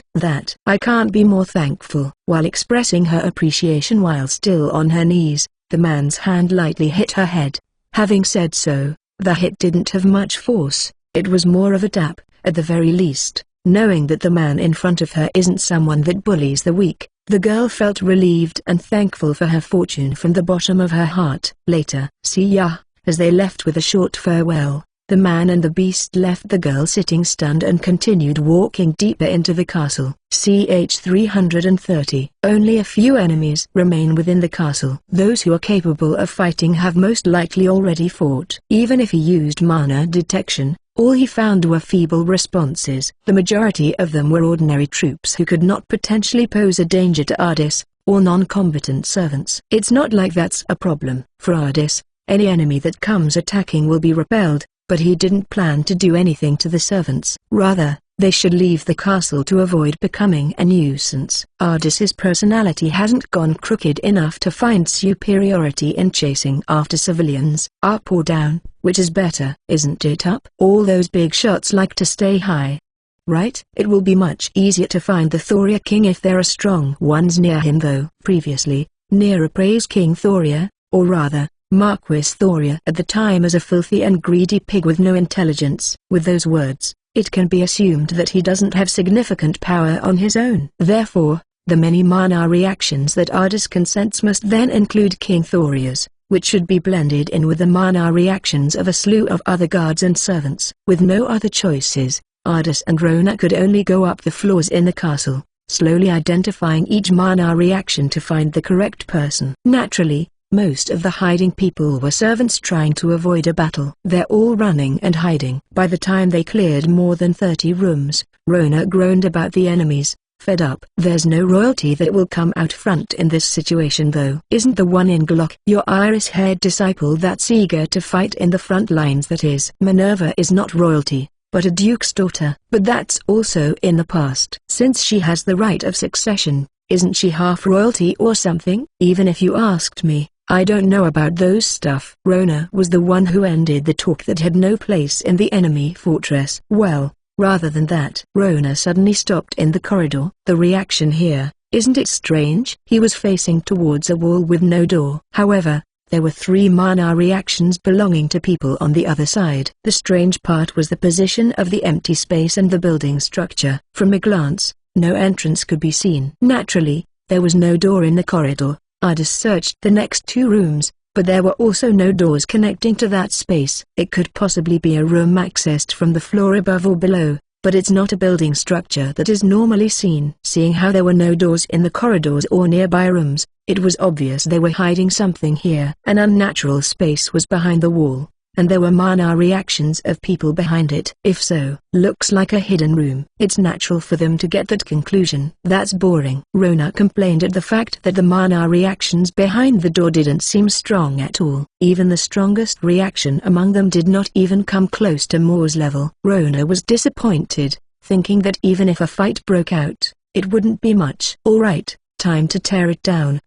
"I can't be more thankful." While expressing her appreciation while still on her knees, the man's hand lightly hit her head. Having said so, the hit didn't have much force. It was more of a tap, at the very least. Knowing that the man in front of her isn't someone that bullies the weak, the girl felt relieved and thankful for her fortune from the bottom of her heart. Later, see ya. As they left with a short farewell, the man and the beast left the girl sitting stunned and continued walking deeper into the castle. Ch 330. Only a few enemies remain within the castle. Those who are capable of fighting have most likely already fought. Even if he used mana detection, all he found were feeble responses. The majority of them were ordinary troops who could not potentially pose a danger to Ardis, or non-combatant servants. It's not like that's a problem. For Ardis, any enemy that comes attacking will be repelled, but he didn't plan to do anything to the servants. Rather, they should leave the castle to avoid becoming a nuisance. Ardis's personality hasn't gone crooked enough to find superiority in chasing after civilians. Up or down, which is better? Isn't it up? All those big shots like to stay high, right? It will be much easier to find the Thoria king if there are strong ones near him though. Previously, Nera praised King Thoria, or rather, Marquis Thoria at the time as a filthy and greedy pig with no intelligence. With those words, it can be assumed that he doesn't have significant power on his own. Therefore, the many mana reactions that Ardis consents must then include King Thoria's, which should be blended in with the mana reactions of a slew of other guards and servants. With no other choices, Ardis and Rona could only go up the floors in the castle, slowly identifying each mana reaction to find the correct person. Naturally, most of the hiding people were servants trying to avoid a battle. They're all running and hiding. By the time they cleared more than 30 rooms, Rona groaned about the enemies, fed up. There's no royalty that will come out front in this situation though. Isn't the one in Glock your iris-haired disciple that's eager to fight in the front lines? That is, Minerva is not royalty, but a duke's daughter. But that's also in the past. Since she has the right of succession, isn't she half royalty or something? Even if you asked me, I don't know about those stuff. Rona was the one who ended the talk that had no place in the enemy fortress. Well, rather than that, Rona suddenly stopped in the corridor. The reaction here, isn't it strange? He was facing towards a wall with no door. However, there were 3 mana reactions belonging to people on the other side. The strange part was the position of the empty space and the building structure. From a glance, no entrance could be seen. Naturally, there was no door in the corridor. Ardis searched the next 2 rooms, but there were also no doors connecting to that space. It could possibly be a room accessed from the floor above or below, but it's not a building structure that is normally seen. Seeing how there were no doors in the corridors or nearby rooms, it was obvious they were hiding something here. An unnatural space was behind the wall, and there were mana reactions of people behind it. If so, looks like a hidden room. It's natural for them to get that conclusion. That's boring. Rona complained at the fact that the mana reactions behind the door didn't seem strong at all. Even the strongest reaction among them did not even come close to Moore's level. Rona was disappointed, thinking that even if a fight broke out, it wouldn't be much. Alright, time to tear it down.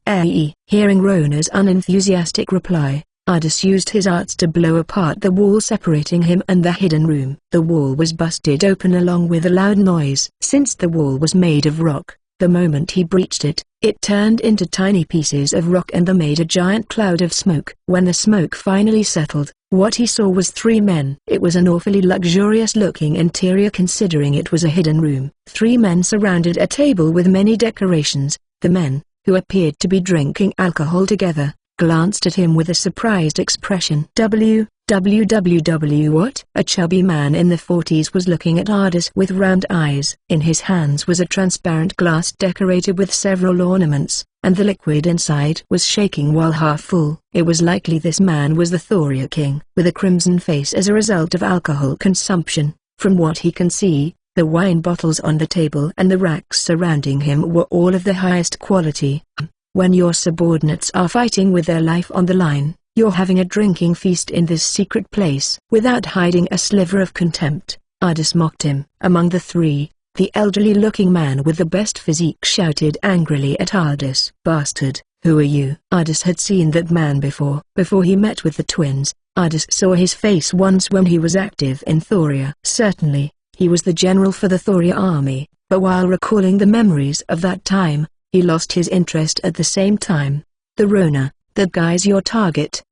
Hearing Rona's unenthusiastic reply, Ardis used his arts to blow apart the wall separating him and the hidden room. The wall was busted open along with a loud noise. Since the wall was made of rock, the moment he breached it, it turned into tiny pieces of rock and made a giant cloud of smoke. When the smoke finally settled, what he saw was 3 men. It was an awfully luxurious-looking interior considering it was a hidden room. 3 men surrounded a table with many decorations. The men, who appeared to be drinking alcohol together, glanced at him with a surprised expression. What? A chubby man in the 40s was looking at Ardis with round eyes. In his hands was a transparent glass decorated with several ornaments, and the liquid inside was shaking while half full. It was likely this man was the Thoria king, with a crimson face as a result of alcohol consumption. From what he can see, the wine bottles on the table and the racks surrounding him were all of the highest quality. When your subordinates are fighting with their life on the line, you're having a drinking feast in this secret place. Without hiding a sliver of contempt, Ardis mocked him. Among the 3, the elderly-looking man with the best physique shouted angrily at Ardis. Bastard, who are you? Ardis had seen that man before. Before he met with the twins, Ardis saw his face once when he was active in Thoria. Certainly, he was the general for the Thoria army, but while recalling the memories of that time, he lost his interest at the same time. The Rona, that guy's your target.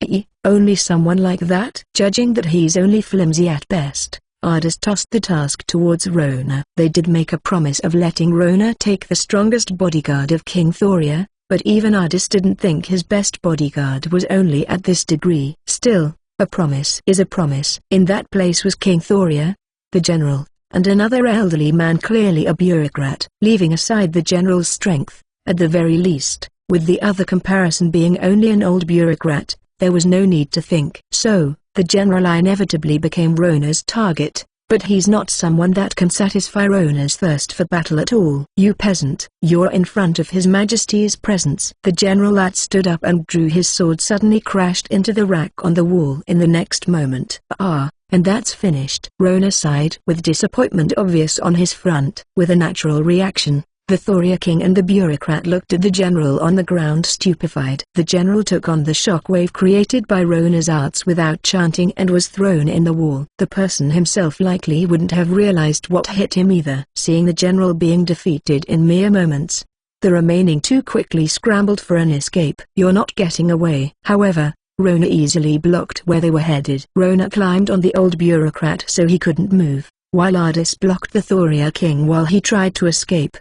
Only someone like that? Judging that he's only flimsy at best, Ardis tossed the task towards Rona. They did make a promise of letting Rona take the strongest bodyguard of King Thoria, but even Ardis didn't think his best bodyguard was only at this degree. Still, a promise is a promise. In that place was King Thoria, the general, and another elderly man clearly a bureaucrat. Leaving aside the general's strength, at the very least, with the other comparison being only an old bureaucrat, there was no need to think. So, the general inevitably became Rona's target, but he's not someone that can satisfy Rona's thirst for battle at all. You peasant, you're in front of His Majesty's presence. The general that stood up and drew his sword suddenly crashed into the rack on the wall in the next moment. And that's finished. Rona sighed with disappointment obvious on his front. With a natural reaction, the Thoria king and the bureaucrat looked at the general on the ground stupefied. The general took on the shockwave created by Rona's arts without chanting and was thrown in the wall. The person himself likely wouldn't have realized what hit him either. Seeing the general being defeated in mere moments, the remaining 2 quickly scrambled for an escape. You're not getting away. However, Rona easily blocked where they were headed. Rona climbed on the old bureaucrat so he couldn't move, while Ardis blocked the Thoria king while he tried to escape.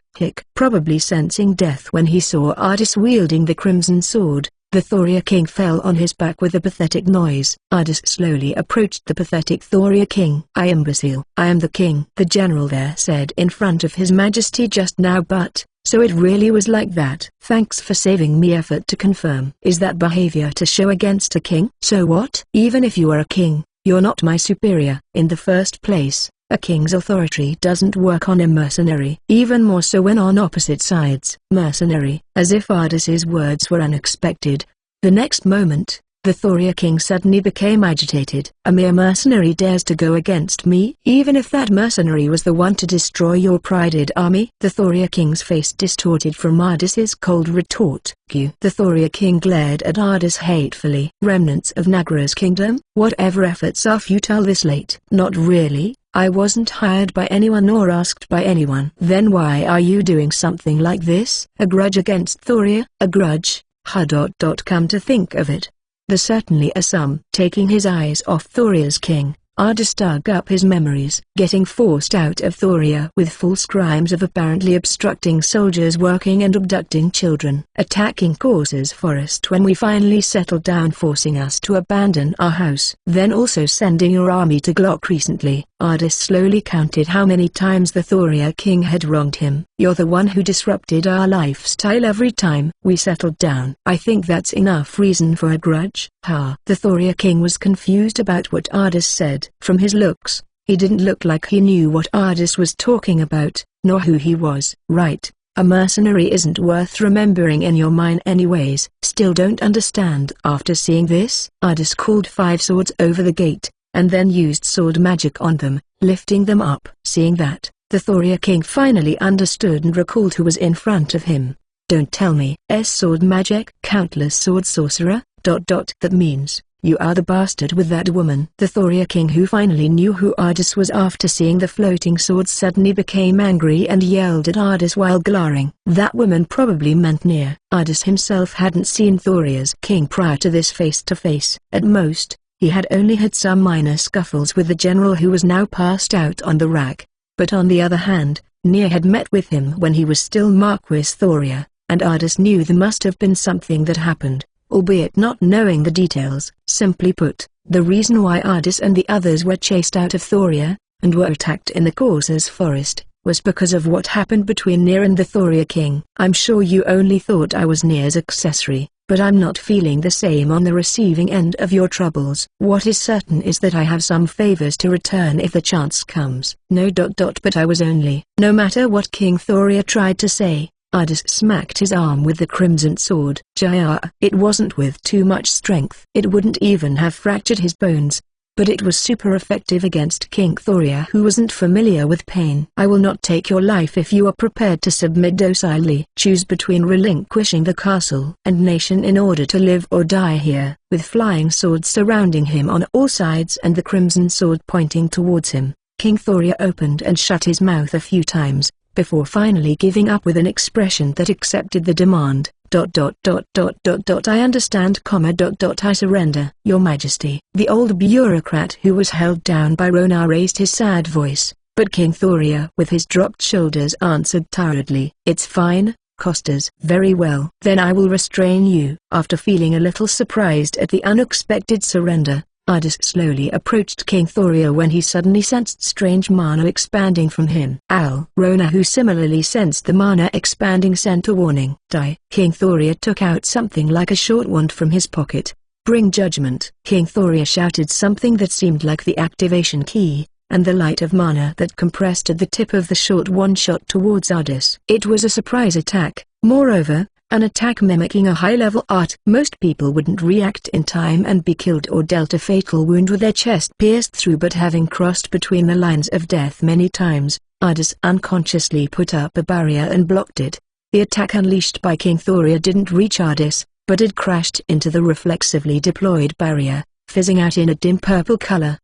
Probably sensing death when he saw Ardis wielding the crimson sword, the Thoria king fell on his back with a pathetic noise. Ardis slowly approached the pathetic Thoria king. "I imbecile. I am the king," the general there said in front of his majesty just now. "But, so it really was like that. Thanks for saving me." Effort to confirm. "Is that behavior to show against a king?" "So what? Even if you are a king, you're not my superior. In the first place, a king's authority doesn't work on a mercenary, even more so when on opposite sides." Mercenary. As if Ardis's words were unexpected, the next moment, the Thoria king suddenly became agitated. "A mere mercenary dares to go against me? Even if that mercenary was the one to destroy your prided army?" The Thoria king's face distorted from Ardis's cold retort. "You." The Thoria king glared at Ardis hatefully. "Remnants of Nagra's kingdom? Whatever efforts are futile this late?" "Not really. I wasn't hired by anyone or asked by anyone." "Then why are you doing something like this? A grudge against Thoria?" "A grudge? Come to think of it, there's certainly a some." Taking his eyes off Thoria's king, Ardis dug up his memories. Getting forced out of Thoria with false crimes of apparently obstructing soldiers working and abducting children. Attacking Sorcerer's forest when we finally settled down, forcing us to abandon our house. Then also sending your army to Glock recently. Ardis slowly counted how many times the Thoria king had wronged him. "You're the one who disrupted our lifestyle every time we settled down. I think that's enough reason for a grudge." The Thoria king was confused about what Ardis said. From his looks, he didn't look like he knew what Ardis was talking about, nor who he was. "Right, a mercenary isn't worth remembering in your mind anyways." "Still don't understand." After seeing this, Ardis called 5 swords over the gate, and then used sword magic on them, lifting them up. Seeing that, the Thoria king finally understood and recalled who was in front of him. "Don't tell me." "Sword magic? Countless sword sorcerer? That means, you are the bastard with that woman." The Thoria king, who finally knew who Ardis was after seeing the floating swords, suddenly became angry and yelled at Ardis while glaring. That woman probably meant Nia. Ardis himself hadn't seen Thoria's king prior to this face-to-face. At most, he had only had some minor scuffles with the general who was now passed out on the rack. But on the other hand, Nia had met with him when he was still Marquis Thoria, and Ardis knew there must have been something that happened, albeit not knowing the details. Simply put, the reason why Ardis and the others were chased out of Thoria, and were attacked in the Sorcerer's forest, was because of what happened between Nia and the Thoria king. "I'm sure you only thought I was Nia's accessory, but I'm not feeling the same on the receiving end of your troubles. What is certain is that I have some favors to return if the chance comes." "No. But I was only..." No matter what King Thoria tried to say, Ardis smacked his arm with the crimson sword. It wasn't with too much strength. It wouldn't even have fractured his bones, but it was super effective against King Thoria, who wasn't familiar with pain. "I will not take your life if you are prepared to submit docilely. Choose between relinquishing the castle and nation in order to live or die here." With flying swords surrounding him on all sides and the crimson sword pointing towards him, King Thoria opened and shut his mouth a few times, before finally giving up with an expression that accepted the demand. "I understand, I surrender, Your Majesty." The old bureaucrat who was held down by Rona raised his sad voice, but King Thoria with his dropped shoulders answered tiredly, "It's fine, Costas." "Very well. Then I will restrain you." After feeling a little surprised at the unexpected surrender, Ardis slowly approached King Thoria when he suddenly sensed strange mana expanding from him. Rona, who similarly sensed the mana expanding, sent a warning. "Die." King Thoria took out something like a short wand from his pocket. "Bring judgment." King Thoria shouted something that seemed like the activation key, and the light of mana that compressed at the tip of the short wand shot towards Ardis. It was a surprise attack, moreover, an attack mimicking a high-level art. Most people wouldn't react in time and be killed or dealt a fatal wound with their chest pierced through, but having crossed between the lines of death many times, Ardis unconsciously put up a barrier and blocked it. The attack unleashed by King Thoria didn't reach Ardis, but it crashed into the reflexively deployed barrier, fizzing out in a dim purple color.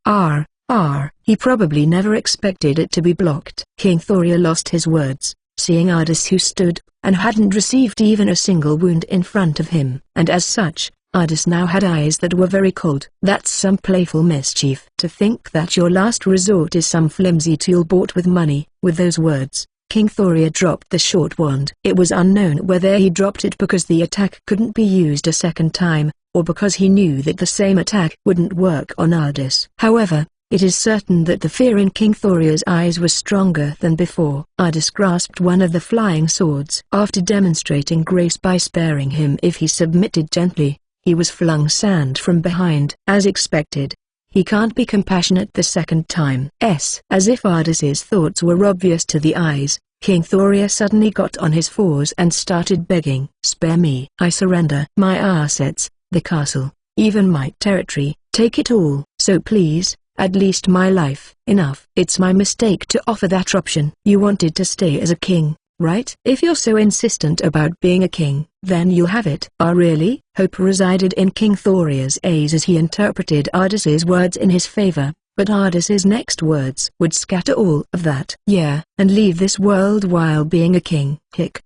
He probably never expected it to be blocked. King Thoria lost his words, seeing Ardis, who stood and hadn't received even a single wound in front of him, and as such, Ardis now had eyes that were very cold. "That's some playful mischief. To think that your last resort is some flimsy tool bought with money." With those words, King Thoria dropped the short wand. It was unknown whether he dropped it because the attack couldn't be used a second time, or because he knew that the same attack wouldn't work on Ardis. However, it is certain that the fear in King Thoria's eyes was stronger than before. Ardis grasped one of the flying swords. After demonstrating grace by sparing him if he submitted gently, he was flung sand from behind. As expected, he can't be compassionate the second time. As if Ardis's thoughts were obvious to the eyes, King Thoria suddenly got on his fours and started begging. "Spare me. I surrender my assets, the castle, even my territory, take it all. So please, at least my life." "Enough. It's my mistake to offer that option. You wanted to stay as a king, right? If you're so insistent about being a king, then you'll have it." Really? Hope resided in King Thoria's eyes as he interpreted Ardis's words in his favor, but Ardis's next words would scatter all of that. "Yeah, and leave this world while being a king."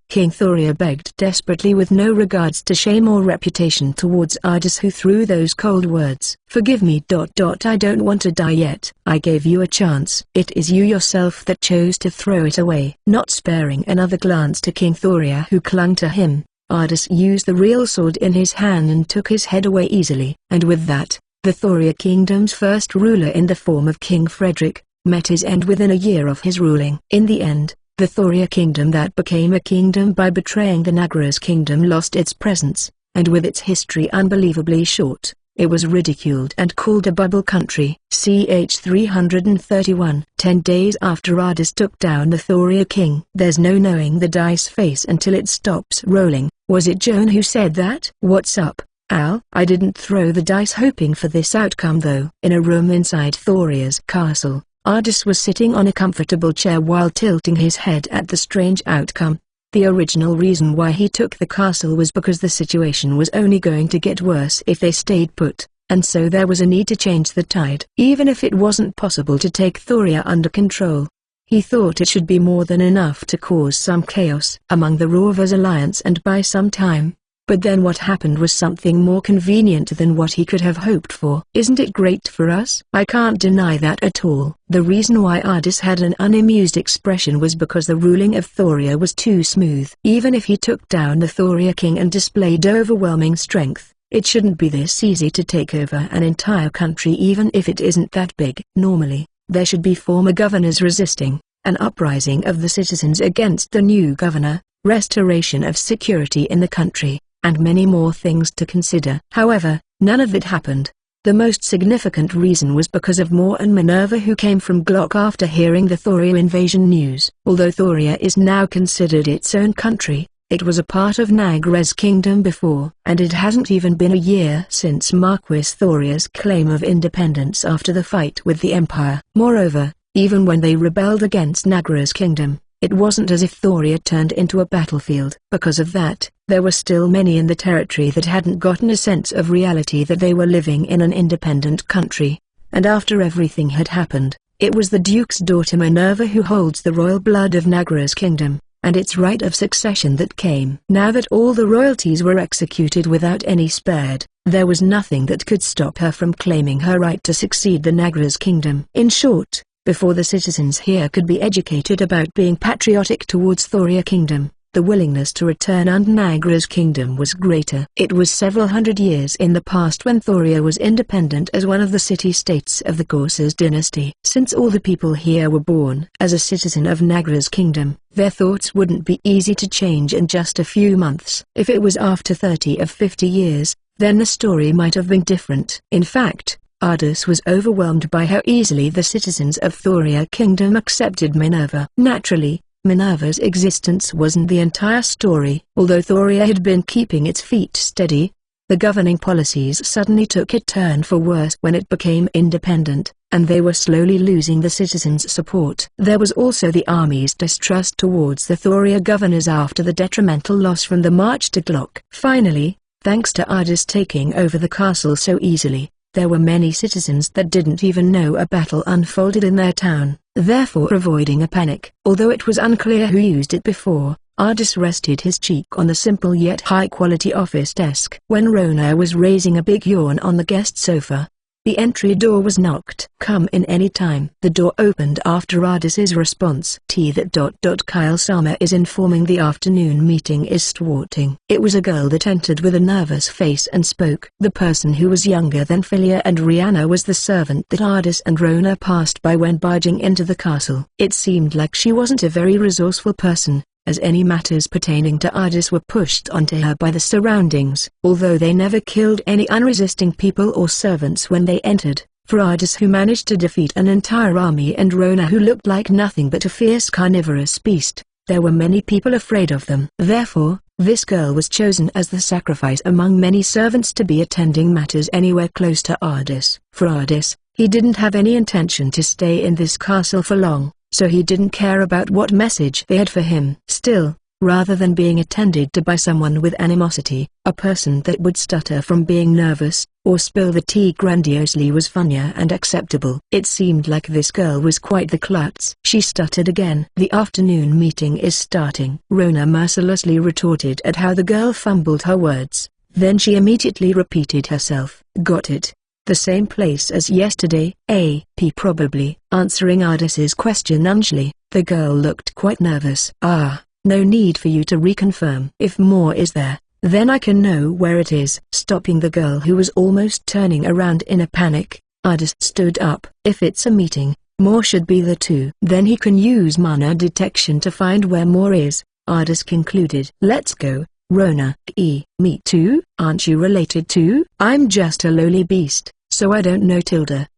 King Thoria begged desperately with no regards to shame or reputation towards Ardis, who threw those cold words. "Forgive me. I don't want to die yet. I gave you a chance. It is you yourself that chose to throw it away." Not sparing another glance to King Thoria, who clung to him, Ardis used the real sword in his hand and took his head away easily. And with that, the Thoria kingdom's first ruler in the form of King Frederick, met his end within a year of his ruling. In the end, the Thoria kingdom that became a kingdom by betraying the Nagaras kingdom lost its presence, and with its history unbelievably short, it was ridiculed and called a bubble country. Ch 331. 10 days after Ardis took down the Thoria king. "There's no knowing the dice face until it stops rolling." Was it Joan who said that? "What's up, Al?" "I didn't throw the dice hoping for this outcome though." In a room inside Thoria's castle, Ardis was sitting on a comfortable chair while tilting his head at the strange outcome. The original reason why he took the castle was because the situation was only going to get worse if they stayed put, and so there was a need to change the tide. Even if it wasn't possible to take Thoria under control, he thought it should be more than enough to cause some chaos among the Rovers Alliance and buy some time. But then what happened was something more convenient than what he could have hoped for. "Isn't it great for us?" "I can't deny that at all." The reason why Ardis had an unamused expression was because the ruling of Thoria was too smooth. Even if he took down the Thoria king and displayed overwhelming strength, it shouldn't be this easy to take over an entire country even if it isn't that big. Normally, there should be former governors resisting, an uprising of the citizens against the new governor, restoration of security in the country, and many more things to consider. However, none of it happened. The most significant reason was because of Moore and Minerva, who came from Glock after hearing the Thoria invasion news. Although Thoria is now considered its own country, it was a part of Nagaras kingdom before, and it hasn't even been a year since Marquis Thoria's claim of independence after the fight with the Empire. Moreover, even when they rebelled against Nagaras kingdom, it wasn't as if Thoria turned into a battlefield. Because of that, there were still many in the territory that hadn't gotten a sense of reality that they were living in an independent country. And after everything had happened, it was the Duke's daughter Minerva who holds the royal blood of Nagaras kingdom, and its right of succession that came. Now that all the royalties were executed without any spared, there was nothing that could stop her from claiming her right to succeed the Nagaras kingdom. In short, before the citizens here could be educated about being patriotic towards Thoria kingdom, the willingness to return under Nagaras kingdom was greater. It was several hundred years in the past when Thoria was independent as one of the city-states of the Corsairs dynasty. Since all the people here were born as a citizen of Nagaras kingdom, their thoughts wouldn't be easy to change in just a few months. If it was after 30 or 50 years, then the story might have been different. In fact, Ardis was overwhelmed by how easily the citizens of Thoria kingdom accepted Minerva. Naturally, Minerva's existence wasn't the entire story. Although Thoria had been keeping its feet steady, the governing policies suddenly took a turn for worse when it became independent, and they were slowly losing the citizens' support. There was also the army's distrust towards the Thoria governors after the detrimental loss from the march to Glock. Finally, thanks to Ardis taking over the castle so easily, there were many citizens that didn't even know a battle unfolded in their town, therefore avoiding a panic. Although it was unclear who used it before, Ardis rested his cheek on the simple yet high-quality office desk when Rona was raising a big yawn on the guest sofa. The entry door was knocked. "Come in any time." The door opened after Ardis's response. Kyle Sama is informing the afternoon meeting is starting. It was a girl that entered with a nervous face and spoke. The person who was younger than Philia and Rihanna was the servant that Ardis and Rona passed by when barging into the castle. It seemed like she wasn't a very resourceful person, as any matters pertaining to Ardis were pushed onto her by the surroundings. Although they never killed any unresisting people or servants when they entered, for Ardis, who managed to defeat an entire army, and Rona, who looked like nothing but a fierce carnivorous beast, there were many people afraid of them. Therefore, this girl was chosen as the sacrifice among many servants to be attending matters anywhere close to Ardis. For Ardis, he didn't have any intention to stay in this castle for long, so he didn't care about what message they had for him. Still, rather than being attended to by someone with animosity, a person that would stutter from being nervous, or spill the tea grandiosely was funnier and acceptable. It seemed like this girl was quite the klutz. She stuttered again. "The afternoon meeting is starting." Rona mercilessly retorted at how the girl fumbled her words. Then she immediately repeated herself. "Got it. The same place as yesterday, AP probably." Answering Ardis's question unshyly, the girl looked quite nervous. "Ah, no need for you to reconfirm. If more is there, then I can know where it is." Stopping the girl, who was almost turning around in a panic, Ardis stood up. "If it's a meeting, more should be there too. Then he can use mana detection to find where more is," Ardis concluded. "Let's go." Rona: "Me too? Aren't you related to?" "I'm just a lowly beast, so I don't know."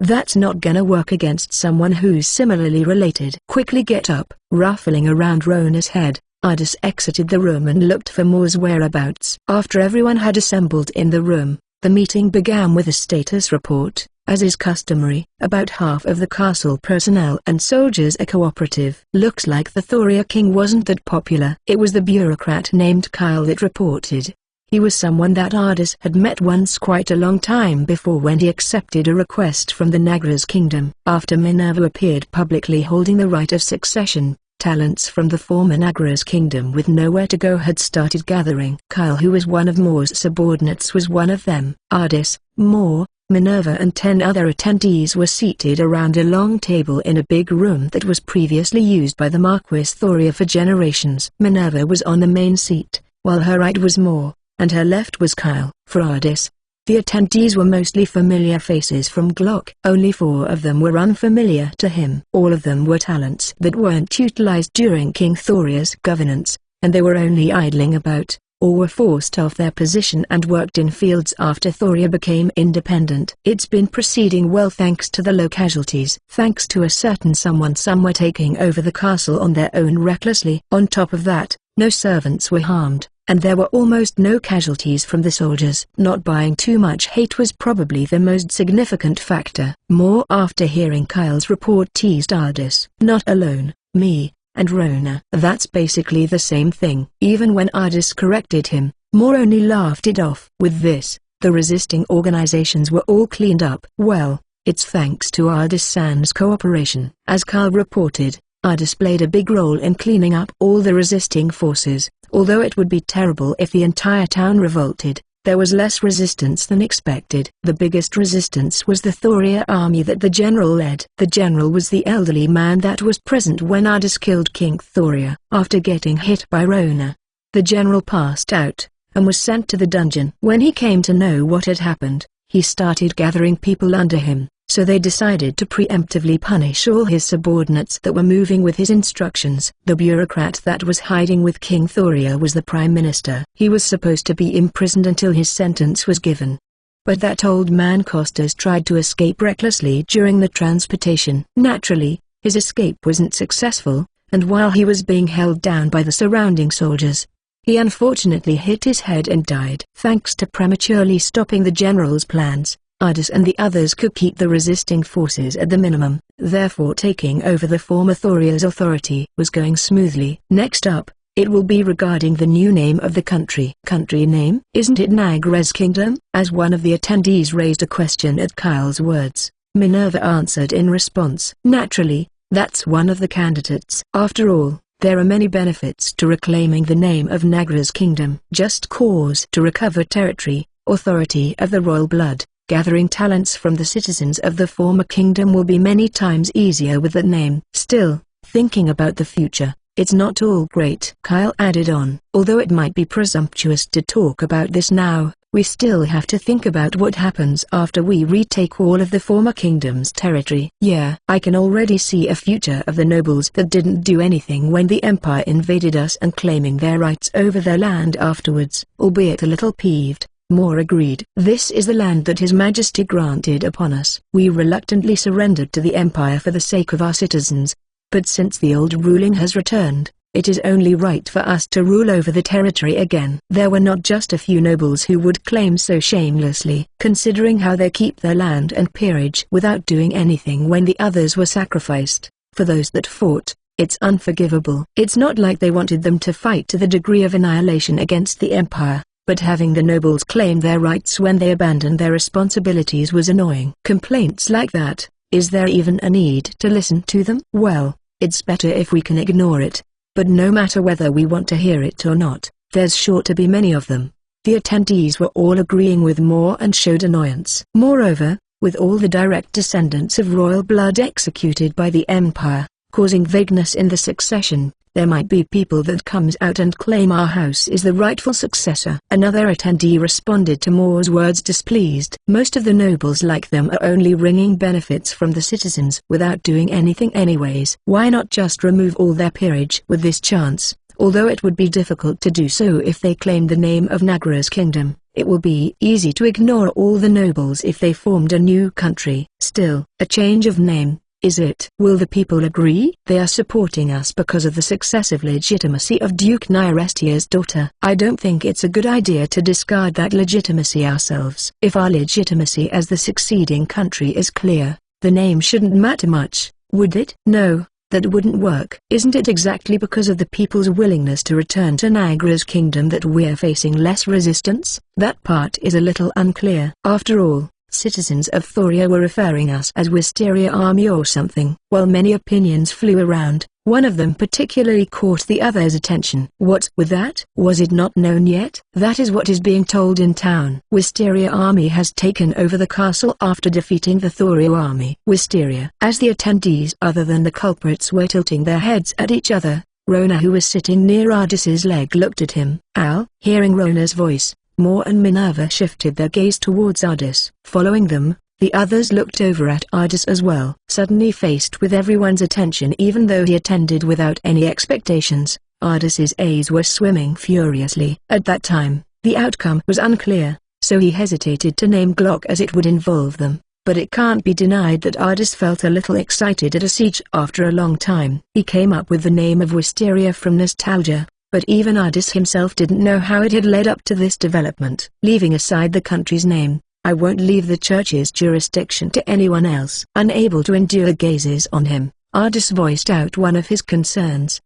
"That's not gonna work against someone who's similarly related." "Quickly get up." Ruffling around Rona's head, Ardis exited the room and looked for Moore's whereabouts. After everyone had assembled in the room, the meeting began with a status report. As is customary, about half of the castle personnel and soldiers are cooperative. "Looks like the Thoria King wasn't that popular." It was the bureaucrat named Kyle that reported. He was someone that Ardis had met once quite a long time before when he accepted a request from the Nagras kingdom. After Minerva appeared publicly holding the right of succession, talents from the former Nagras kingdom with nowhere to go had started gathering. Kyle, who was one of Moore's subordinates, was one of them. Ardis, Moore, Minerva and 10 other attendees were seated around a long table in a big room that was previously used by the Marquis Thoria for generations. Minerva was on the main seat, while her right was Moore, and her left was Kyle. For Ardis, the attendees were mostly familiar faces from Glock. Only 4 of them were unfamiliar to him. All of them were talents that weren't utilized during King Thoria's governance, and they were only idling about, or were forced off their position and worked in fields after Thoria became independent. "It's been proceeding well thanks to the low casualties. Thanks to a certain someone somewhere taking over the castle on their own recklessly. On top of that, no servants were harmed, and there were almost no casualties from the soldiers." Not buying too much hate was probably the most significant factor. Moore, after hearing Kyle's report, teased Ardis. "Not alone, me and Rona." "That's basically the same thing." Even when Ardis corrected him, Moore only laughed it off. With this, the resisting organizations were all cleaned up. "Well, it's thanks to Ardis San's cooperation." As Kyle reported, Ardis played a big role in cleaning up all the resisting forces. Although it would be terrible if the entire town revolted, there was less resistance than expected. The biggest resistance was the Thoria army that the general led. The general was the elderly man that was present when Ardis killed King Thoria. After getting hit by Rona, the general passed out, and was sent to the dungeon. When he came to know what had happened, he started gathering people under him, so they decided to preemptively punish all his subordinates that were moving with his instructions. The bureaucrat that was hiding with King Thoria was the Prime Minister. He was supposed to be imprisoned until his sentence was given. But that old man Costas tried to escape recklessly during the transportation. Naturally, his escape wasn't successful, and while he was being held down by the surrounding soldiers, he unfortunately hit his head and died. Thanks to prematurely stopping the general's plans, Ardis and the others could keep the resisting forces at the minimum. Therefore, taking over the former Thoria's authority was going smoothly. Next up, it will be regarding the new name of the country. Country name? Isn't it Nagras Kingdom? As one of the attendees raised a question at Kyle's words, Minerva answered in response. Naturally, that's one of the candidates. After all, There are many benefits to reclaiming the name of Nagra's kingdom. Just cause to recover territory, authority of the royal blood. Gathering talents from the citizens of the former kingdom will be many times easier with that name. Still, thinking about the future, it's not all great. Kyle added on. Although it might be presumptuous to talk about this now, we still have to think about what happens after we retake all of the former kingdom's territory. Yeah, I can already see a future of the nobles that didn't do anything when the Empire invaded us and claiming their rights over their land afterwards, albeit a little peeved. Moore agreed. This is the land that His Majesty granted upon us. We reluctantly surrendered to the Empire for the sake of our citizens. But since the old ruling has returned, it is only right for us to rule over the territory again. There were not just a few nobles who would claim so shamelessly, considering how they keep their land and peerage without doing anything when the others were sacrificed. For those that fought, it's unforgivable. It's not like they wanted them to fight to the degree of annihilation against the Empire. But having the nobles claim their rights when they abandoned their responsibilities was annoying. Complaints like that, is there even a need to listen to them? Well, it's better if we can ignore it. But no matter whether we want to hear it or not, there's sure to be many of them. The attendees were all agreeing with Moore and showed annoyance. Moreover, with all the direct descendants of royal blood executed by the Empire, causing vagueness in the succession, there might be people that comes out and claim our house is the rightful successor. Another attendee responded to Moore's words displeased. Most of the nobles like them are only wringing benefits from the citizens without doing anything anyways. Why not just remove all their peerage with this chance? Although it would be difficult to do so if they claimed the name of Nagra's kingdom, it will be easy to ignore all the nobles if they formed a new country. Still, a change of name, is it? Will the people agree? They are supporting us because of the successive legitimacy of Duke Nyrestia's daughter. I don't think it's a good idea to discard that legitimacy ourselves. If our legitimacy as the succeeding country is clear, the name shouldn't matter much, would it? No, that wouldn't work. Isn't it exactly because of the people's willingness to return to Nagra's kingdom that we're facing less resistance? That part is a little unclear. After all, citizens of Thoria were referring us as Wisteria Army or something. While many opinions flew around, one of them particularly caught the other's attention. What with that? Was it not known yet? That is what is being told in town. Wisteria Army has taken over the castle after defeating the Thoria army. Wisteria. As the attendees other than the culprits were tilting their heads at each other, Rona, who was sitting near Ardis's leg, looked at him. Al, hearing Rona's voice, Moore and Minerva shifted their gaze towards Ardis. Following them, the others looked over at Ardis as well. Suddenly faced with everyone's attention even though he attended without any expectations, Ardis's eyes were swimming furiously. At that time, the outcome was unclear, so he hesitated to name Glock as it would involve them. But it can't be denied that Ardis felt a little excited at a siege after a long time. He came up with the name of Wisteria from nostalgia. But even Ardis himself didn't know how it had led up to this development. Leaving aside the country's name, I won't leave the church's jurisdiction to anyone else. Unable to endure gazes on him, Ardis voiced out one of his concerns.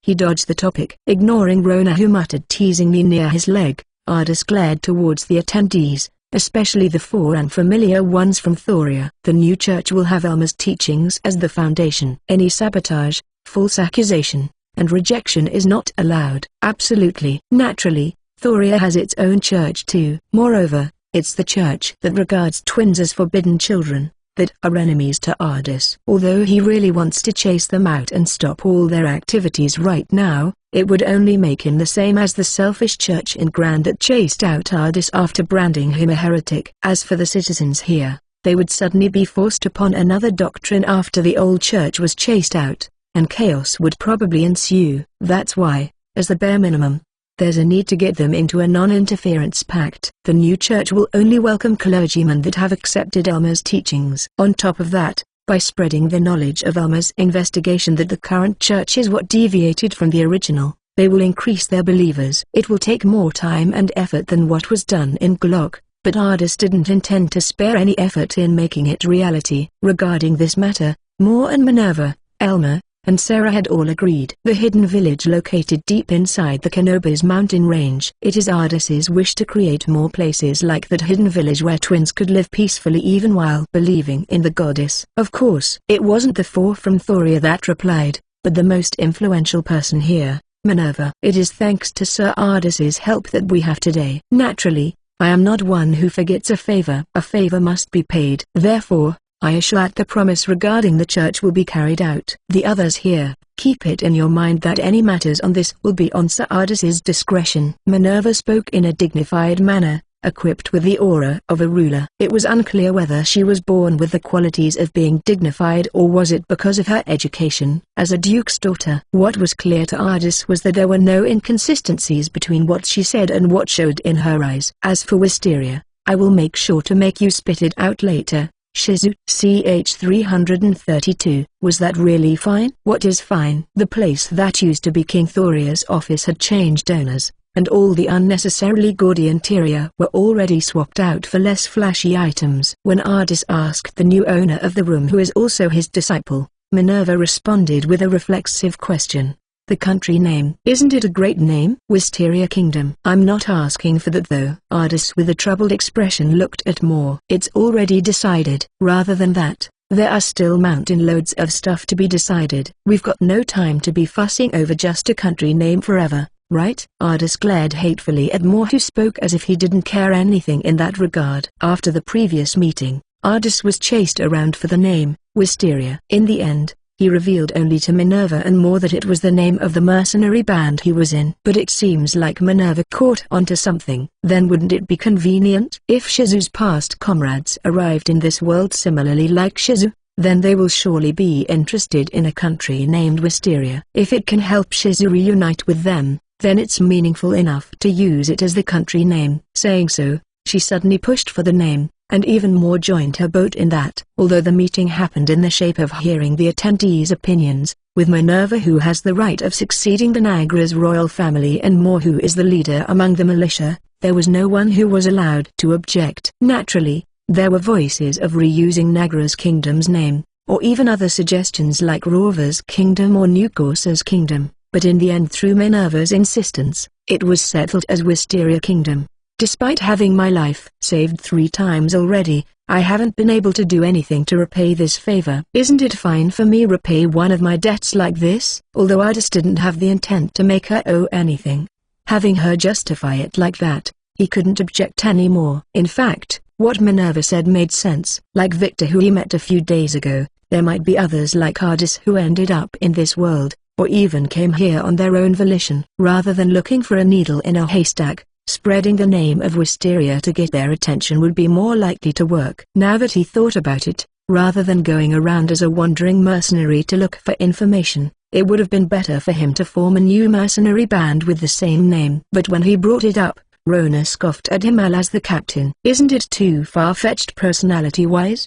He dodged the topic. Ignoring Rona, who muttered teasingly near his leg, Ardis glared towards the attendees, especially the four unfamiliar ones from Thoria. The new church will have Elma's teachings as the foundation. Any sabotage, false accusation, and rejection is not allowed. Absolutely. Naturally, Thoria has its own church too. Moreover, it's the church that regards twins as forbidden children, that are enemies to Ardis. Although he really wants to chase them out and stop all their activities right now, it would only make him the same as the selfish church in Grand that chased out Ardis after branding him a heretic. As for the citizens here, they would suddenly be forced upon another doctrine after the old church was chased out, and chaos would probably ensue. That's why, as the bare minimum, there's a need to get them into a non-interference pact. The new church will only welcome clergymen that have accepted Elma's teachings. On top of that, by spreading the knowledge of Elma's investigation that the current church is what deviated from the original, they will increase their believers. It will take more time and effort than what was done in Glock, but Ardis didn't intend to spare any effort in making it reality. Regarding this matter, Moore and Minerva, Elma, and Sarah had all agreed. The hidden village located deep inside the Kenobis mountain range. It is Ardis's wish to create more places like that hidden village where twins could live peacefully even while believing in the goddess. Of course, it wasn't the four from Thoria that replied, but the most influential person here, Minerva. It is thanks to Sir Ardis's help that we have today. Naturally, I am not one who forgets a favor. A favor must be paid. Therefore, I assure that the promise regarding the church will be carried out. The others here, keep it in your mind that any matters on this will be on Sir Ardis's discretion. Minerva spoke in a dignified manner, equipped with the aura of a ruler. It was unclear whether she was born with the qualities of being dignified or was it because of her education as a duke's daughter. What was clear to Ardis was that there were no inconsistencies between what she said and what showed in her eyes. As for Wisteria, I will make sure to make you spit it out later. Shizu, CH 332. Was that really fine? What is fine? The place that used to be King Thoria's office had changed owners, and all the unnecessarily gaudy interior were already swapped out for less flashy items. When Ardis asked the new owner of the room who is also his disciple, Minerva responded with a reflexive question. The country name. Isn't it a great name? Wisteria Kingdom. I'm not asking for that though. Ardis with a troubled expression looked at Moore. It's already decided. Rather than that, there are still mountain loads of stuff to be decided. We've got no time to be fussing over just a country name forever, right? Ardis glared hatefully at Moore who spoke as if he didn't care anything in that regard. After the previous meeting, Ardis was chased around for the name, Wisteria. In the end, he revealed only to Minerva and Moore that it was the name of the mercenary band he was in. But it seems like Minerva caught onto something. Then wouldn't it be convenient? If Shizu's past comrades arrived in this world similarly like Shizu, then they will surely be interested in a country named Wisteria. If it can help Shizu reunite with them, then it's meaningful enough to use it as the country name. Saying so, she suddenly pushed for the name, and even more joined her boat in that. Although the meeting happened in the shape of hearing the attendees' opinions, with Minerva who has the right of succeeding the Nagra's royal family and Moore who is the leader among the militia, there was no one who was allowed to object. Naturally, there were voices of reusing Nagra's kingdom's name, or even other suggestions like Rova's kingdom or New Corsa's kingdom, but in the end through Minerva's insistence, it was settled as Wisteria Kingdom. Despite having my life saved 3 times already, I haven't been able to do anything to repay this favor. Isn't it fine for me repay one of my debts like this? Although Ardis didn't have the intent to make her owe anything. Having her justify it like that, he couldn't object anymore. In fact, what Minerva said made sense. Like Victor who he met a few days ago, there might be others like Ardis who ended up in this world, or even came here on their own volition. Rather than looking for a needle in a haystack, spreading the name of Wisteria to get their attention would be more likely to work. Now that he thought about it, rather than going around as a wandering mercenary to look for information, it would have been better for him to form a new mercenary band with the same name. But when he brought it up, Rona scoffed at him as the captain. Isn't it too far-fetched personality-wise?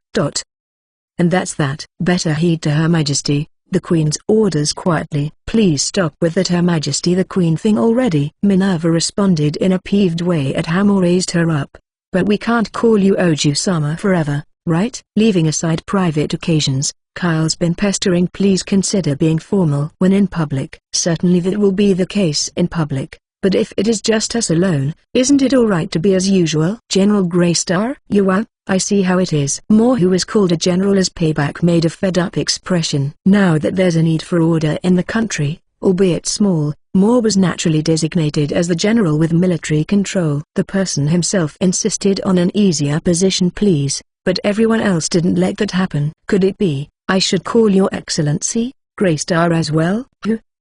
And that's that. Better heed to Her Majesty, the Queen's orders quietly. Please stop with that Her Majesty the Queen thing already. Minerva responded in a peeved way at how Moore raised her up. But we can't call you Oju-sama forever, right? Leaving aside private occasions, Kyle's been pestering. Please consider being formal when in public. Certainly that will be the case in public, but if it is just us alone, isn't it alright to be as usual? General Greystar? You I see how it is. Moore who was called a general as payback made a fed-up expression. Now that there's a need for order in the country, albeit small, Moore was naturally designated as the general with military control. The person himself insisted on an easier position please, but everyone else didn't let that happen. Could it be, I should call your excellency, Greystar as well?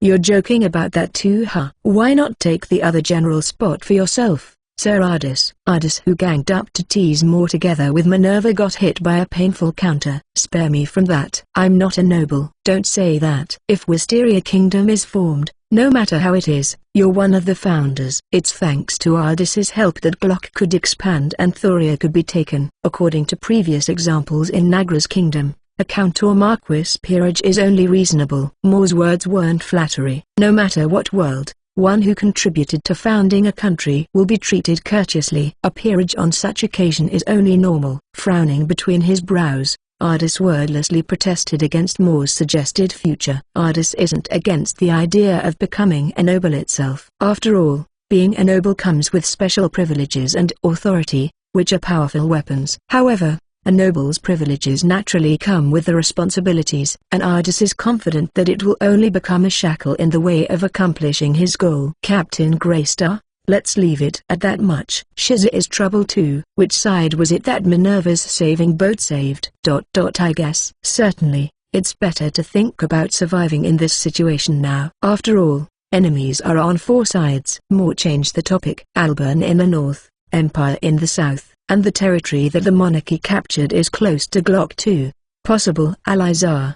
You're joking about that too huh? Why not take the other general spot for yourself? Sir Ardis. Ardis who ganged up to tease Moore together with Minerva got hit by a painful counter. Spare me from that. I'm not a noble. Don't say that. If Wisteria Kingdom is formed, no matter how it is, you're one of the founders. It's thanks to Ardis's help that Glock could expand and Thoria could be taken. According to previous examples in Nagra's kingdom, a count or marquis peerage is only reasonable. Moore's words weren't flattery. No matter what world, one who contributed to founding a country will be treated courteously. A peerage on such occasion is only normal. Frowning between his brows, Ardis wordlessly protested against Moore's suggested future. Ardis isn't against the idea of becoming a noble itself. After all, being a noble comes with special privileges and authority, which are powerful weapons. However, A noble's privileges naturally come with the responsibilities, and Ardis is confident that it will only become a shackle in the way of accomplishing his goal. Captain Greystar, let's leave it at that much. Shiza is trouble too. Which side was it that Minerva's saving boat saved? I guess. Certainly, it's better to think about surviving in this situation now. After all, enemies are on 4 sides. More change the topic. Alban in the north, Empire in the south, and the territory that the monarchy captured is close to Glock 2. Possible allies are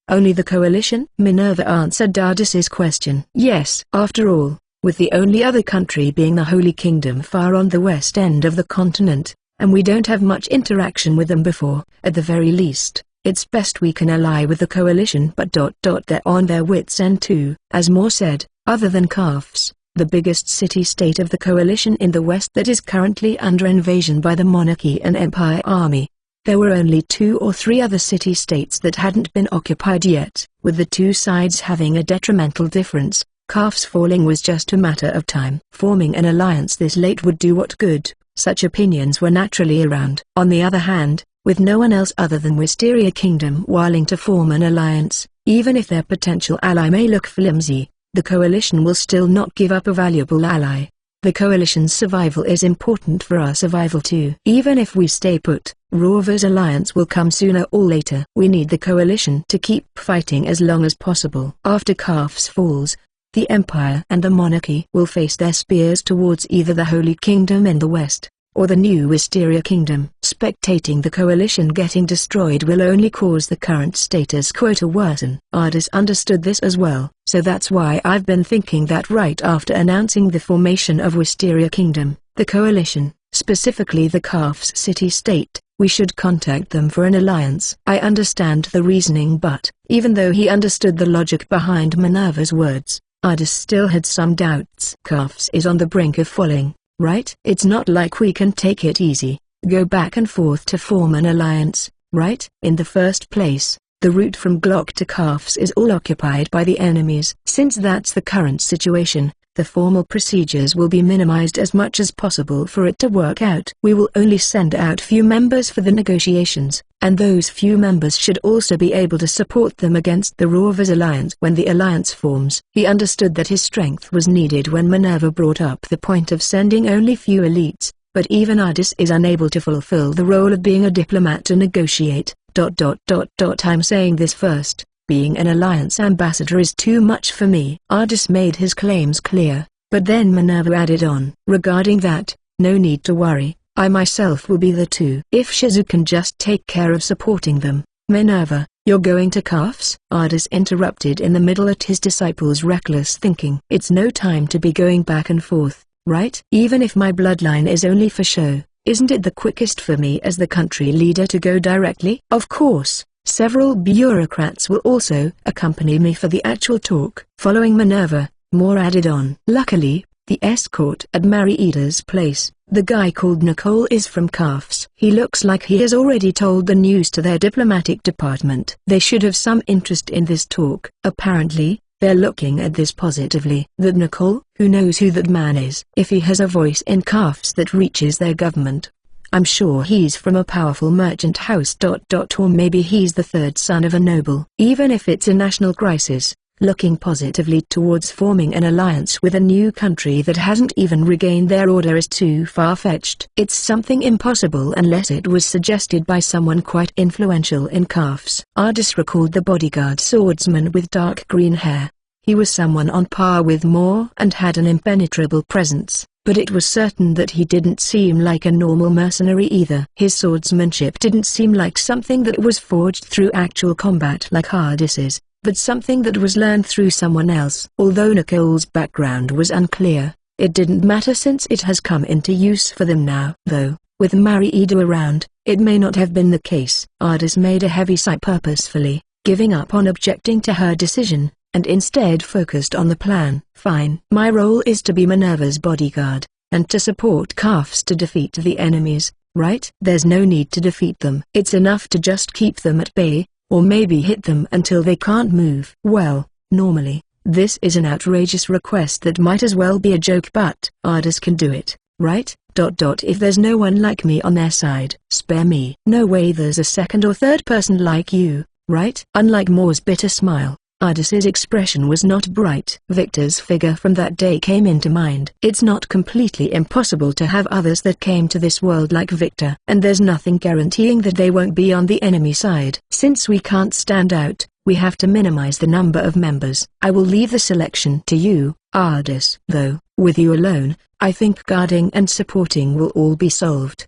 only the coalition? Minerva answered Ardis's question. Yes. After all, with the only other country being the Holy Kingdom far on the west end of the continent, and we don't have much interaction with them before, at the very least, it's best we can ally with the coalition. But they're on their wits' end too. As Moore said, other than Kafs, the biggest city-state of the coalition in the west that is currently under invasion by the monarchy and empire army, there were only 2 or 3 other city-states that hadn't been occupied yet. With the 2 sides having a detrimental difference, Kaf's falling was just a matter of time. Forming an alliance this late would do what good? Such opinions were naturally around. On the other hand, with no one else other than Wisteria Kingdom willing to form an alliance, even if their potential ally may look flimsy, the coalition will still not give up a valuable ally. The coalition's survival is important for our survival too. Even if we stay put, Rover's alliance will come sooner or later. We need the coalition to keep fighting as long as possible. After Kaf's falls, the Empire and the Monarchy will face their spears towards either the Holy Kingdom in the west, or the new Wisteria Kingdom. Spectating the coalition getting destroyed will only cause the current status quo to worsen. Ardis understood this as well, so that's why I've been thinking that right after announcing the formation of Wisteria Kingdom, the coalition, specifically the Kaf's city-state, we should contact them for an alliance. I understand the reasoning, but, even though he understood the logic behind Minerva's words, Ardis still had some doubts. Kafs is on the brink of falling, right? It's not like we can take it easy, go back and forth to form an alliance, right? In the first place, the route from Glock to Kafs is all occupied by the enemies. Since that's the current situation, the formal procedures will be minimized as much as possible for it to work out. We will only send out few members for the negotiations, and those few members should also be able to support them against the Rovers alliance. When the alliance forms, he understood that his strength was needed when Minerva brought up the point of sending only few elites, but even Ardis is unable to fulfill the role of being a diplomat to negotiate. I'm saying this first. Being an alliance ambassador is too much for me. Ardis made his claims clear, but then Minerva added on. Regarding that, no need to worry, I myself will be there too. If Shizu can just take care of supporting them. Minerva, you're going to Kafs? Ardis interrupted in the middle at his disciple's reckless thinking. It's no time to be going back and forth, right? Even if my bloodline is only for show, isn't it the quickest for me as the country leader to go directly? Of course. Several bureaucrats will also accompany me for the actual talk. Following Minerva, Moore added on. Luckily, the escort at Marieda's place, the guy called Nicole, is from Kafs. He looks like he has already told the news to their diplomatic department. They should have some interest in this talk. Apparently, they're looking at this positively. That Nicole, who knows who that man is? If he has a voice in Kafs that reaches their government, I'm sure he's from a powerful merchant house. Or maybe he's the third son of a noble. Even if it's a national crisis, looking positively towards forming an alliance with a new country that hasn't even regained their order is too far-fetched. It's something impossible unless it was suggested by someone quite influential in Kafs. Ardis recalled the bodyguard swordsman with dark green hair. He was someone on par with Moore and had an impenetrable presence, but it was certain that he didn't seem like a normal mercenary either. His swordsmanship didn't seem like something that was forged through actual combat like Ardis's, but something that was learned through someone else. Although Nicole's background was unclear, it didn't matter since it has come into use for them now. Though, with Marieda around, it may not have been the case. Ardis made a heavy sigh purposefully, giving up on objecting to her decision, and instead focused on the plan. Fine. My role is to be Minerva's bodyguard, and to support Kafs to defeat the enemies, right? There's no need to defeat them. It's enough to just keep them at bay, or maybe hit them until they can't move. Well, normally, this is an outrageous request that might as well be a joke, but Ardis can do it, right? If there's no one like me on their side, spare me. No way there's a second or third person like you, right? Unlike Moore's bitter smile, Ardis's expression was not bright. Victor's figure from that day came into mind. It's not completely impossible to have others that came to this world like Victor, and there's nothing guaranteeing that they won't be on the enemy side. Since we can't stand out, we have to minimize the number of members. I will leave the selection to you, Ardis. Though, with you alone, I think guarding and supporting will all be solved.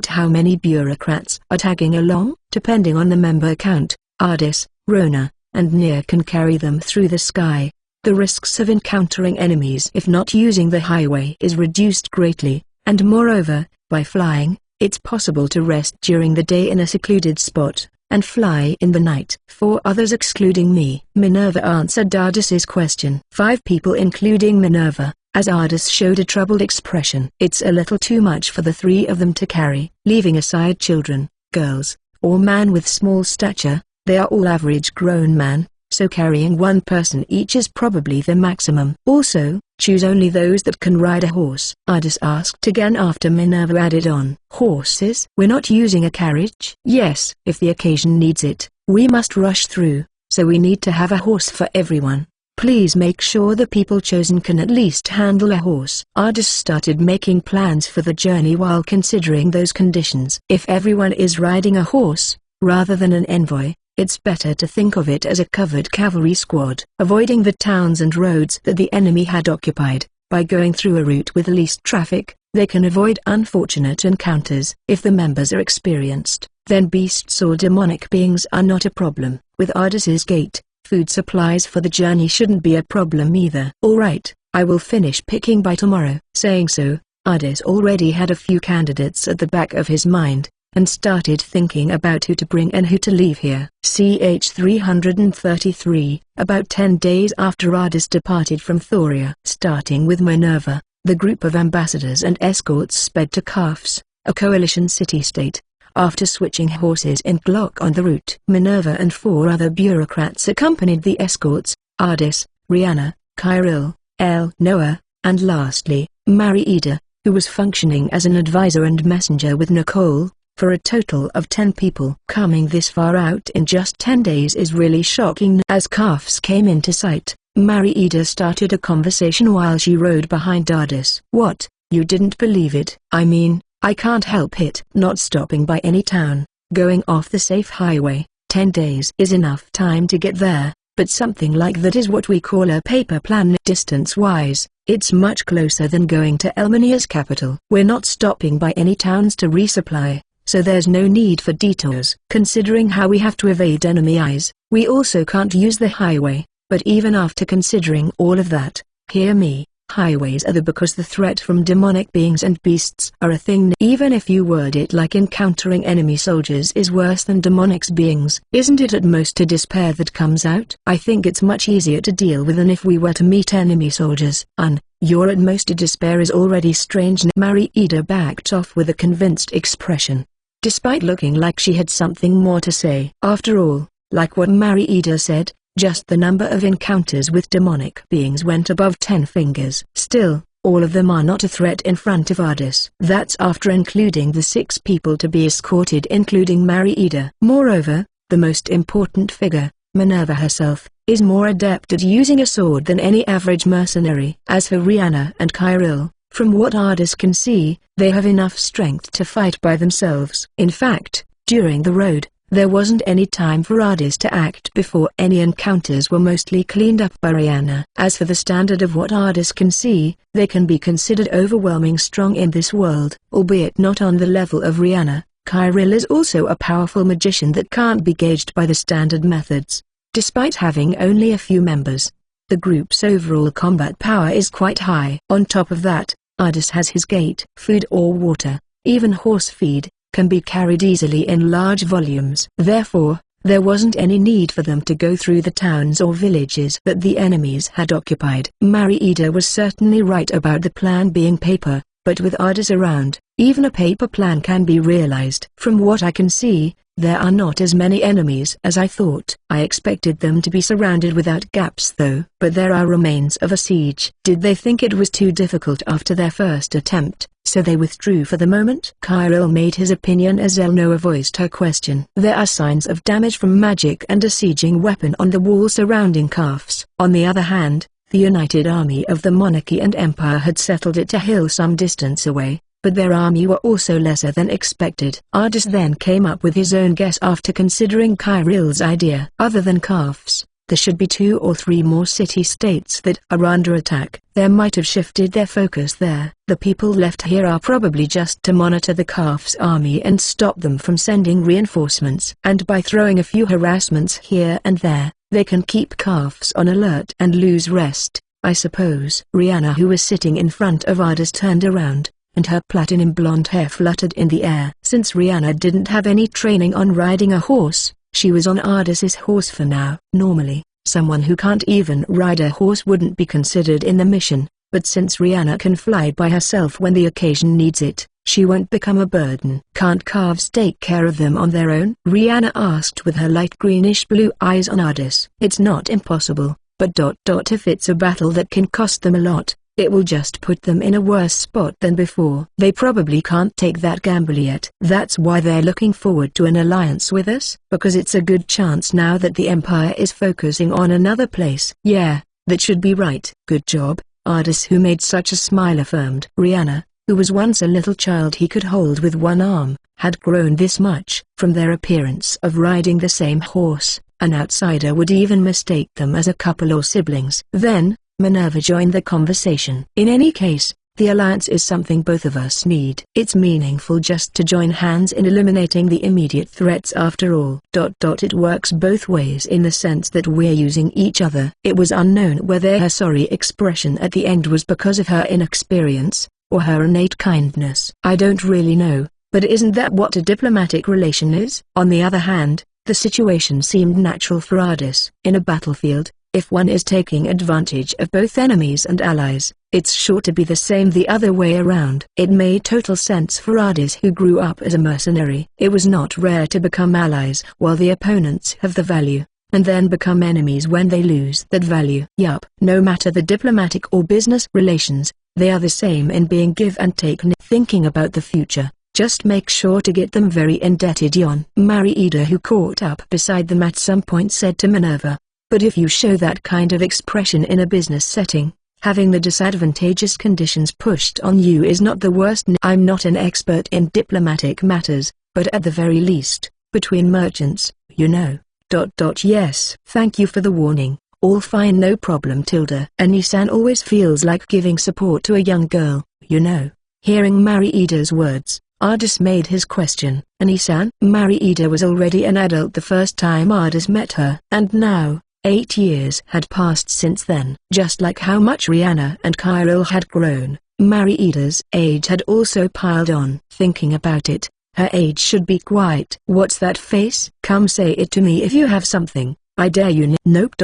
How many bureaucrats are tagging along? Depending on the member count, Ardis, Rona, and Nia can carry them through the sky. The risks of encountering enemies if not using the highway is reduced greatly, and moreover, by flying, it's possible to rest during the day in a secluded spot, and fly in the night. 4 others excluding me. Minerva answered Ardis's question. 5 people including Minerva, as Ardis showed a troubled expression. It's a little too much for the 3 of them to carry. Leaving aside children, girls, or man with small stature, they are all average grown man, so carrying 1 person each is probably the maximum. Also, choose only those that can ride a horse. Ardis asked again after Minerva added on. Horses? We're not using a carriage? Yes. If the occasion needs it, we must rush through, so we need to have a horse for everyone. Please make sure the people chosen can at least handle a horse. Ardis started making plans for the journey while considering those conditions. If everyone is riding a horse, rather than an envoy, it's better to think of it as a covered cavalry squad. Avoiding the towns and roads that the enemy had occupied, by going through a route with least traffic, they can avoid unfortunate encounters. If the members are experienced, then beasts or demonic beings are not a problem. With Ardis's gait, food supplies for the journey shouldn't be a problem either. Alright, I will finish picking by tomorrow. Saying so, Ardis already had a few candidates at the back of his mind, and started thinking about who to bring and who to leave here. Ch 333, about 10 days after Ardis departed from Thoria. Starting with Minerva, the group of ambassadors and escorts sped to Kafs, a coalition city-state, after switching horses in Glock on the route. Minerva and 4 other bureaucrats accompanied the escorts, Ardis, Rihanna, Kyril, Noah, and lastly, Mariida, who was functioning as an advisor and messenger with Nicole, for a total of 10 people. Coming this far out in just 10 days is really shocking. As Kafs came into sight, Mariida started a conversation while she rode behind Ardis. What, you didn't believe it? I mean, I can't help it. Not stopping by any town, going off the safe highway. 10 days is enough time to get there, but something like that is what we call a paper plan. Distance-wise, it's much closer than going to Elmania's capital. We're not stopping by any towns to resupply, so there's no need for detours. Considering how we have to evade enemy eyes, we also can't use the highway, but even after considering all of that, hear me. Highways are because the threat from demonic beings and beasts are a thing. Even if you word it like encountering enemy soldiers is worse than demonic beings, isn't it at most a despair that comes out? I think it's much easier to deal with than if we were to meet enemy soldiers. Your at most a despair is already strange. Mariida backed off with a convinced expression, despite looking like she had something more to say. After all, like what Mariida said, just the number of encounters with demonic beings went above 10 fingers. Still, all of them are not a threat in front of Ardis. That's after including the 6 people to be escorted, including Mariida. Moreover, the most important figure, Minerva herself, is more adept at using a sword than any average mercenary. As for Rihanna and Kyril, from what Ardis can see, they have enough strength to fight by themselves. In fact, during the road, there wasn't any time for Ardis to act before any encounters were mostly cleaned up by Rihanna. As for the standard of what Ardis can see, they can be considered overwhelming strong in this world. Albeit not on the level of Rihanna, Kyril is also a powerful magician that can't be gauged by the standard methods. Despite having only a few members, the group's overall combat power is quite high. On top of that, Ardis has his gate. Food or water, even horse feed, can be carried easily in large volumes. Therefore, there wasn't any need for them to go through the towns or villages that the enemies had occupied. Mariida was certainly right about the plan being paper, but with Ardis around, even a paper plan can be realized. From what I can see, there are not as many enemies as I thought. I expected them to be surrounded without gaps though. But there are remains of a siege. Did they think it was too difficult after their first attempt? so they withdrew for the moment. Kyril made his opinion as Elnoa voiced her question. There are signs of damage from magic and a sieging weapon on the wall surrounding Kafs. On the other hand, the united army of the monarchy and empire had settled at a hill some distance away, but their army were also lesser than expected. Ardis then came up with his own guess after considering Kyril's idea. Other than Kafs, there should be 2 or 3 more city-states that are under attack. They might have shifted their focus there. The people left here are probably just to monitor the Kafs army and stop them from sending reinforcements. And by throwing a few harassments here and there, they can keep Kafs on alert and lose rest, I suppose. Rihanna, who was sitting in front of Ardis, turned around, and her platinum blonde hair fluttered in the air. Since Rihanna didn't have any training on riding a horse, she was on Ardis's horse for now. Normally, someone who can't even ride a horse wouldn't be considered in the mission, but since Rihanna can fly by herself when the occasion needs it, she won't become a burden. Can't calves take care of them on their own? Rihanna asked with her light greenish-blue eyes on Ardis. It's not impossible, but if it's a battle that can cost them a lot, it will just put them in a worse spot than before. They probably can't take that gamble yet. That's why they're looking forward to an alliance with us, because it's a good chance now that the Empire is focusing on another place. Yeah, that should be right. Good job, Ardis, who made such a smile, affirmed. Rihanna, who was once a little child he could hold with one arm, had grown this much. From their appearance of riding the same horse, an outsider would even mistake them as a couple or siblings. Then, Minerva joined the conversation. In any case, the alliance is something both of us need. It's meaningful just to join hands in eliminating the immediate threats after all. It works both ways in the sense that we're using each other. It was unknown whether her sorry expression at the end was because of her inexperience, or her innate kindness. I don't really know, but isn't that what a diplomatic relation is? On the other hand, the situation seemed natural for Ardis. In a battlefield, if one is taking advantage of both enemies and allies, it's sure to be the same the other way around. It made total sense for Ardis, who grew up as a mercenary. It was not rare to become allies while the opponents have the value, and then become enemies when they lose that value. Yup. No matter the diplomatic or business relations, they are the same in being give and take. Thinking about the future, just make sure to get them very indebted. Yon. Mariida, who caught up beside them at some point, said to Minerva, but if you show that kind of expression in a business setting, having the disadvantageous conditions pushed on you is not the worst. I'm not an expert in diplomatic matters, but at the very least, between merchants, you know. Yes. Thank you for the warning. All fine, no problem. Tilda. Anisan always feels like giving support to a young girl, you know. Hearing Mariida's words, Ardis made his question. Anisan? Mariida was already an adult the first time Ardis met her. And now, 8 years had passed since then. Just like how much Rihanna and Kyril had grown, Mariida's age had also piled on. Thinking about it, her age should be quite. What's that face? Come say it to me if you have something, I dare you. Nope.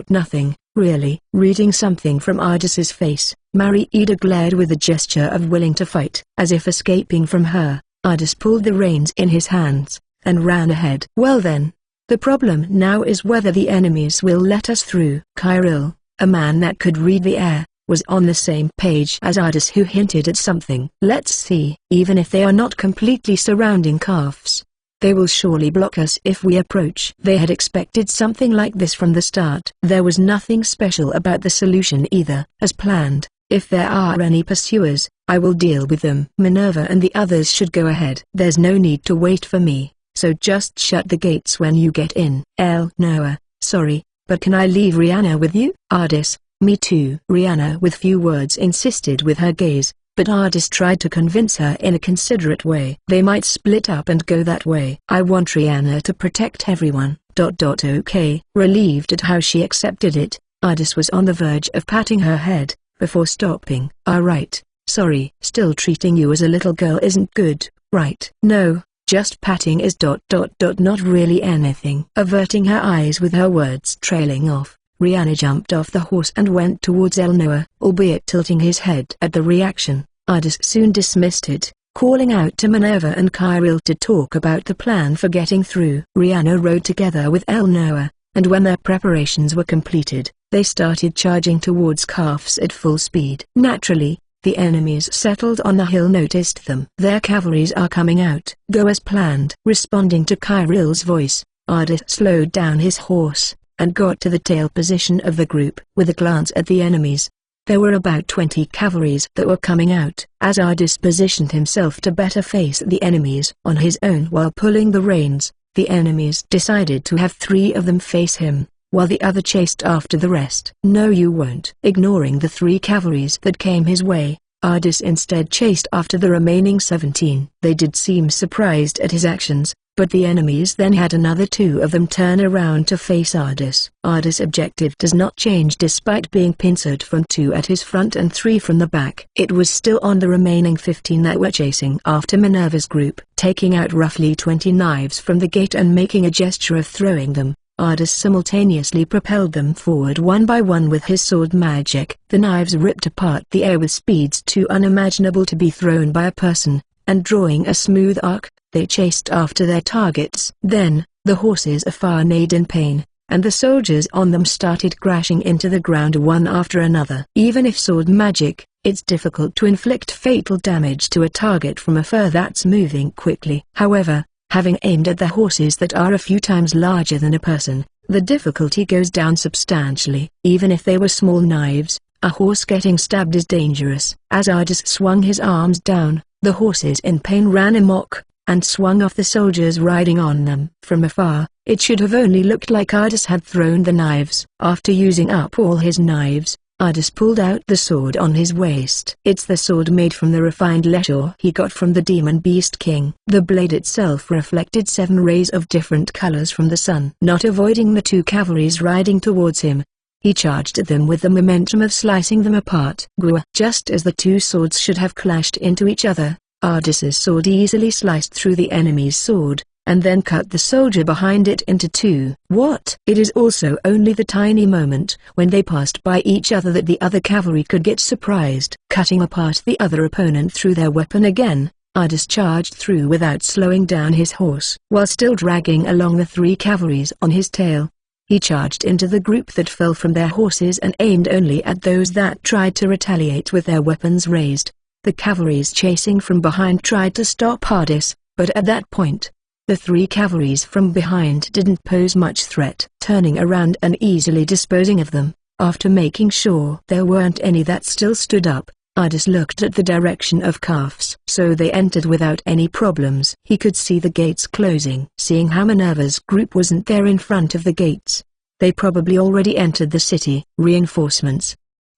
Nothing, really. Reading something from Ardis's face, Mariida glared with a gesture of willing to fight. As if escaping from her, Ardis pulled the reins in his hands, and ran ahead. Well then. The problem now is whether the enemies will let us through. Kyril, a man that could read the air, was on the same page as Ardis, who hinted at something. Let's see. Even if they are not completely surrounding Kafs, they will surely block us if we approach. They had expected something like this from the start. There was nothing special about the solution either. As planned, if there are any pursuers, I will deal with them. Minerva and the others should go ahead. There's no need to wait for me, so just shut the gates when you get in. Noah, sorry, but can I leave Rihanna with you? Ardis, me too. Rihanna with few words insisted with her gaze, but Ardis tried to convince her in a considerate way. They might split up and go that way. I want Rihanna to protect everyone. Okay. Relieved at how she accepted it, Ardis was on the verge of patting her head, before stopping. Alright, sorry. Still treating you as a little girl isn't good, right? No. Just patting is not really anything. Averting her eyes with her words trailing off, Rihanna jumped off the horse and went towards Elnoa, albeit tilting his head at the reaction. Ardis soon dismissed it, calling out to Minerva and Kyril to talk about the plan for getting through. Rihanna rode together with Elnoa, and when their preparations were completed, they started charging towards Kafs at full speed. Naturally, The enemies settled on the hill noticed them. "Their cavalries are coming out. Go as planned." Responding to Kyril's voice, Ardis slowed down his horse, and got to the tail position of the group. With a glance at the enemies, there were about 20 cavalries that were coming out. As Ardis positioned himself to better face the enemies on his own while pulling the reins, the enemies decided to have 3 of them face him, while the other chased after the rest. "No, you won't." Ignoring the 3 cavalries that came his way, Ardis instead chased after the remaining 17. They did seem surprised at his actions, but the enemies then had another 2 of them turn around to face Ardis. Ardis' objective does not change despite being pincered from 2 at his front and 3 from the back. It was still on the remaining 15 that were chasing after Minerva's group. Taking out roughly 20 knives from the gate and making a gesture of throwing them, Ardis simultaneously propelled them forward one by one with his sword magic. The knives ripped apart the air with speeds too unimaginable to be thrown by a person, and drawing a smooth arc, they chased after their targets. Then, the horses afar neighed in pain, and the soldiers on them started crashing into the ground one after another. Even if sword magic, it's difficult to inflict fatal damage to a target from afar that's moving quickly. However, having aimed at the horses that are a few times larger than a person, the difficulty goes down substantially. Even if they were small knives, a horse getting stabbed is dangerous. As Ardis swung his arms down, the horses in pain ran amok, and swung off the soldiers riding on them. From afar, it should have only looked like Ardis had thrown the knives. After using up all his knives, Ardis pulled out the sword on his waist. It's the sword made from the refined leather he got from the Demon Beast King. The blade itself reflected 7 rays of different colors from the sun. Not avoiding the 2 cavalries riding towards him, he charged at them with the momentum of slicing them apart. Just as the 2 swords should have clashed into each other, Ardis's sword easily sliced through the enemy's sword, and then cut the soldier behind it into 2. What? It is also only the tiny moment when they passed by each other that the other cavalry could get surprised. Cutting apart the other opponent through their weapon again, Ardis charged through without slowing down his horse. While still dragging along the 3 cavalries on his tail, he charged into the group that fell from their horses and aimed only at those that tried to retaliate with their weapons raised. The cavalries chasing from behind tried to stop Ardis, but at that point, the 3 cavalries from behind didn't pose much threat. Turning around and easily disposing of them, after making sure there weren't any that still stood up, Ardis looked at the direction of Calf's. So they entered without any problems. He could see the gates closing. Seeing how Minerva's group wasn't there in front of the gates, they probably already entered the city. Reinforcements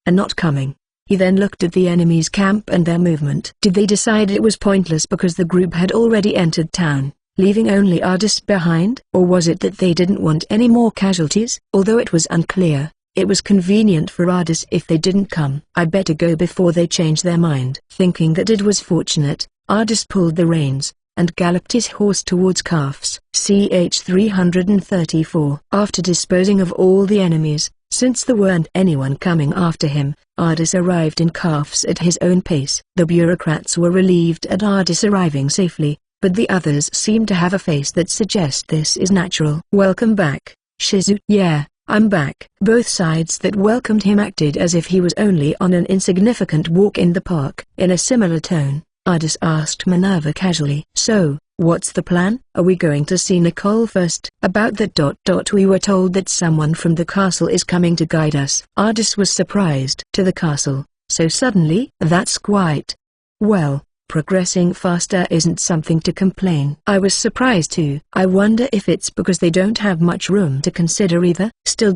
are not coming. He then looked at the enemy's camp and their movement. Did they decide it was pointless because the group had already entered town, leaving only Ardis behind? Or was it that they didn't want any more casualties? Although it was unclear, it was convenient for Ardis if they didn't come. "I better go before they change their mind." Thinking that it was fortunate, Ardis pulled the reins, and galloped his horse towards Calf's. Ch 334. After disposing of all the enemies, since there weren't anyone coming after him, Ardis arrived in Calf's at his own pace. The bureaucrats were relieved at Ardis arriving safely, but the others seemed to have a face that suggests this is natural. "Welcome back, Shizu." "Yeah, I'm back." Both sides that welcomed him acted as if he was only on an insignificant walk in the park. In a similar tone, Ardis asked Minerva casually. "So, what's the plan? Are we going to see Nicole first?" "About that. We were told that someone from the castle is coming to guide us." Ardis was surprised. "To the castle, so suddenly?" "That's quite well. Progressing faster isn't something to complain." "I was surprised too. I wonder if it's because they don't have much room to consider either." Still.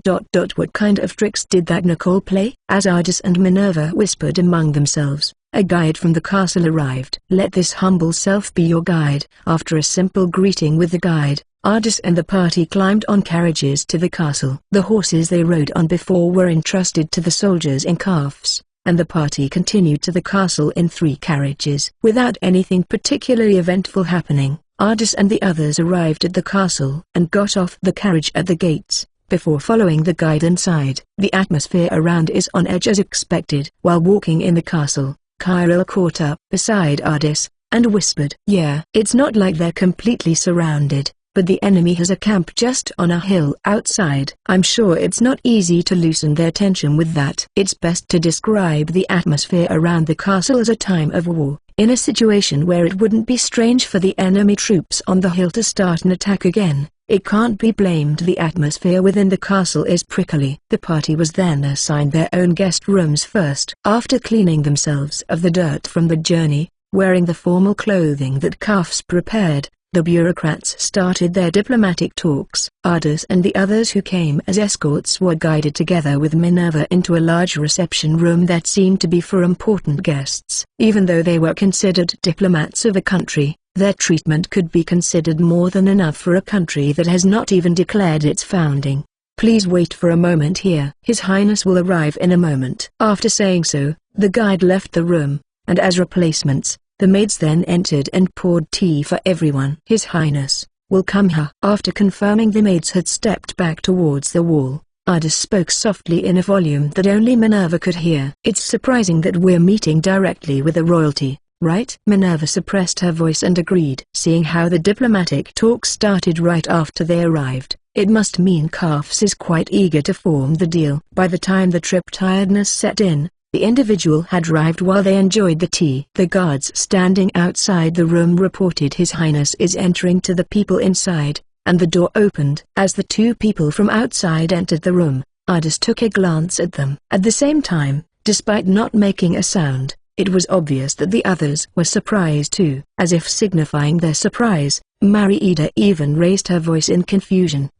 What kind of tricks did that Nicole play?" As Ardis and Minerva whispered among themselves, a guide from the castle arrived. "Let this humble self be your guide." After a simple greeting with the guide, Ardis and the party climbed on carriages to the castle. The horses they rode on before were entrusted to the soldiers in Calf's, and the party continued to the castle in 3 carriages. Without anything particularly eventful happening, Ardis and the others arrived at the castle and got off the carriage at the gates, before following the guide inside. The atmosphere around is on edge as expected. While walking in the castle, Kyril caught up beside Ardis, and whispered, "Yeah, it's not like they're completely surrounded. but the enemy has a camp just on a hill outside. I'm sure it's not easy to loosen their tension with that. It's best to describe the atmosphere around the castle as a time of war, in a situation where it wouldn't be strange for the enemy troops on the hill to start an attack again. It can't be blamed the atmosphere within the castle is prickly. The party was then assigned their own guest rooms first. After cleaning themselves of the dirt from the journey, wearing the formal clothing that Kafs prepared, the bureaucrats started their diplomatic talks. Ardis and the others who came as escorts were guided together with Minerva into a large reception room that seemed to be for important guests. Even though they were considered diplomats of a country, their treatment could be considered more than enough for a country that has not even declared its founding. Please wait for a moment here. His Highness will arrive in a moment. After saying so, the guide left the room, and as replacements, the maids then entered and poured tea for everyone. His Highness will come here. After confirming the maids had stepped back towards the wall, Ardis spoke softly in a volume that only Minerva could hear. It's surprising that we're meeting directly with the royalty, right? Minerva suppressed her voice and agreed. Seeing how the diplomatic talk started right after they arrived, it must mean Kafs is quite eager to form the deal. By the time the trip tiredness set in, the individual had arrived while they enjoyed the tea. The guards standing outside the room reported His Highness is entering to the people inside, and the door opened. As the two people from outside entered the room, Ardis took a glance at them. At the same time, despite not making a sound, it was obvious that the others were surprised too. As if signifying their surprise, Mariida even raised her voice in confusion.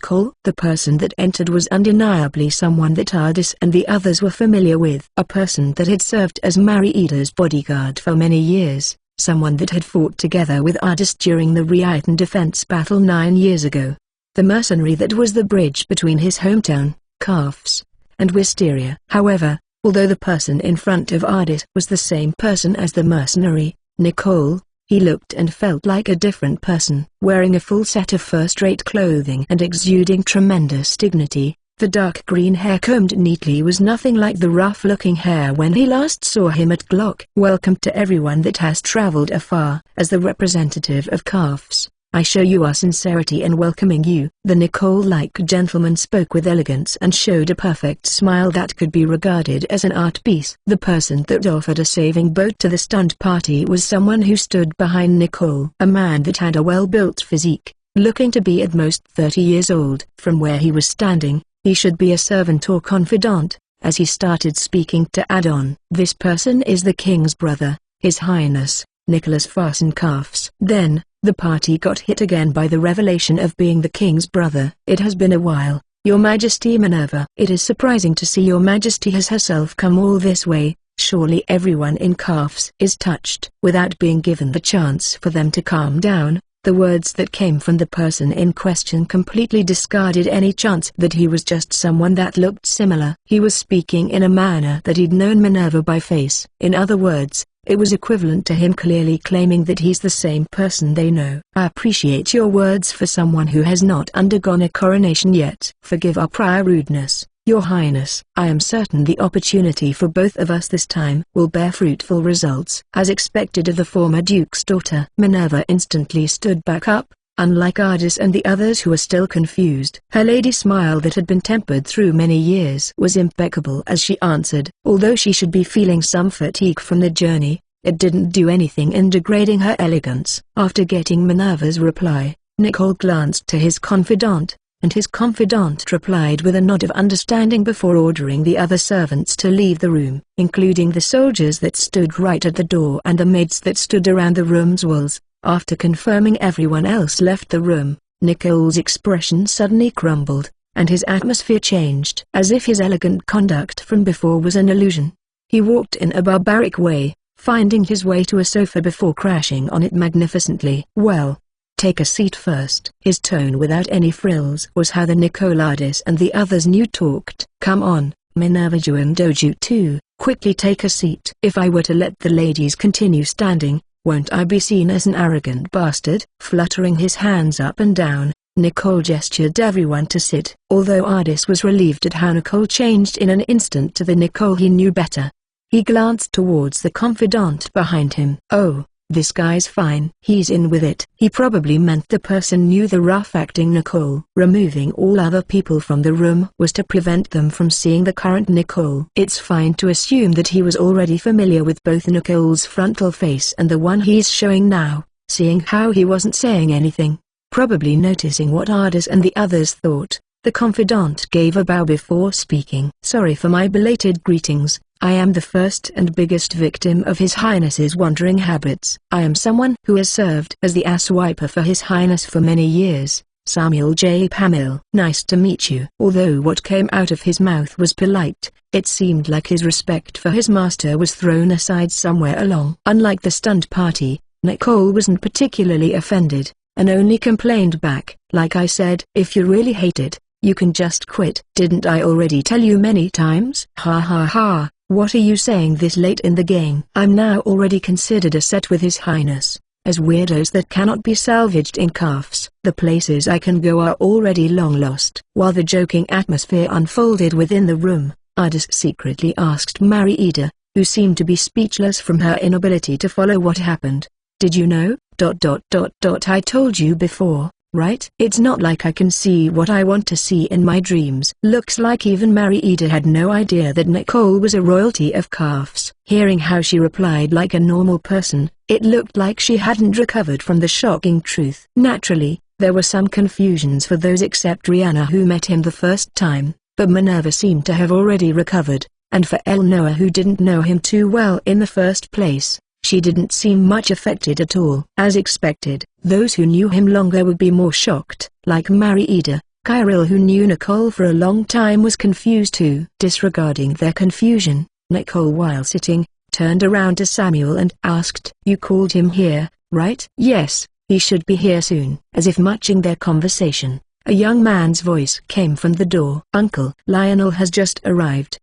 Call. The person that entered was undeniably someone that Ardis and the others were familiar with. A person that had served as Mariida's bodyguard for many years, someone that had fought together with Ardis during the Raitan defense battle 9 years ago. The mercenary that was the bridge between his hometown, Kafs, and Wisteria. However, although the person in front of Ardis was the same person as the mercenary, Nicole, he looked and felt like a different person. Wearing a full set of first-rate clothing and exuding tremendous dignity, the dark green hair combed neatly was nothing like the rough-looking hair when he last saw him at Glock. Welcome to everyone that has traveled afar. As the representative of Kafs, I show you our sincerity in welcoming you. The Nicole-like gentleman spoke with elegance and showed a perfect smile that could be regarded as an art piece. The person that offered a saving boat to the stunt party was someone who stood behind Nicole. A man that had a well-built physique, looking to be at most 30 years old. From where he was standing, he should be a servant or confidant, as he started speaking to add on. This person is the king's brother, His Highness, Nicholas Farson Kafs. Then, the party got hit again by the revelation of being the king's brother. It has been a while, Your Majesty Minerva. It is surprising to see Your Majesty has herself come all this way. Surely everyone in Kafs is touched. Without being given the chance for them to calm down, the words that came from the person in question completely discarded any chance that he was just someone that looked similar. He was speaking in a manner that he'd known Minerva by face. In other words, it was equivalent to him clearly claiming that he's the same person they know. I appreciate your words for someone who has not undergone a coronation yet. Forgive our prior rudeness, Your Highness. I am certain the opportunity for both of us this time will bear fruitful results. As expected of the former Duke's daughter. Minerva instantly stood back up, unlike Ardis and the others who were still confused. Her lady smile that had been tempered through many years was impeccable as she answered. Although she should be feeling some fatigue from the journey, it didn't do anything in degrading her elegance. After getting Minerva's reply, Nicole glanced to his confidant, and his confidant replied with a nod of understanding before ordering the other servants to leave the room, including the soldiers that stood right at the door and the maids that stood around the room's walls. After confirming everyone else left the room, Nicole's expression suddenly crumbled, and his atmosphere changed. As if his elegant conduct from before was an illusion, he walked in a barbaric way, finding his way to a sofa before crashing on it magnificently. Well, take a seat first. His tone without any frills was how the Nicolaidis and the others knew talked. Come on, Minerva you and Doju too, quickly take a seat. If I were to let the ladies continue standing, won't I be seen as an arrogant bastard? Fluttering his hands up and down, Nicole gestured everyone to sit. Although Ardis was relieved at how Nicole changed in an instant to the Nicole he knew better, he glanced towards the confidant behind him. Oh, This guy's fine. He's in with it. He probably meant the person knew the rough-acting Nicole. Removing all other people from the room was to prevent them from seeing the current Nicole. It's fine to assume that he was already familiar with both Nicole's frontal face and the one he's showing now, seeing how he wasn't saying anything. Probably noticing what Ardis and the others thought, the confidant gave a bow before speaking. Sorry for my belated greetings. I am the first and biggest victim of His Highness's wandering habits. I am someone who has served as the asswiper for His Highness for many years, Samuel J. Pamil. Nice to meet you. Although what came out of his mouth was polite, it seemed like his respect for his master was thrown aside somewhere along. Unlike the stunned party, Nicole wasn't particularly offended, and only complained back. Like I said, if you really hate it, you can just quit. Didn't I already tell you many times? Ha ha ha. What are you saying this late in the game? I'm now already considered a set with His Highness, as weirdos that cannot be salvaged in calves. The places I can go are already long lost. While the joking atmosphere unfolded within the room, Ardis secretly asked Mariida, who seemed to be speechless from her inability to follow what happened. Did you know? I told you before, right? It's not like I can see what I want to see in my dreams. Looks like even Mariida had no idea that Nicole was a royalty of calves. Hearing how she replied like a normal person, it looked like she hadn't recovered from the shocking truth. Naturally, there were some confusions for those except Rihanna who met him the first time, but Minerva seemed to have already recovered, and for Elnoa who didn't know him too well in the first place, she didn't seem much affected at all. As expected, those who knew him longer would be more shocked. Like Mariida, Kyril who knew Nicole for a long time was confused too. Disregarding their confusion, Nicole while sitting, turned around to Samuel and asked, "You called him here, right?" "Yes, he should be here soon." As if matching their conversation, a young man's voice came from the door. "Uncle, Lionel has just arrived.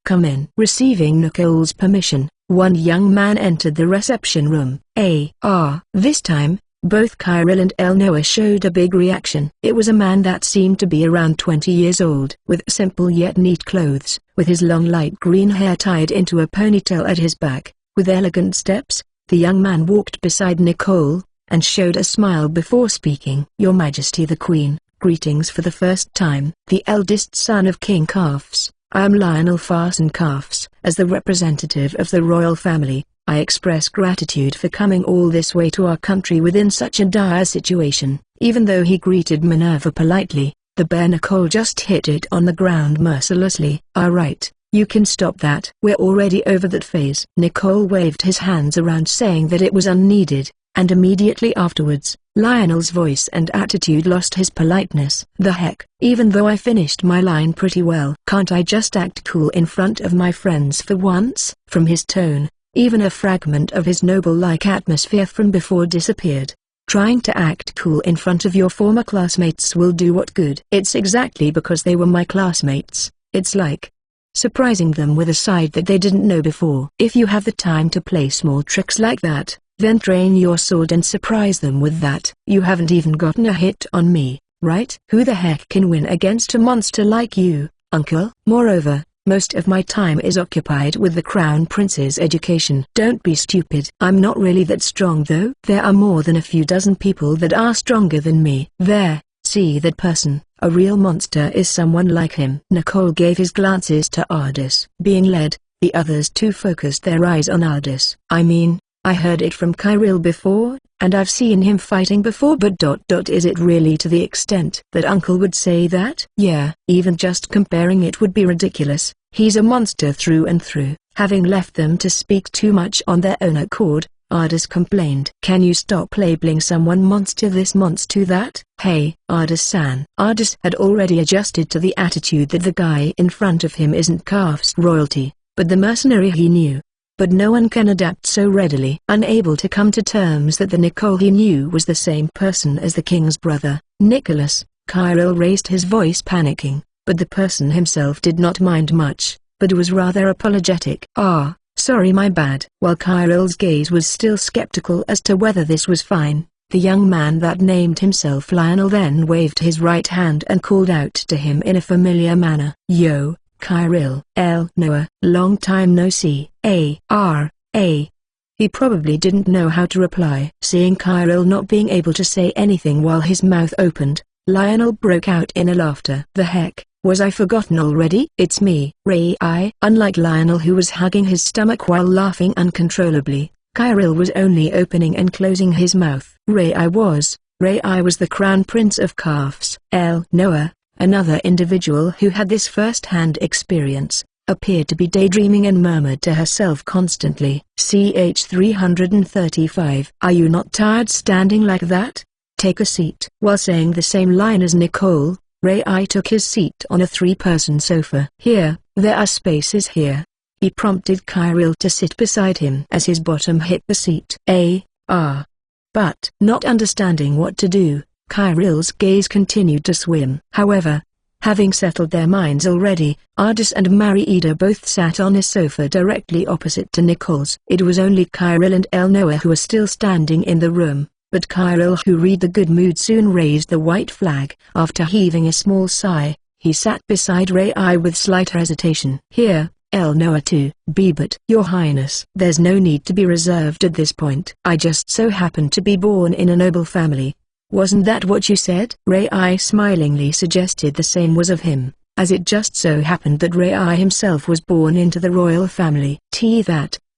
Come in." Receiving Nicole's permission, one young man entered the reception room. This time, both Kyril and Elnoa showed a big reaction. It was a man that seemed to be around 20 years old, with simple yet neat clothes, with his long light green hair tied into a ponytail at his back. With elegant steps, the young man walked beside Nicole, and showed a smile before speaking. "Your Majesty the Queen, greetings for the first time." The eldest son of King Calfs, I am Lionel Farson Calfs. As the representative of the royal family, I express gratitude for coming all this way to our country within such a dire situation. Even though he greeted Minerva politely, the bear Nicole just hit it on the ground mercilessly. "Alright, you can stop that. We're already over that phase." Nicole waved his hands around saying that it was unneeded, and immediately afterwards, Lionel's voice and attitude lost his politeness. "The heck, even though I finished my line pretty well, can't I just act cool in front of my friends for once?" From his tone, even a fragment of his noble-like atmosphere from before disappeared. "Trying to act cool in front of your former classmates will do what good?" "It's exactly because they were my classmates. It's like surprising them with a side that they didn't know before." "If you have the time to play small tricks like that, then train your sword and surprise them with that. You haven't even gotten a hit on me, right? Who the heck can win against a monster like you, uncle? Moreover, most of my time is occupied with the Crown Prince's education." "Don't be stupid. I'm not really that strong though. There are more than a few dozen people that are stronger than me." "There, see that person. A real monster is someone like him." Nicole gave his glances to Ardis. Being led, the others too focused their eyes on Ardis. I heard it from Kyril before, and I've seen him fighting before, but is it really to the extent that uncle would say that? Yeah, even just comparing it would be ridiculous. He's a monster through and through." Having left them to speak too much on their own accord, Ardis complained. "Can you stop labeling someone monster this monster that?" "Hey, Ardis-san." Ardis had already adjusted to the attitude that the guy in front of him isn't Calf's royalty, but the mercenary he knew. But no one can adapt so readily. Unable to come to terms that the Nicole he knew was the same person as the king's brother, Nicholas, Kyril raised his voice panicking, but the person himself did not mind much, but was rather apologetic. Sorry, my bad." While Kyril's gaze was still skeptical as to whether this was fine, the young man that named himself Lionel then waved his right hand and called out to him in a familiar manner. "Yo, Kyril." "Elnoa, long time no see." He probably didn't know how to reply. Seeing Kyril not being able to say anything while his mouth opened, Lionel broke out in a laughter. "The heck, was I forgotten already? It's me, Rai." Unlike Lionel, who was hugging his stomach while laughing uncontrollably, Kyril was only opening and closing his mouth. Rai was the Crown Prince of Calfs. Noah, another individual who had this first-hand experience, appeared to be daydreaming and murmured to herself constantly. Ch 335. "Are you not tired standing like that? Take a seat." While saying the same line as Nicole, Rai took his seat on a three-person sofa. "Here, there are spaces here." He prompted Kyril to sit beside him as his bottom hit the seat. But, not understanding what to do, Kyril's gaze continued to swim. However, having settled their minds already, Ardis and Mariida both sat on a sofa directly opposite to Nicole's. It was only Kyril and Noah who were still standing in the room, but Kyril, who read the good mood, soon raised the white flag. After heaving a small sigh, he sat beside Rai with slight hesitation. "Here, Noah too, but Your Highness. There's no need to be reserved at this point. I just so happened to be born in a noble family. Wasn't that what you said?" Rai smilingly suggested the same was of him, as it just so happened that Rai himself was born into the royal family.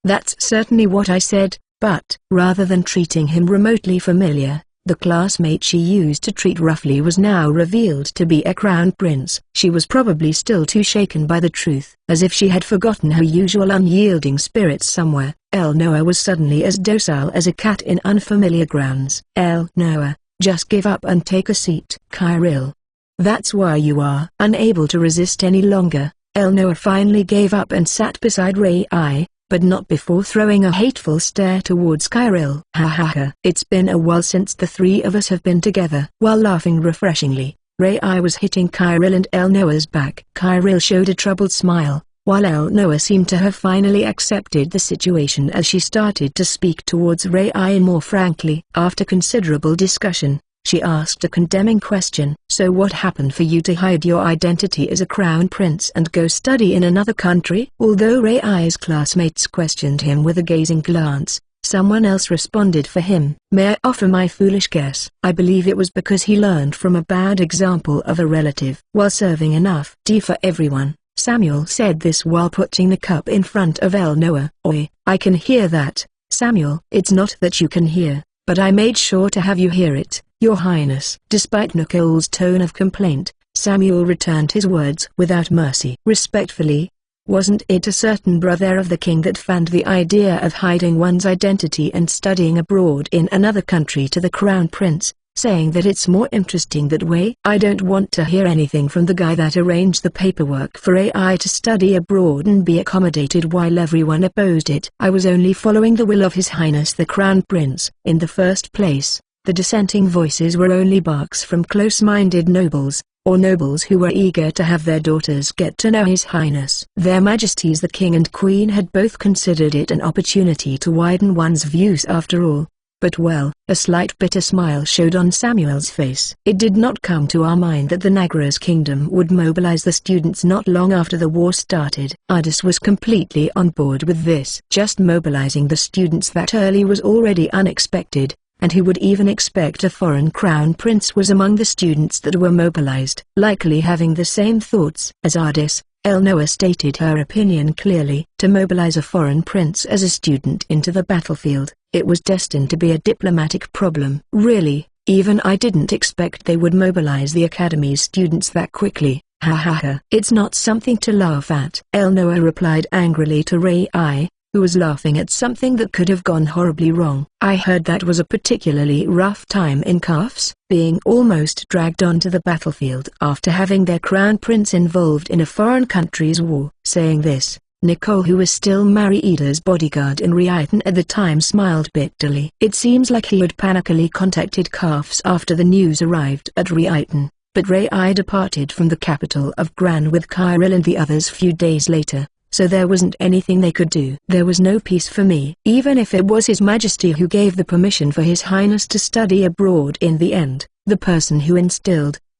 That's certainly what I said, but rather than treating him remotely familiar, the classmate she used to treat roughly was now revealed to be a crown prince. She was probably still too shaken by the truth, as if she had forgotten her usual unyielding spirits somewhere. Noah was suddenly as docile as a cat in unfamiliar grounds. "Noah, just give up and take a seat." "Kyril. That's why you are." Unable to resist any longer, Noah finally gave up and sat beside Rai, but not before throwing a hateful stare towards Kyril. "Ha ha ha. It's been a while since the three of us have been together." While laughing refreshingly, Rai was hitting Kyril and Noah's back. Kyril showed a troubled smile, while Noah seemed to have finally accepted the situation as she started to speak towards Rai more frankly. After considerable discussion, she asked a condemning question. "So what happened for you to hide your identity as a crown prince and go study in another country?" Although Rai's classmates questioned him with a gazing glance, someone else responded for him. "May I offer my foolish guess? I believe it was because he learned from a bad example of a relative while serving enough tea for everyone." Samuel said this while putting the cup in front of Noah. "Oi, I can hear that, Samuel." "It's not that you can hear, but I made sure to have you hear it, Your Highness." Despite Nicole's tone of complaint, Samuel returned his words without mercy. "Respectfully, wasn't it a certain brother of the king that fanned the idea of hiding one's identity and studying abroad in another country to the crown prince, saying that it's more interesting that way?" "I don't want to hear anything from the guy that arranged the paperwork for AI to study abroad and be accommodated while everyone opposed it. I was only following the will of His Highness the Crown Prince." In the first place, the dissenting voices were only barks from close-minded nobles, or nobles who were eager to have their daughters get to know His Highness. Their Majesties the King and Queen had both considered it an opportunity to widen one's views after all. But well, a slight bitter smile showed on Samuel's face. "It did not come to our mind that the Nagara's kingdom would mobilize the students not long after the war started." Ardis was completely on board with this. Just mobilizing the students that early was already unexpected, and he would even expect a foreign crown prince was among the students that were mobilized. Likely having the same thoughts as Ardis, Noah stated her opinion clearly. To mobilize a foreign prince as a student into the battlefield, it was destined to be a diplomatic problem. "Really, even I didn't expect they would mobilize the academy's students that quickly. Ha ha ha. It's not something to laugh at." Noah replied angrily to Rai, who was laughing at something that could have gone horribly wrong. "I heard that was a particularly rough time in Calfs, being almost dragged onto the battlefield after having their crown prince involved in a foreign country's war." Saying this, Nicole, who was still Mariida's bodyguard in Riitan at the time, smiled bitterly. It seems like he had panically contacted Calfs after the news arrived at Riitan, but Rai departed from the capital of Gran with Kyril and the others few days later, so there wasn't anything they could do. "There was no peace for me." Even if it was His Majesty who gave the permission for His Highness to study abroad in the end, the person who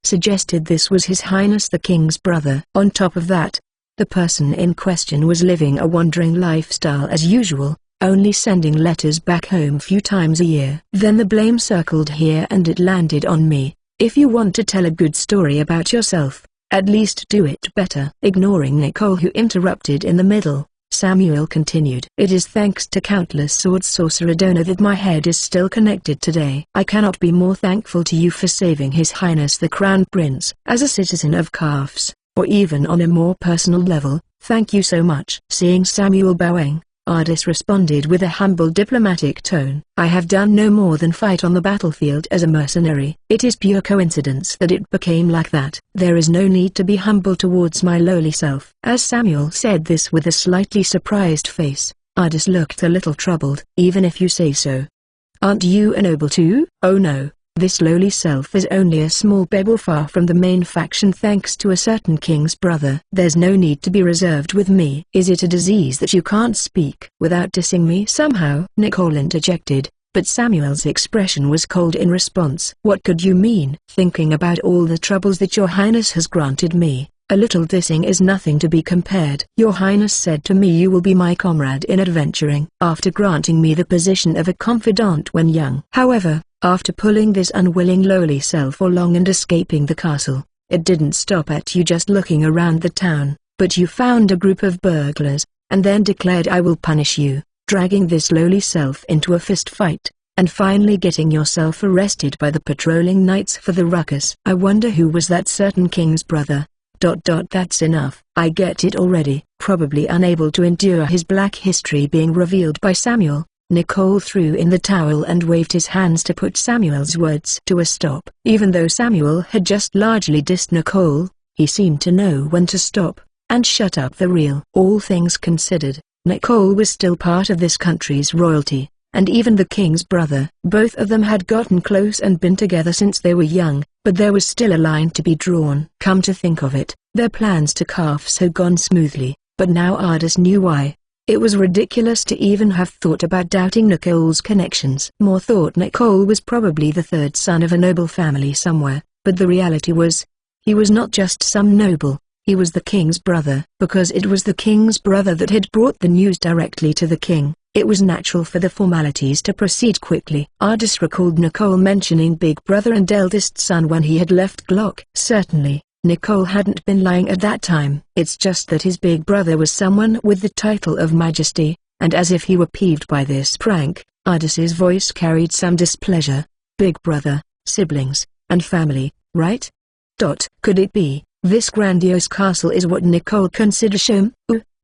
suggested this was His Highness the King's brother. On top of that, the person in question was living a wandering lifestyle as usual, only sending letters back home few times a year. Then the blame circled here and it landed on me. If you want to tell a good story about yourself, at least do it better. Ignoring Nicole, who interrupted in the middle, Samuel continued. It is thanks to countless sword sorcerer donor that my head is still connected today. I cannot be more thankful to you for saving His Highness the Crown Prince. As a citizen of Kafs, or even on a more personal level, thank you so much. Seeing Samuel bowing, Ardis responded with a humble diplomatic tone. I have done no more than fight on the battlefield as a mercenary. It is pure coincidence that it became like that. There is no need to be humble towards my lowly self. As Samuel said this with a slightly surprised face, Ardis looked a little troubled. Even if you say so. Aren't you a noble too? Oh no. This lowly self is only a small rebel far from the main faction thanks to a certain king's brother. There's no need to be reserved with me. Is it a disease that you can't speak without dissing me somehow? Nicole interjected, but Samuel's expression was cold in response. What could you mean? Thinking about all the troubles that your highness has granted me, a little dissing is nothing to be compared. Your highness said to me you will be my comrade in adventuring after granting me the position of a confidant when young. However, after pulling this unwilling lowly self along and escaping the castle, it didn't stop at you just looking around the town, but you found a group of burglars, and then declared I will punish you, dragging this lowly self into a fist fight, and finally getting yourself arrested by the patrolling knights for the ruckus. I wonder who was that certain king's brother. That's enough. I get it already. Probably unable to endure his black history being revealed by Samuel, Nicole threw in the towel and waved his hands to put Samuel's words to a stop. Even though Samuel had just largely dissed Nicole, he seemed to know when to stop, and shut up the reel. All things considered, Nicole was still part of this country's royalty, and even the king's brother. Both of them had gotten close and been together since they were young, but there was still a line to be drawn. Come to think of it, their plans to Kafs had gone smoothly, but now Ardis knew why. It was ridiculous to even have thought about doubting Nicole's connections. Moore thought Nicole was probably the third son of a noble family somewhere, but the reality was, he was not just some noble, he was the king's brother. Because it was the king's brother that had brought the news directly to the king, it was natural for the formalities to proceed quickly. Ardis recalled Nicole mentioning big brother and eldest son when he had left Glock. Certainly, Nicole hadn't been lying at that time. It's just that his big brother was someone with the title of Majesty, and as if he were peeved by this prank, Ardis's voice carried some displeasure. Big brother, siblings, and family, right? Could it be, this grandiose castle is what Nicole considers home?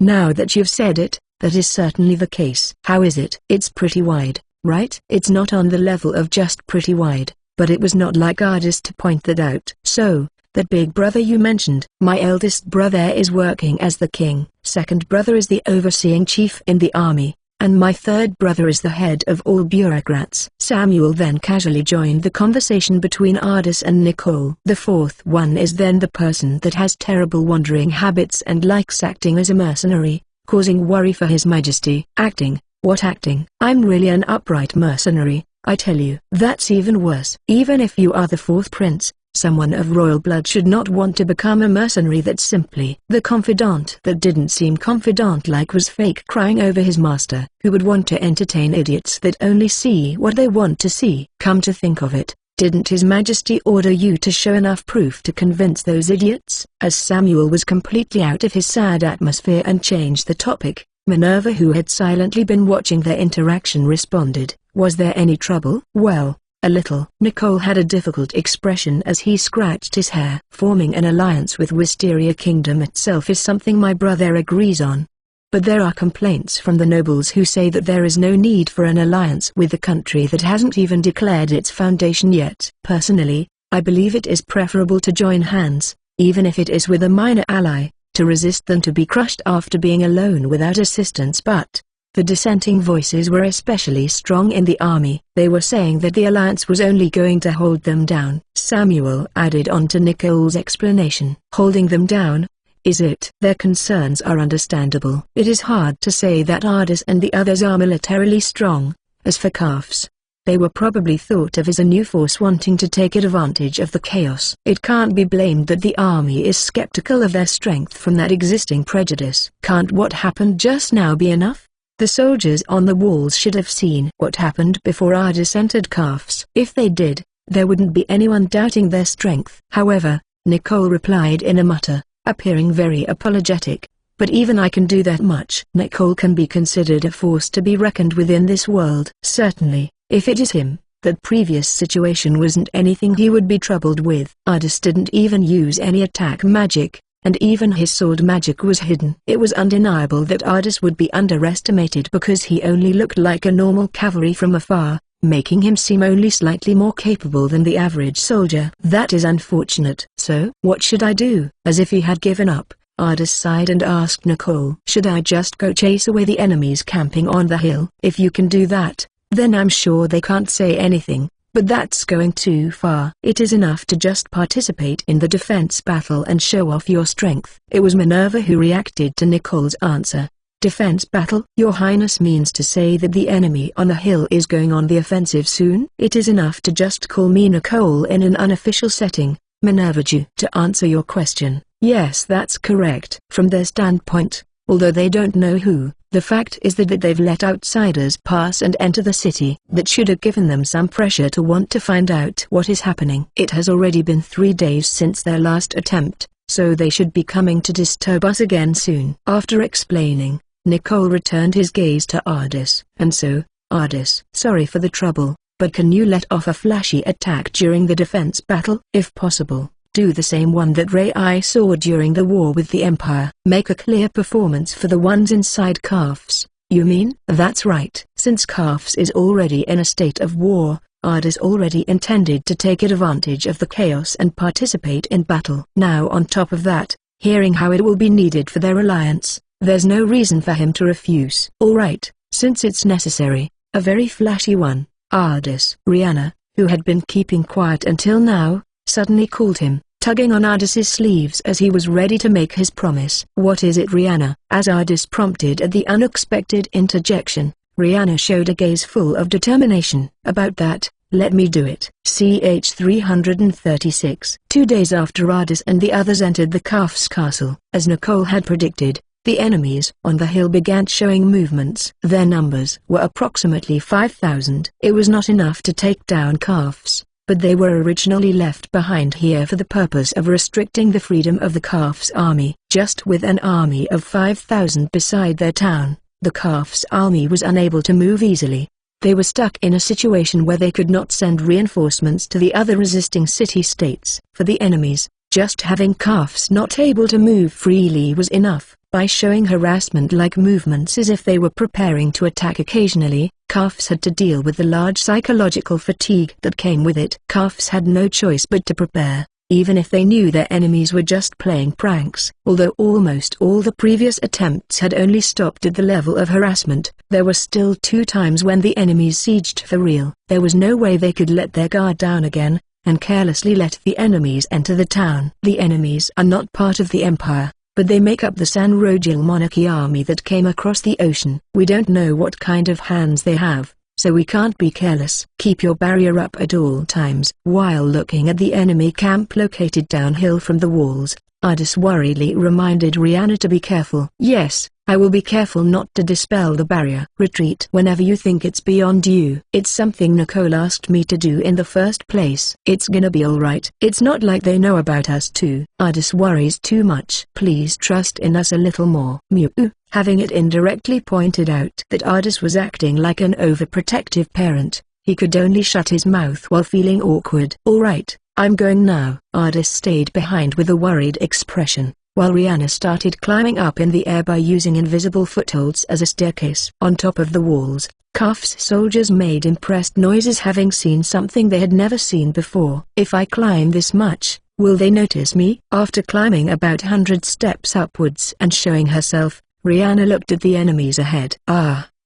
Now that you've said it, that is certainly the case. How is it? It's pretty wide, right? It's not on the level of just pretty wide, but it was not like Ardis to point that out. So, that big brother you mentioned, my eldest brother is working as the king, second brother is the overseeing chief in the army, and my third brother is the head of all bureaucrats. Samuel then casually joined the conversation between Ardis and Nicole. The fourth one is then the person that has terrible wandering habits and likes acting as a mercenary, causing worry for His Majesty. Acting? What acting? I'm really an upright mercenary, I tell you. That's even worse. Even if you are the fourth prince, someone of royal blood should not want to become a mercenary. That's simply. The confidant that didn't seem confidant-like was fake crying over his master, who would want to entertain idiots that only see what they want to see. Come to think of it, didn't His Majesty order you to show enough proof to convince those idiots? As Samuel was completely out of his sad atmosphere and changed the topic, Minerva, who had silently been watching their interaction, responded, was there any trouble? Well, a little. Nicole had a difficult expression as he scratched his hair. Forming an alliance with Wisteria Kingdom itself is something my brother agrees on. But there are complaints from the nobles who say that there is no need for an alliance with a country that hasn't even declared its foundation yet. Personally, I believe it is preferable to join hands, even if it is with a minor ally, to resist than to be crushed after being alone without assistance. But the dissenting voices were especially strong in the army. They were saying that the alliance was only going to hold them down. Samuel added on to Nicole's explanation. Holding them down? Is it? Their concerns are understandable. It is hard to say that Ardis and the others are militarily strong. As for Kafs, they were probably thought of as a new force wanting to take advantage of the chaos. It can't be blamed that the army is skeptical of their strength from that existing prejudice. Can't what happened just now be enough? The soldiers on the walls should have seen what happened before Ardis entered Calf's. If they did, there wouldn't be anyone doubting their strength. However, Nicole replied in a mutter, appearing very apologetic. But even I can do that much. Nicole can be considered a force to be reckoned with in this world. Certainly, if it is him, that previous situation wasn't anything he would be troubled with. Ardis didn't even use any attack magic, and even his sword magic was hidden. It was undeniable that Ardis would be underestimated because he only looked like a normal cavalry from afar, making him seem only slightly more capable than the average soldier. That is unfortunate. So, what should I do? As if he had given up, Ardis sighed and asked Nicole, should I just go chase away the enemies camping on the hill? If you can do that, then I'm sure they can't say anything, but that's going too far. It is enough to just participate in the defense battle and show off your strength. It was Minerva who reacted to Nicole's answer. Defense battle? Your Highness means to say that the enemy on the hill is going on the offensive soon? It is enough to just call me Nicole in an unofficial setting, Minerva. To answer your question, yes, that's correct. From their standpoint, although they don't know who, the fact is that they've let outsiders pass and enter the city. That should have given them some pressure to want to find out what is happening. It has already been 3 days since their last attempt, so they should be coming to disturb us again soon. After explaining, Nicole returned his gaze to Ardis. And so, Ardis, sorry for the trouble, but can you let off a flashy attack during the defense battle? If possible, do the same one that I saw during the war with the Empire. Make a clear performance for the ones inside Calf's. You mean? That's right. Since Calf's is already in a state of war, Ardis already intended to take advantage of the chaos and participate in battle. Now on top of that, hearing how it will be needed for their alliance, there's no reason for him to refuse. Alright, since it's necessary, a very flashy one. Ardis. Rihanna, who had been keeping quiet until now, suddenly called him, tugging on Ardis's sleeves as he was ready to make his promise. What is it, Rihanna? As Ardis prompted at the unexpected interjection, Rihanna showed a gaze full of determination. About that, let me do it. CH 336. 2 days after Ardis and the others entered the Calf's castle, as Nicole had predicted, the enemies on the hill began showing movements. Their numbers were approximately 5,000. It was not enough to take down Calf's, but they were originally left behind here for the purpose of restricting the freedom of the Calf's army. Just with an army of 5,000 beside their town, the Calf's army was unable to move easily. They were stuck in a situation where they could not send reinforcements to the other resisting city-states. For the enemies, just having Calf's not able to move freely was enough. By showing harassment-like movements as if they were preparing to attack occasionally, Calf's had to deal with the large psychological fatigue that came with it. Calf's had no choice but to prepare, even if they knew their enemies were just playing pranks. Although almost all the previous attempts had only stopped at the level of harassment, there were still 2 times when the enemies sieged for real. There was no way they could let their guard down again, and carelessly let the enemies enter the town. The enemies are not part of the Empire, but they make up the San Rogil monarchy army that came across the ocean. We don't know what kind of hands they have, so we can't be careless. Keep your barrier up at all times. While looking at the enemy camp located downhill from the walls, Ardis worriedly reminded Rihanna to be careful. Yes, I will be careful not to dispel the barrier. Retreat whenever you think it's beyond you. It's something Nicole asked me to do in the first place. It's gonna be alright. It's not like they know about us too. Ardis worries too much. Please trust in us a little more. Mew. Having it indirectly pointed out that Ardis was acting like an overprotective parent, he could only shut his mouth while feeling awkward. Alright, I'm going now. Ardis stayed behind with a worried expression, while Rihanna started climbing up in the air by using invisible footholds as a staircase. On top of the walls, Calf's soldiers made impressed noises, having seen something they had never seen before. If I climb this much, will they notice me? After climbing about 100 steps upwards and showing herself, Rihanna looked at the enemies ahead.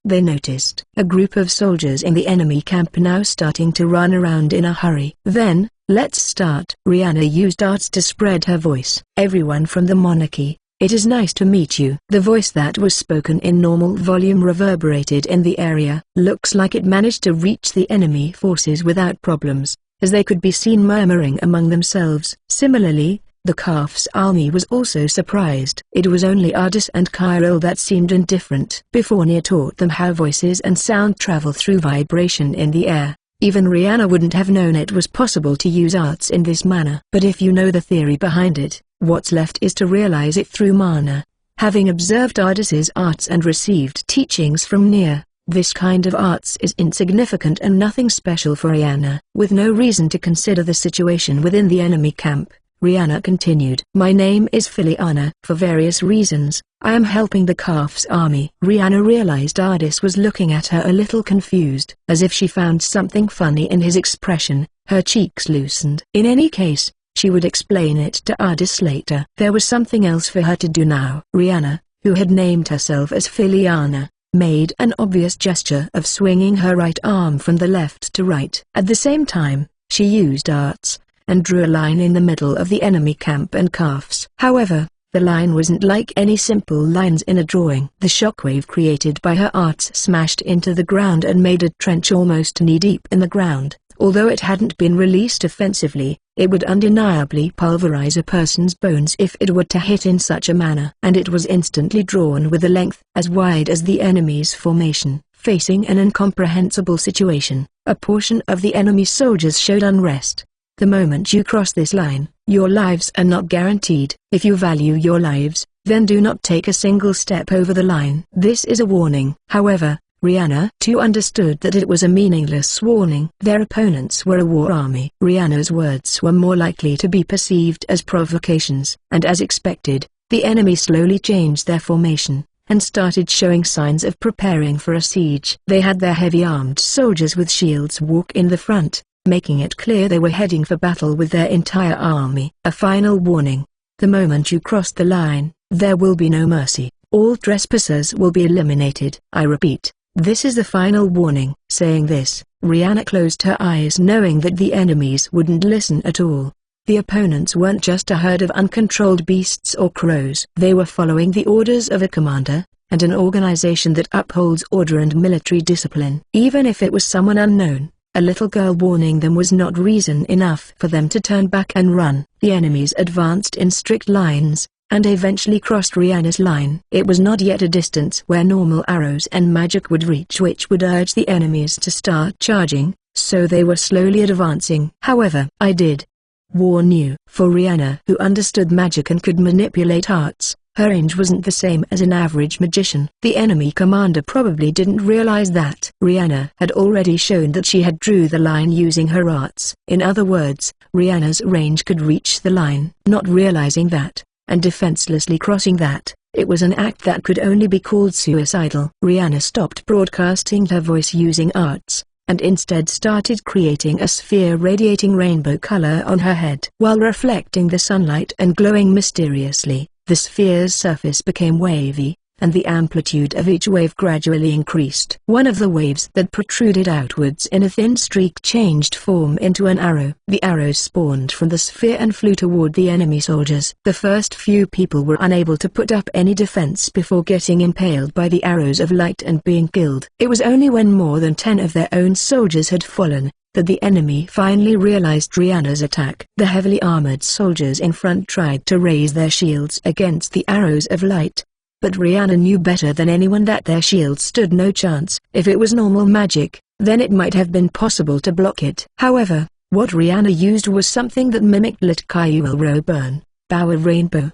They noticed a group of soldiers in the enemy camp now starting to run around in a hurry. Then, let's start. Rihanna used arts to spread her voice. Everyone from the monarchy, it is nice to meet you. The voice that was spoken in normal volume reverberated in the area. Looks like it managed to reach the enemy forces without problems, as they could be seen murmuring among themselves. Similarly, The calf's army was also surprised. It was only Ardis and Kyril that seemed indifferent. Before Nia taught them how voices and sound travel through vibration in the air, even Rihanna wouldn't have known it was possible to use arts in this manner. But if you know the theory behind it, what's left is to realize it through mana. Having observed Ardis's arts and received teachings from Nia, this kind of arts is insignificant and nothing special for Rihanna. With no reason to consider the situation within the enemy camp, Rihanna continued. My name is Filiana. For various reasons, I am helping the calf's army. Rihanna realized Ardis was looking at her a little confused. As if she found something funny in his expression, her cheeks loosened. In any case, she would explain it to Ardis later. There was something else for her to do now. Rihanna, who had named herself as Filiana, made an obvious gesture of swinging her right arm from the left to right. At the same time, she used arts, and drew a line in the middle of the enemy camp and calves. However, the line wasn't like any simple lines in a drawing. The shockwave created by her arts smashed into the ground and made a trench almost knee-deep in the ground. Although it hadn't been released offensively, it would undeniably pulverize a person's bones if it were to hit in such a manner. And it was instantly drawn with a length as wide as the enemy's formation. Facing an incomprehensible situation, a portion of the enemy soldiers showed unrest. The moment you cross this line, your lives are not guaranteed. If you value your lives, then do not take a single step over the line. This is a warning. However, Rihanna too understood that it was a meaningless warning. Their opponents were a war army. Rihanna's words were more likely to be perceived as provocations. And as expected, the enemy slowly changed their formation, and started showing signs of preparing for a siege. They had their heavy-armed soldiers with shields walk in the front, making it clear they were heading for battle with their entire army. A final warning. The moment you cross the line, there will be no mercy. All trespassers will be eliminated. I repeat. This is the final warning. Saying this, Rihanna closed her eyes knowing that the enemies wouldn't listen at all. The opponents weren't just a herd of uncontrolled beasts or crows. They were following the orders of a commander, and an organization that upholds order and military discipline. Even if it was someone unknown, a little girl warning them was not reason enough for them to turn back and run. The enemies advanced in strict lines, and eventually crossed Rihanna's line. It was not yet a distance where normal arrows and magic would reach, which would urge the enemies to start charging, so they were slowly advancing. However, I did warn you. For Rihanna, who understood magic and could manipulate arts, her range wasn't the same as an average magician. The enemy commander probably didn't realize that. Rihanna had already shown that she had drew the line using her arts. In other words, Rihanna's range could reach the line. Not realizing that, and defenselessly crossing that, it was an act that could only be called suicidal. Rihanna stopped broadcasting her voice using arts, and instead started creating a sphere radiating rainbow color on her head. While reflecting the sunlight and glowing mysteriously, the sphere's surface became wavy, and the amplitude of each wave gradually increased. One of the waves that protruded outwards in a thin streak changed form into an arrow. The arrows spawned from the sphere and flew toward the enemy soldiers. The first few people were unable to put up any defense before getting impaled by the arrows of light and being killed. It was only when more than 10 of their own soldiers had fallen, that the enemy finally realized Rihanna's attack. The heavily armored soldiers in front tried to raise their shields against the arrows of light, but Rihanna knew better than anyone that their shields stood no chance. If it was normal magic, then it might have been possible to block it. However, what Rihanna used was something that mimicked Lit Kyuel Burn, Power Rainbow,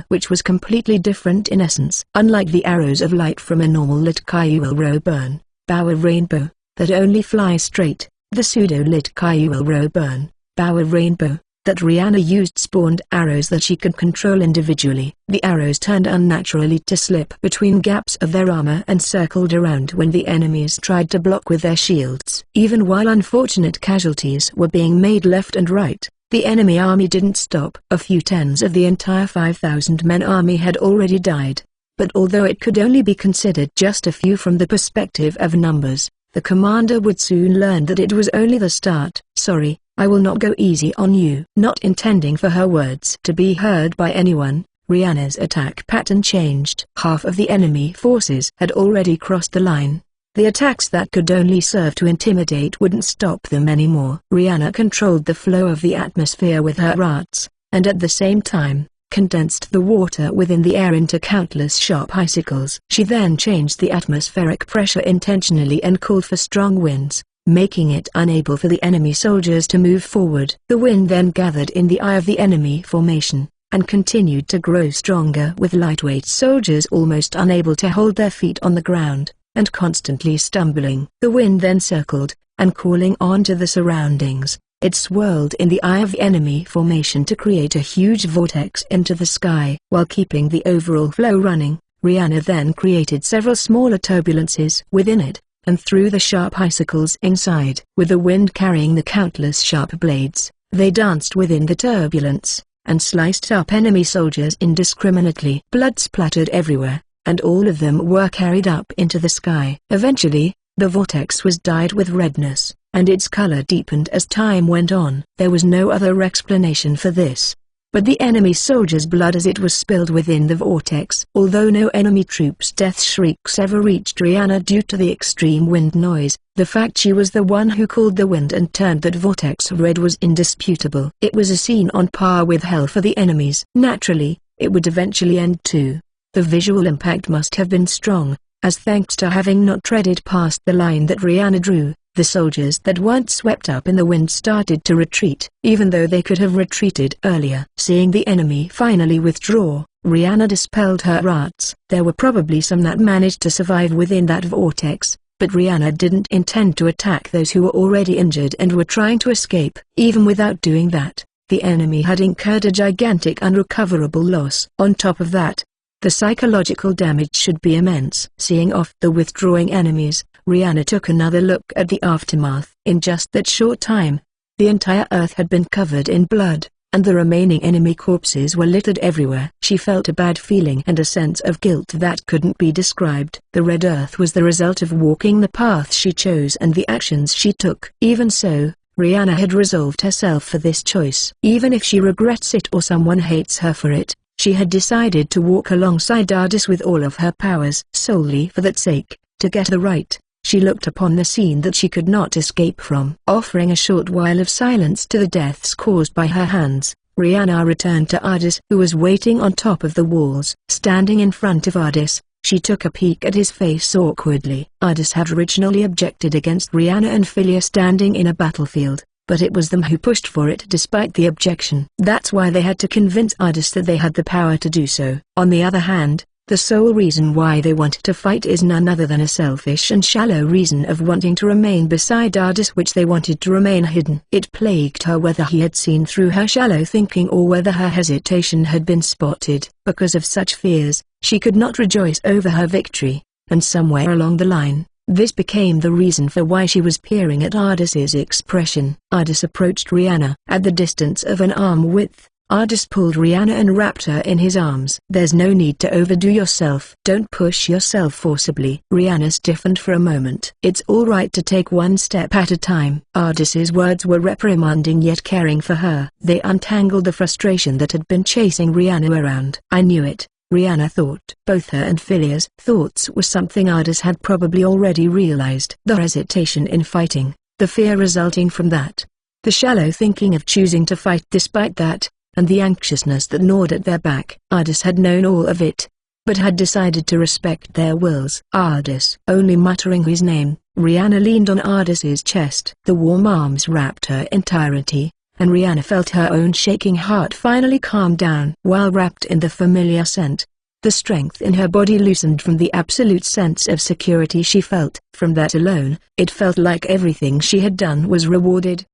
which was completely different in essence. Unlike the arrows of light from a normal Lit Kyuel Burn, Power Rainbow, that only fly straight, the pseudo-Lit Kyuel Burn, Power Rainbow, that Rihanna used spawned arrows that she could control individually. The arrows turned unnaturally to slip between gaps of their armor and circled around when the enemies tried to block with their shields. Even while unfortunate casualties were being made left and right, the enemy army didn't stop. A few tens of the entire 5,000-men army had already died. But although it could only be considered just a few from the perspective of numbers, the commander would soon learn that it was only the start. Sorry, I will not go easy on you. Not intending for her words to be heard by anyone, Rihanna's attack pattern changed. Half of the enemy forces had already crossed the line. The attacks that could only serve to intimidate wouldn't stop them anymore. Rihanna controlled the flow of the atmosphere with her arts, and at the same time, condensed the water within the air into countless sharp icicles. She then changed the atmospheric pressure intentionally and called for strong winds, making it unable for the enemy soldiers to move forward. The wind then gathered in the eye of the enemy formation, and continued to grow stronger with lightweight soldiers almost unable to hold their feet on the ground, and constantly stumbling. The wind then circled, and calling on to the surroundings, it swirled in the eye of the enemy formation to create a huge vortex into the sky. While keeping the overall flow running, Rihanna then created several smaller turbulences within it, and threw the sharp icicles inside. With the wind carrying the countless sharp blades, they danced within the turbulence, and sliced up enemy soldiers indiscriminately. Blood splattered everywhere, and all of them were carried up into the sky. Eventually, the vortex was dyed with redness, and its color deepened as time went on. There was no other explanation for this but the enemy soldiers' blood as it was spilled within the vortex. Although no enemy troops' death shrieks ever reached Rihanna due to the extreme wind noise, the fact she was the one who called the wind and turned that vortex red was indisputable. It was a scene on par with hell for the enemies. Naturally, it would eventually end too. The visual impact must have been strong, as thanks to having not treaded past the line that Rihanna drew, the soldiers that weren't swept up in the wind started to retreat, even though they could have retreated earlier. Seeing the enemy finally withdraw, Rihanna dispelled her rats. There were probably some that managed to survive within that vortex, but Rihanna didn't intend to attack those who were already injured and were trying to escape. Even without doing that, the enemy had incurred a gigantic unrecoverable loss. On top of that, the psychological damage should be immense. Seeing off the withdrawing enemies, Rihanna took another look at the aftermath. In just that short time, the entire earth had been covered in blood, and the remaining enemy corpses were littered everywhere. She felt a bad feeling and a sense of guilt that couldn't be described. The red earth was the result of walking the path she chose and the actions she took. Even so, Rihanna had resolved herself for this choice. Even if she regrets it or someone hates her for it, she had decided to walk alongside Ardis with all of her powers. Solely for that sake, to get the right, she looked upon the scene that she could not escape from. Offering a short while of silence to the deaths caused by her hands, Rihanna returned to Ardis, who was waiting on top of the walls. Standing in front of Ardis, she took a peek at his face awkwardly. Ardis had originally objected against Rihanna and Philia standing in a battlefield, but it was them who pushed for it despite the objection. That's why they had to convince Ardis that they had the power to do so. On the other hand, the sole reason why they wanted to fight is none other than a selfish and shallow reason of wanting to remain beside Ardis, which they wanted to remain hidden. It plagued her whether he had seen through her shallow thinking or whether her hesitation had been spotted. Because of such fears, she could not rejoice over her victory, and somewhere along the line, this became the reason for why she was peering at Ardis's expression. Ardis approached Rihanna. At the distance of an arm width, Ardis pulled Rihanna and wrapped her in his arms. There's no need to overdo yourself. Don't push yourself forcibly. Rihanna stiffened for a moment. It's all right to take one step at a time. Ardis's words were reprimanding yet caring for her. They untangled the frustration that had been chasing Rihanna around. I knew it, Rihanna thought. Both her and Philia's thoughts were something Ardis had probably already realized. The hesitation in fighting, the fear resulting from that, the shallow thinking of choosing to fight despite that, and the anxiousness that gnawed at their back. Ardis had known all of it, but had decided to respect their wills. Ardis. Only muttering his name, Rihanna leaned on Ardis's chest. The warm arms wrapped her entirety, and Rihanna felt her own shaking heart finally calm down. While wrapped in the familiar scent, the strength in her body loosened from the absolute sense of security she felt. From that alone, it felt like everything she had done was rewarded.